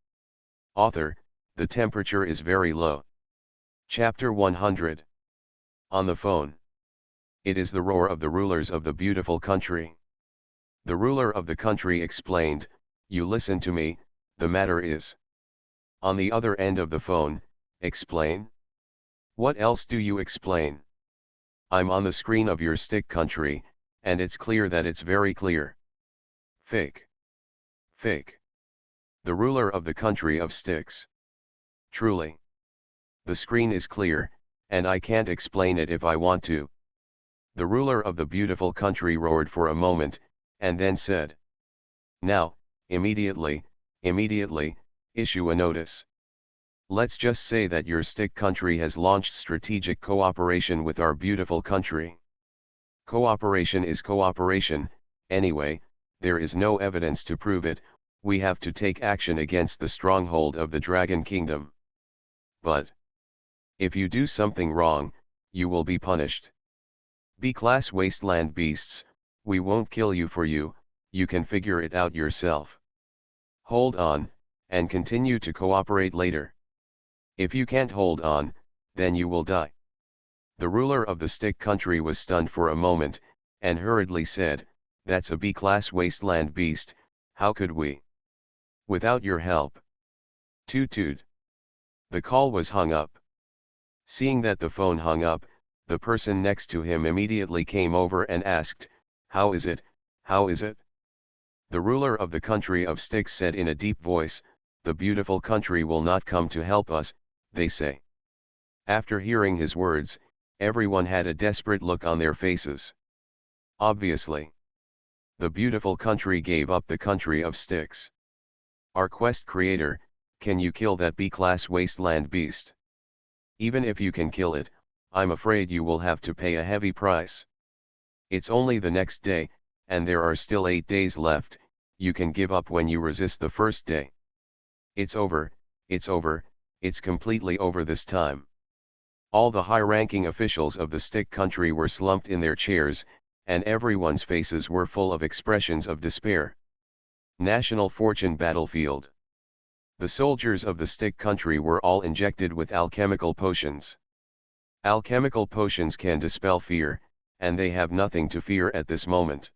Author, the temperature is very low. Chapter 100. On the phone. It is the roar of the rulers of the beautiful country. The ruler of the country explained, you listen to me, the matter is. On the other end of the phone, explain? What else do you explain? I'm on the screen of your stick country, and it's clear that it's very clear. Fake. Fake. The ruler of the country of sticks. Truly. The screen is clear, and I can't explain it if I want to. The ruler of the beautiful country roared for a moment, and then said, now, immediately, issue a notice. Let's just say that your stick country has launched strategic cooperation with our beautiful country. Cooperation is cooperation, anyway, there is no evidence to prove it, we have to take action against the stronghold of the Dragon Kingdom. But if you do something wrong, you will be punished. B-class wasteland beasts, we won't kill you for you, you can figure it out yourself. Hold on, and continue to cooperate later. If you can't hold on, then you will die. The ruler of the stick country was stunned for a moment, and hurriedly said, that's a B-class wasteland beast, how could we? Without your help. Toot toot. The call was hung up. Seeing that the phone hung up, the person next to him immediately came over and asked, how is it, how is it? The ruler of the country of sticks said in a deep voice, the beautiful country will not come to help us, they say. After hearing his words, everyone had a desperate look on their faces. Obviously, the beautiful country gave up the country of sticks. Our quest creator, can you kill that B-class wasteland beast? Even if you can kill it, I'm afraid you will have to pay a heavy price. It's only the next day, and there are still 8 days left, you can give up when you resist the first day. It's over, it's completely over this time. All the high-ranking officials of the stick country were slumped in their chairs, and everyone's faces were full of expressions of despair. National Fortune Battlefield. The soldiers of the stick country were all injected with alchemical potions. Alchemical potions can dispel fear, and they have nothing to fear at this moment.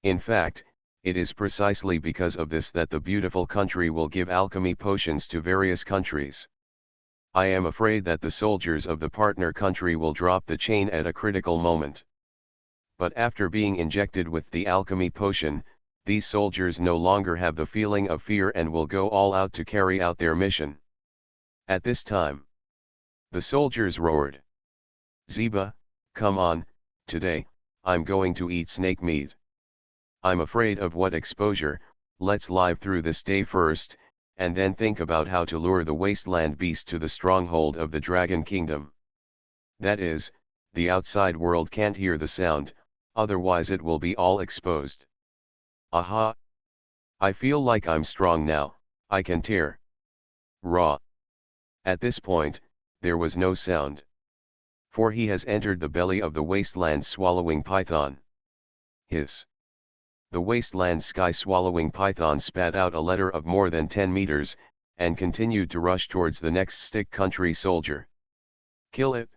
In fact, it is precisely because of this that the beautiful country will give alchemy potions to various countries. I am afraid that the soldiers of the partner country will drop the chain at a critical moment. But after being injected with the alchemy potion, these soldiers no longer have the feeling of fear and will go all out to carry out their mission. At this time, the soldiers roared, "Zeba, come on, today, I'm going to eat snake meat. I'm afraid of what exposure, let's live through this day first, and then think about how to lure the wasteland beast to the stronghold of the Dragon Kingdom. That is, the outside world can't hear the sound, otherwise it will be all exposed. Aha! I feel like I'm strong now, I can tear. Raw." At this point, there was no sound. For he has entered the belly of the wasteland swallowing python. Hiss. The wasteland sky swallowing python spat out a letter of more than 10 meters, and continued to rush towards the next stick country soldier. "Kill it!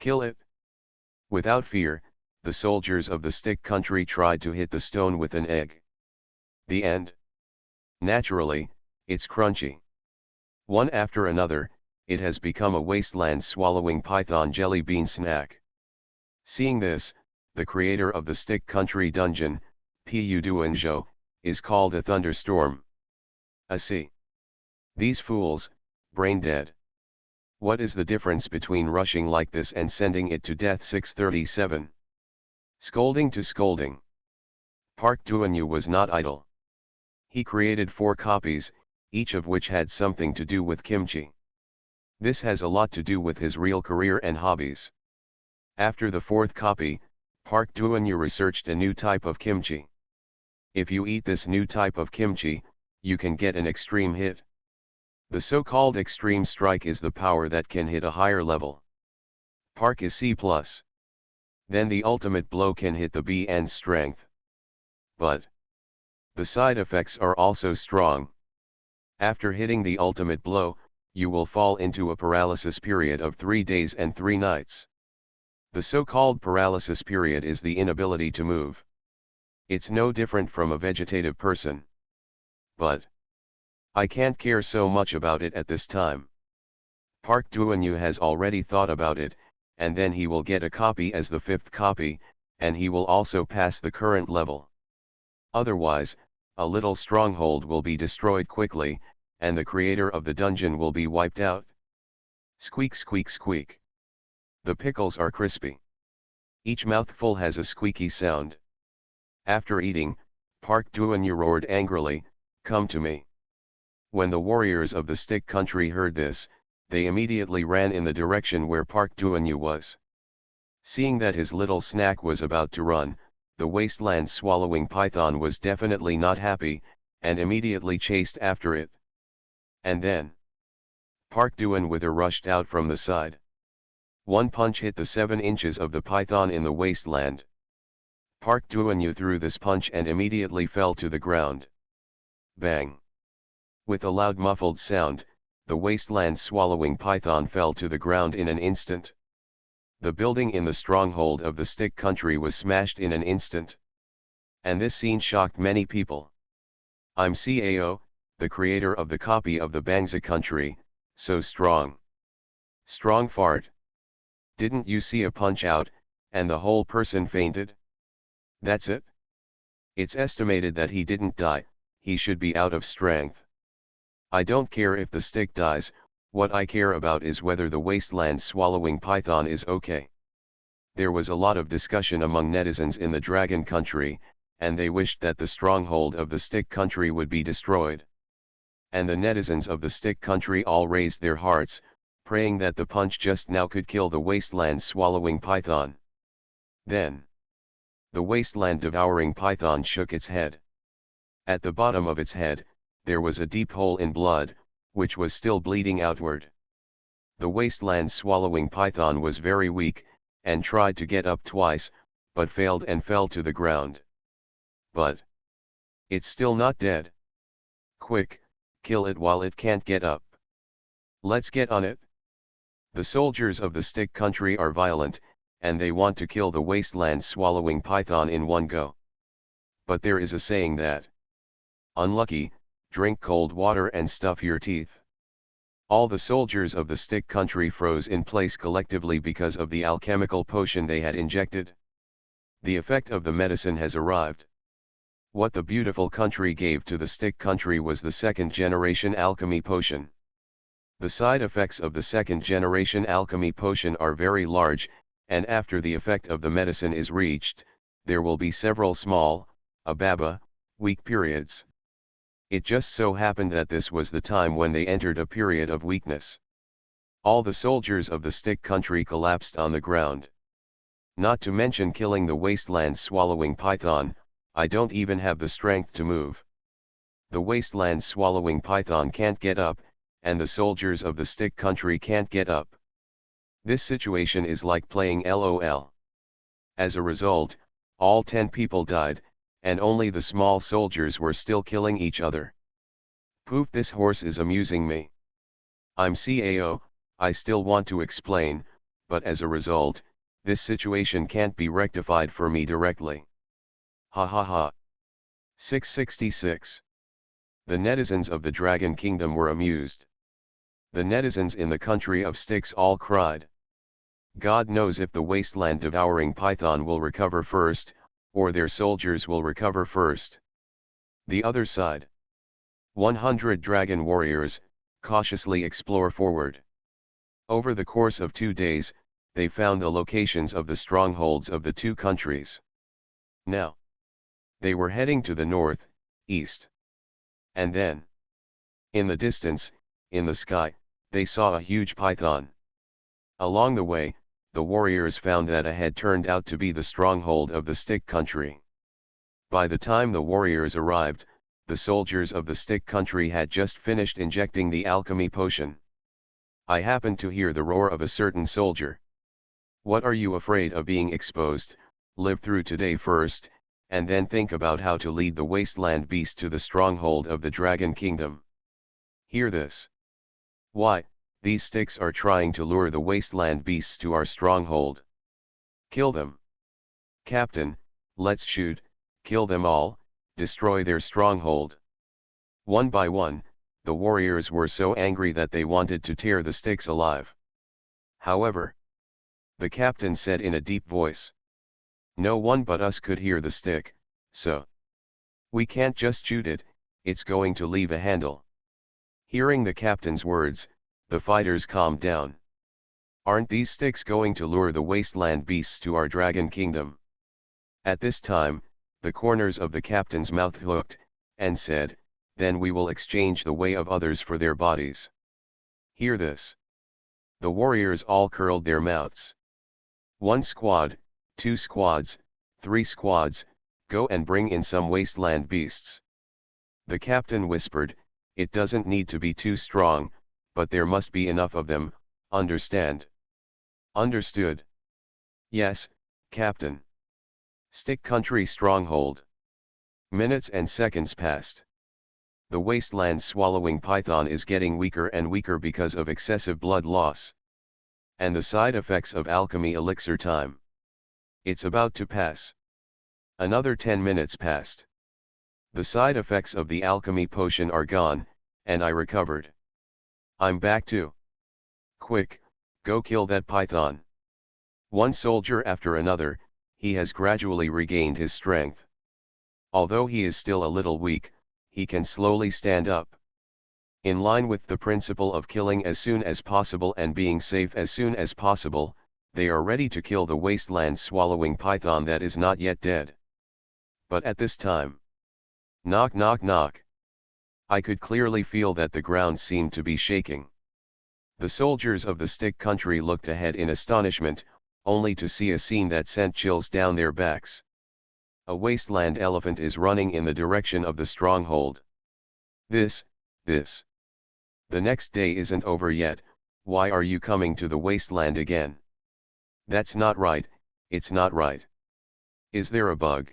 Kill it!" Without fear, the soldiers of the stick country tried to hit the stone with an egg. The end. Naturally, it's crunchy. One after another, it has become a wasteland swallowing python jelly bean snack. Seeing this, the creator of the stick country dungeon, Pu Duanzhou, is called a thunderstorm. See. These fools, brain dead. What is the difference between rushing like this and sending it to death? 637. Scolding to scolding. Park Duanyu was not idle. He created 4 copies, each of which had something to do with kimchi. This has a lot to do with his real career and hobbies. After the 4th copy, Park Duanyu researched a new type of kimchi. If you eat this new type of kimchi, you can get an extreme hit. The so-called extreme strike is the power that can hit a higher level. Park is C+. Then the ultimate blow can hit the B and strength. But the side effects are also strong. After hitting the ultimate blow, you will fall into a paralysis period of 3 days and 3 nights. The so-called paralysis period is the inability to move. It's no different from a vegetative person. But I can't care so much about it at this time. Park Duanyu has already thought about it, and then he will get a copy as the 5th copy, and he will also pass the current level. Otherwise, a little stronghold will be destroyed quickly, and the creator of the dungeon will be wiped out. Squeak squeak squeak. The pickles are crispy. Each mouthful has a squeaky sound. After eating, Park Duanyu roared angrily, "Come to me." When the warriors of the stick country heard this, they immediately ran in the direction where Park Duanyu was. Seeing that his little snack was about to run, the wasteland swallowing python was definitely not happy, and immediately chased after it. And then Park Duanyu rushed out from the side. One punch hit the 7 inches of the python in the wasteland. Park Duanyu threw this punch and immediately fell to the ground. Bang! With a loud muffled sound, the wasteland swallowing python fell to the ground in an instant. The building in the stronghold of the stick country was smashed in an instant. And this scene shocked many people. I'm Cao, the creator of the copy of the Bangsa country, so strong. Strong fart. Didn't you see a punch out, and the whole person fainted? That's it? It's estimated that he didn't die, he should be out of strength. I don't care if the stick dies, what I care about is whether the wasteland swallowing python is okay. There was a lot of discussion among netizens in the Dragon Country, and they wished that the stronghold of the stick country would be destroyed. And the netizens of the stick country all raised their hearts, praying that the punch just now could kill the wasteland swallowing python. Then the wasteland devouring python shook its head. At the bottom of its head, there was a deep hole in blood, which was still bleeding outward. The wasteland swallowing python was very weak, and tried to get up twice, but failed and fell to the ground. But it's still not dead. Quick, kill it while it can't get up. Let's get on it. The soldiers of the stick country are violent, and they want to kill the wasteland swallowing python in one go. But there is a saying that, unlucky, drink cold water and stuff your teeth. All the soldiers of the stick country froze in place collectively because of the alchemical potion they had injected. The effect of the medicine has arrived. What the beautiful country gave to the stick country was the second-generation alchemy potion. The side effects of the second-generation alchemy potion are very large, and after the effect of the medicine is reached, there will be several small, weak periods. It just so happened that this was the time when they entered a period of weakness. All the soldiers of the stick country collapsed on the ground. Not to mention killing the wasteland swallowing python, I don't even have the strength to move. The wasteland swallowing python can't get up, and the soldiers of the stick country can't get up. This situation is like playing LOL. As a result, all 10 people died, and only the small soldiers were still killing each other. Poof, this horse is amusing me. I'm CAO, I still want to explain, but as a result, this situation can't be rectified for me directly. Ha ha ha. 666. The netizens of the Dragon Kingdom were amused. The netizens in the country of sticks all cried. God knows if the wasteland devouring python will recover first, or their soldiers will recover first. The other side. 100 dragon warriors, cautiously explore forward. Over the course of 2 days, they found the locations of the strongholds of the two countries. Now, they were heading to the north, east. And then, in the distance, in the sky, they saw a huge python. Along the way, the warriors found that ahead turned out to be the stronghold of the stick country. By the time the warriors arrived, the soldiers of the stick country had just finished injecting the alchemy potion. I happened to hear the roar of a certain soldier. What are you afraid of being exposed? Live through today first, and then think about how to lead the wasteland beast to the stronghold of the Dragon Kingdom. Hear this. Why, these sticks are trying to lure the wasteland beasts to our stronghold. Kill them. Captain, let's shoot, kill them all, destroy their stronghold. One by one, the warriors were so angry that they wanted to tear the sticks alive. However, the captain said in a deep voice, no one but us could hear the stick, so we can't just shoot it, it's going to leave a handle. Hearing the captain's words, the fighters calmed down. Aren't these sticks going to lure the wasteland beasts to our Dragon Kingdom? At this time, the corners of the captain's mouth hooked, and said, then we will exchange the way of others for their bodies. Hear this. The warriors all curled their mouths. 1 squad, 2 squads, 3 squads, go and bring in some wasteland beasts. The captain whispered, it doesn't need to be too strong, but there must be enough of them, understand? Understood. Yes, captain. Stick country stronghold. Minutes and seconds passed. The wasteland swallowing python is getting weaker and weaker because of excessive blood loss. And the side effects of alchemy elixir time. It's about to pass. Another 10 minutes passed. The side effects of the alchemy potion are gone, and I recovered. I'm back too. Quick, go kill that python. One soldier after another, he has gradually regained his strength. Although he is still a little weak, he can slowly stand up. In line with the principle of killing as soon as possible and being safe as soon as possible, they are ready to kill the wasteland swallowing python that is not yet dead. But at this time, knock knock knock. I could clearly feel that the ground seemed to be shaking. The soldiers of the stick country looked ahead in astonishment, only to see a scene that sent chills down their backs. A wasteland elephant is running in the direction of the stronghold. This. The next day isn't over yet, why are you coming to the wasteland again? That's not right, it's not right. Is there a bug?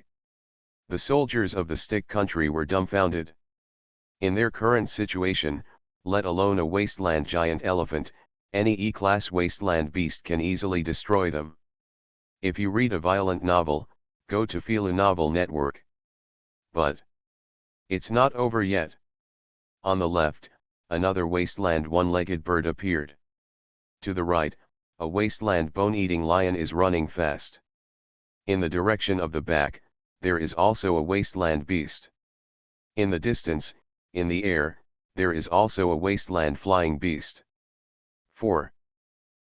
The soldiers of the stick country were dumbfounded. In their current situation, let alone a wasteland giant elephant, any E-class wasteland beast can easily destroy them. If you read a violent novel, go to Feel a Novel Network. But it's not over yet. On the left, another wasteland one-legged bird appeared. To the right, a wasteland bone-eating lion is running fast. In the direction of the back, there is also a wasteland beast. In the distance, in the air, there is also a wasteland flying beast. 4.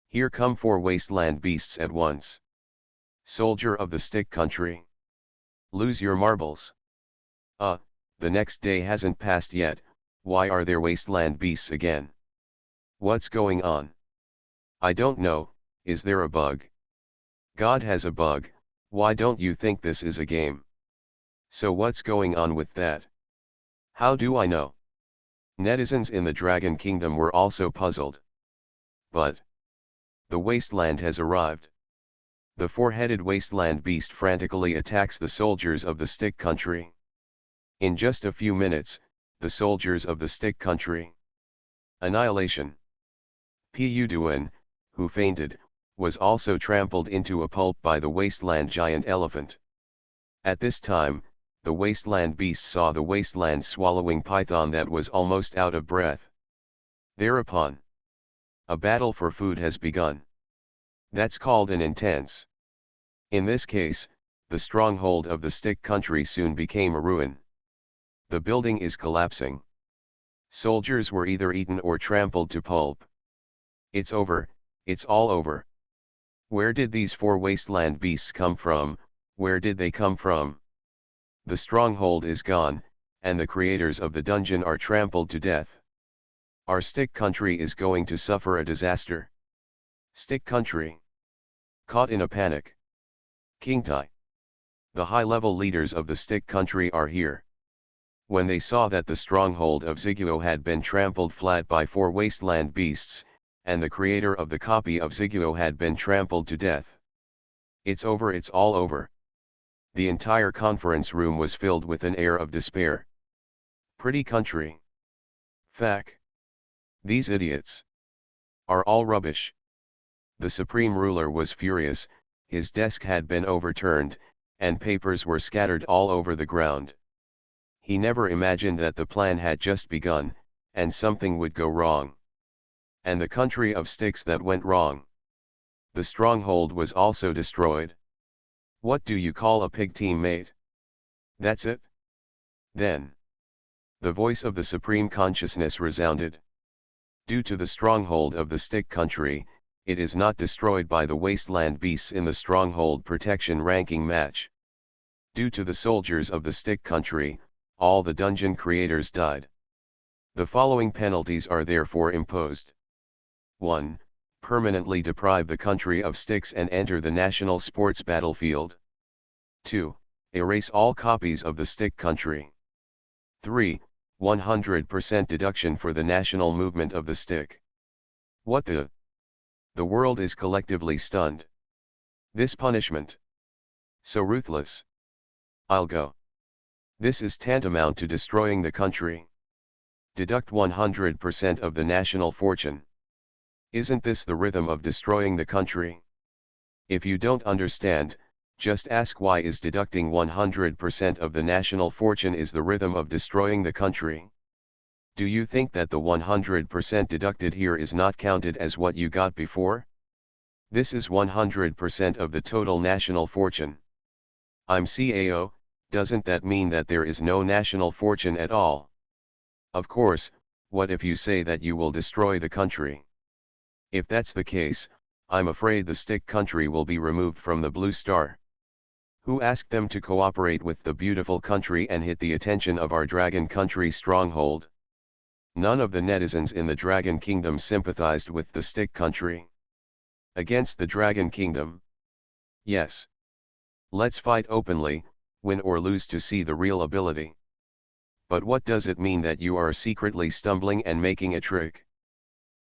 Here come 4 wasteland beasts at once. Soldier of the Stick Country. Lose your marbles. The next day hasn't passed yet, why are there wasteland beasts again? What's going on? I don't know, is there a bug? God has a bug, why don't you think this is a game? So what's going on with that? How do I know? Netizens in the Dragon Kingdom were also puzzled. But the wasteland has arrived. The 4-headed wasteland beast frantically attacks the soldiers of the Stick Country. In just a few minutes, the soldiers of the Stick Country. Annihilation. Puduan, who fainted, was also trampled into a pulp by the wasteland giant elephant. At this time, the wasteland beast saw the wasteland swallowing python that was almost out of breath. Thereupon, a battle for food has begun. That's called an intense. In this case, the stronghold of the Stick Country soon became a ruin. The building is collapsing. Soldiers were either eaten or trampled to pulp. It's over, it's all over. Where did these 4 wasteland beasts come from, where did they come from? The stronghold is gone, and the creators of the dungeon are trampled to death. Our Stick Country is going to suffer a disaster. Stick Country. Caught in a panic. King Tai. The high-level leaders of the Stick Country are here. When they saw that the stronghold of Ziguo had been trampled flat by 4 wasteland beasts, and the creator of the copy of Ziguo had been trampled to death. It's over, it's all over. The entire conference room was filled with an air of despair. Pretty country. Fack. These idiots are all rubbish. The supreme ruler was furious, his desk had been overturned, and papers were scattered all over the ground. He never imagined that the plan had just begun, and something would go wrong. And the country of sticks that went wrong. The stronghold was also destroyed. What do you call a pig teammate? That's it? Then the voice of the supreme consciousness resounded. Due to the stronghold of the Stick Country, it is not destroyed by the wasteland beasts in the stronghold protection ranking match. Due to the soldiers of the Stick Country, all the dungeon creators died. The following penalties are therefore imposed. 1. Permanently deprive the country of sticks and enter the national sports battlefield. 2. Erase all copies of the Stick Country. 3. 100% deduction for the national movement of the stick. What the? The world is collectively stunned. This punishment. So ruthless. I'll go. This is tantamount to destroying the country. Deduct 100% of the national fortune. Isn't this the rhythm of destroying the country? If you don't understand, just ask why is deducting 100% of the national fortune is the rhythm of destroying the country? Do you think that the 100% deducted here is not counted as what you got before? This is 100% of the total national fortune. I'm CAO, doesn't that mean that there is no national fortune at all? Of course, what if you say that you will destroy the country? If that's the case, I'm afraid the Stick Country will be removed from the Blue Star. Who asked them to cooperate with the beautiful country and hit the attention of our Dragon Country stronghold? None of the netizens in the Dragon Kingdom sympathized with the Stick Country. Against the Dragon Kingdom? Yes. Let's fight openly, win or lose to see the real ability. But what does it mean that you are secretly stumbling and making a trick?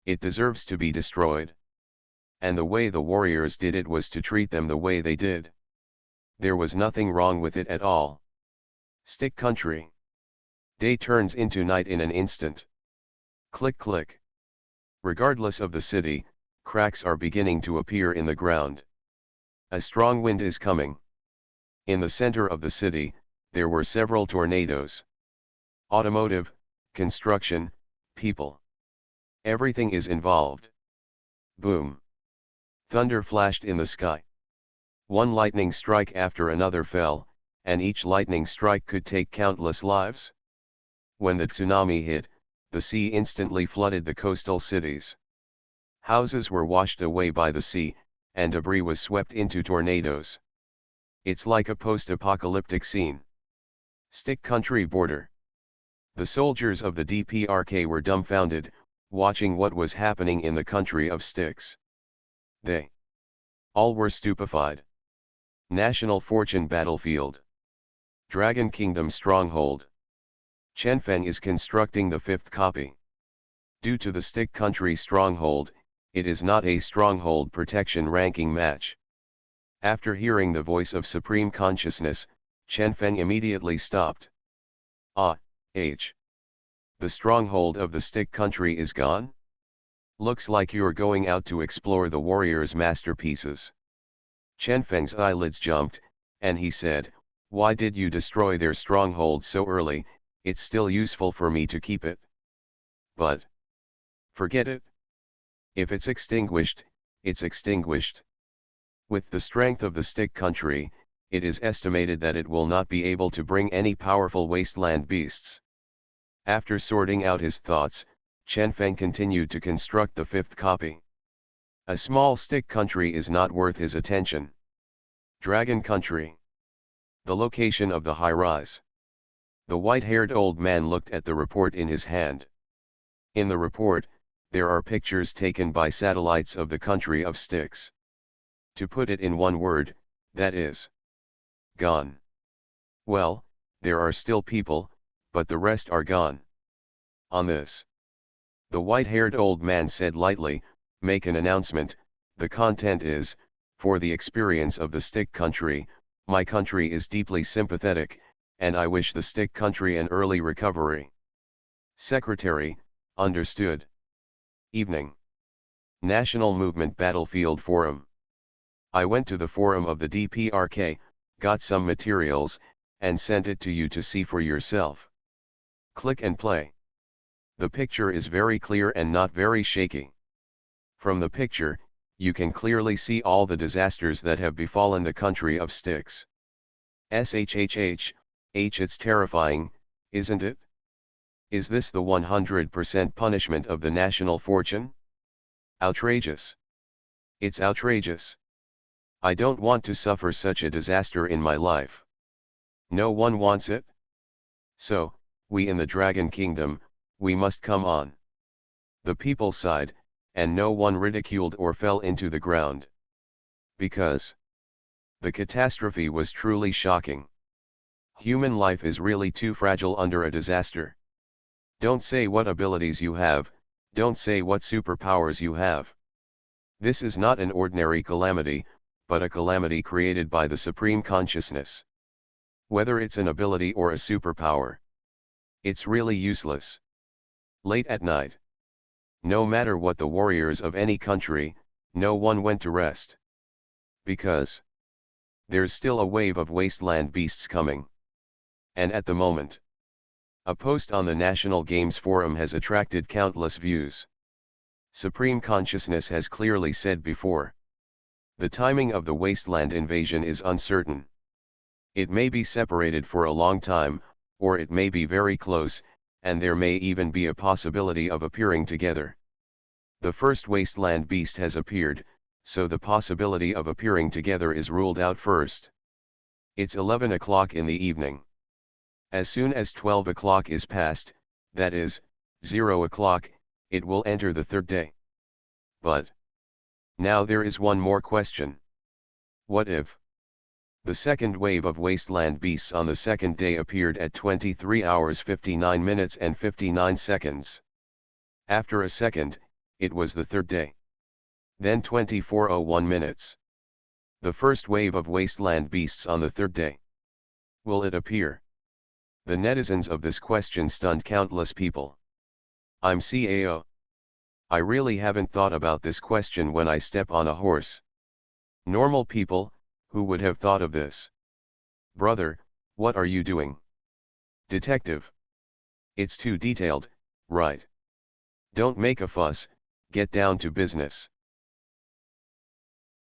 It deserves to be destroyed. And the way the warriors did it was to treat them the way they did. There was nothing wrong with it at all. Stick Country. Day turns into night in an instant. Click click. Regardless of the city, cracks are beginning to appear in the ground. A strong wind is coming. In the center of the city, there were several tornadoes. Automotive, construction, people. Everything is involved. Boom. Thunder flashed in the sky. One lightning strike after another fell, and each lightning strike could take countless lives. When the tsunami hit, the sea instantly flooded the coastal cities. Houses were washed away by the sea, and debris was swept into tornadoes. It's like a post-apocalyptic scene. Stick country border. The soldiers of the DPRK were dumbfounded, watching what was happening in the country of sticks. They all were stupefied. National Fortune Battlefield. Dragon Kingdom Stronghold. Chenfeng is constructing the fifth copy. Due to the stick country stronghold, it is not a stronghold protection ranking match. After hearing the voice of supreme consciousness, Chenfeng immediately stopped. The stronghold of the stick country is gone? Looks like you're going out to explore the warrior's masterpieces. Chenfeng's eyelids jumped, and he said, "Why did you destroy their stronghold so early? It's still useful for me to keep it." But forget it. If it's extinguished, it's extinguished. With the strength of the stick country, it is estimated that it will not be able to bring any powerful wasteland beasts. After sorting out his thoughts, Chenfeng continued to construct the fifth copy. A small stick country is not worth his attention. Dragon Country. The location of the high-rise. The white-haired old man looked at the report in his hand. In the report, there are pictures taken by satellites of the country of sticks. To put it in one word, that is gone. Well, there are still people, but the rest are gone. On this, the white-haired old man said lightly, "Make an announcement. The content is, for the experience of the stick country, my country is deeply sympathetic, and I wish the stick country an early recovery." Secretary, understood. Evening. National Movement Battlefield Forum. I went to the forum of the DPRK, got some materials, and sent it to you to see for yourself. Click and play. The picture is very clear and not very shaky. From the picture, you can clearly see all the disasters that have befallen the country of sticks. It's terrifying, isn't it? Is this the 100% punishment of the national fortune? Outrageous. It's outrageous. I don't want to suffer such a disaster in my life. No one wants it. So, we in the Dragon Kingdom, we must come on. The people sighed, and no one ridiculed or fell into the ground. Because the catastrophe was truly shocking. Human life is really too fragile under a disaster. Don't say what abilities you have, don't say what superpowers you have. This is not an ordinary calamity, but a calamity created by the Supreme Consciousness. Whether it's an ability or a superpower, it's really useless. Late at night. No matter what the warriors of any country, no one went to rest. Because there's still a wave of wasteland beasts coming. And at the moment, a post on the National Games Forum has attracted countless views. Supreme Consciousness has clearly said before. The timing of the wasteland invasion is uncertain. It may be separated for a long time, or it may be very close, and there may even be a possibility of appearing together. The first wasteland beast has appeared, so the possibility of appearing together is ruled out first. It's 11 o'clock in the evening. As soon as 12 o'clock is passed, that is, 0 o'clock, it will enter the third day. But now there is one more question. What if the second wave of wasteland beasts on the second day appeared at 23 hours 59 minutes and 59 seconds? After a second, it was the third day. Then 24:01 minutes. The first wave of wasteland beasts on the third day. Will it appear? The netizens of this question stunned countless people. I'm CAO. I really haven't thought about this question when I step on a horse. Normal people, who would have thought of this? Brother, what are you doing? Detective. It's too detailed, right? Don't make a fuss, get down to business.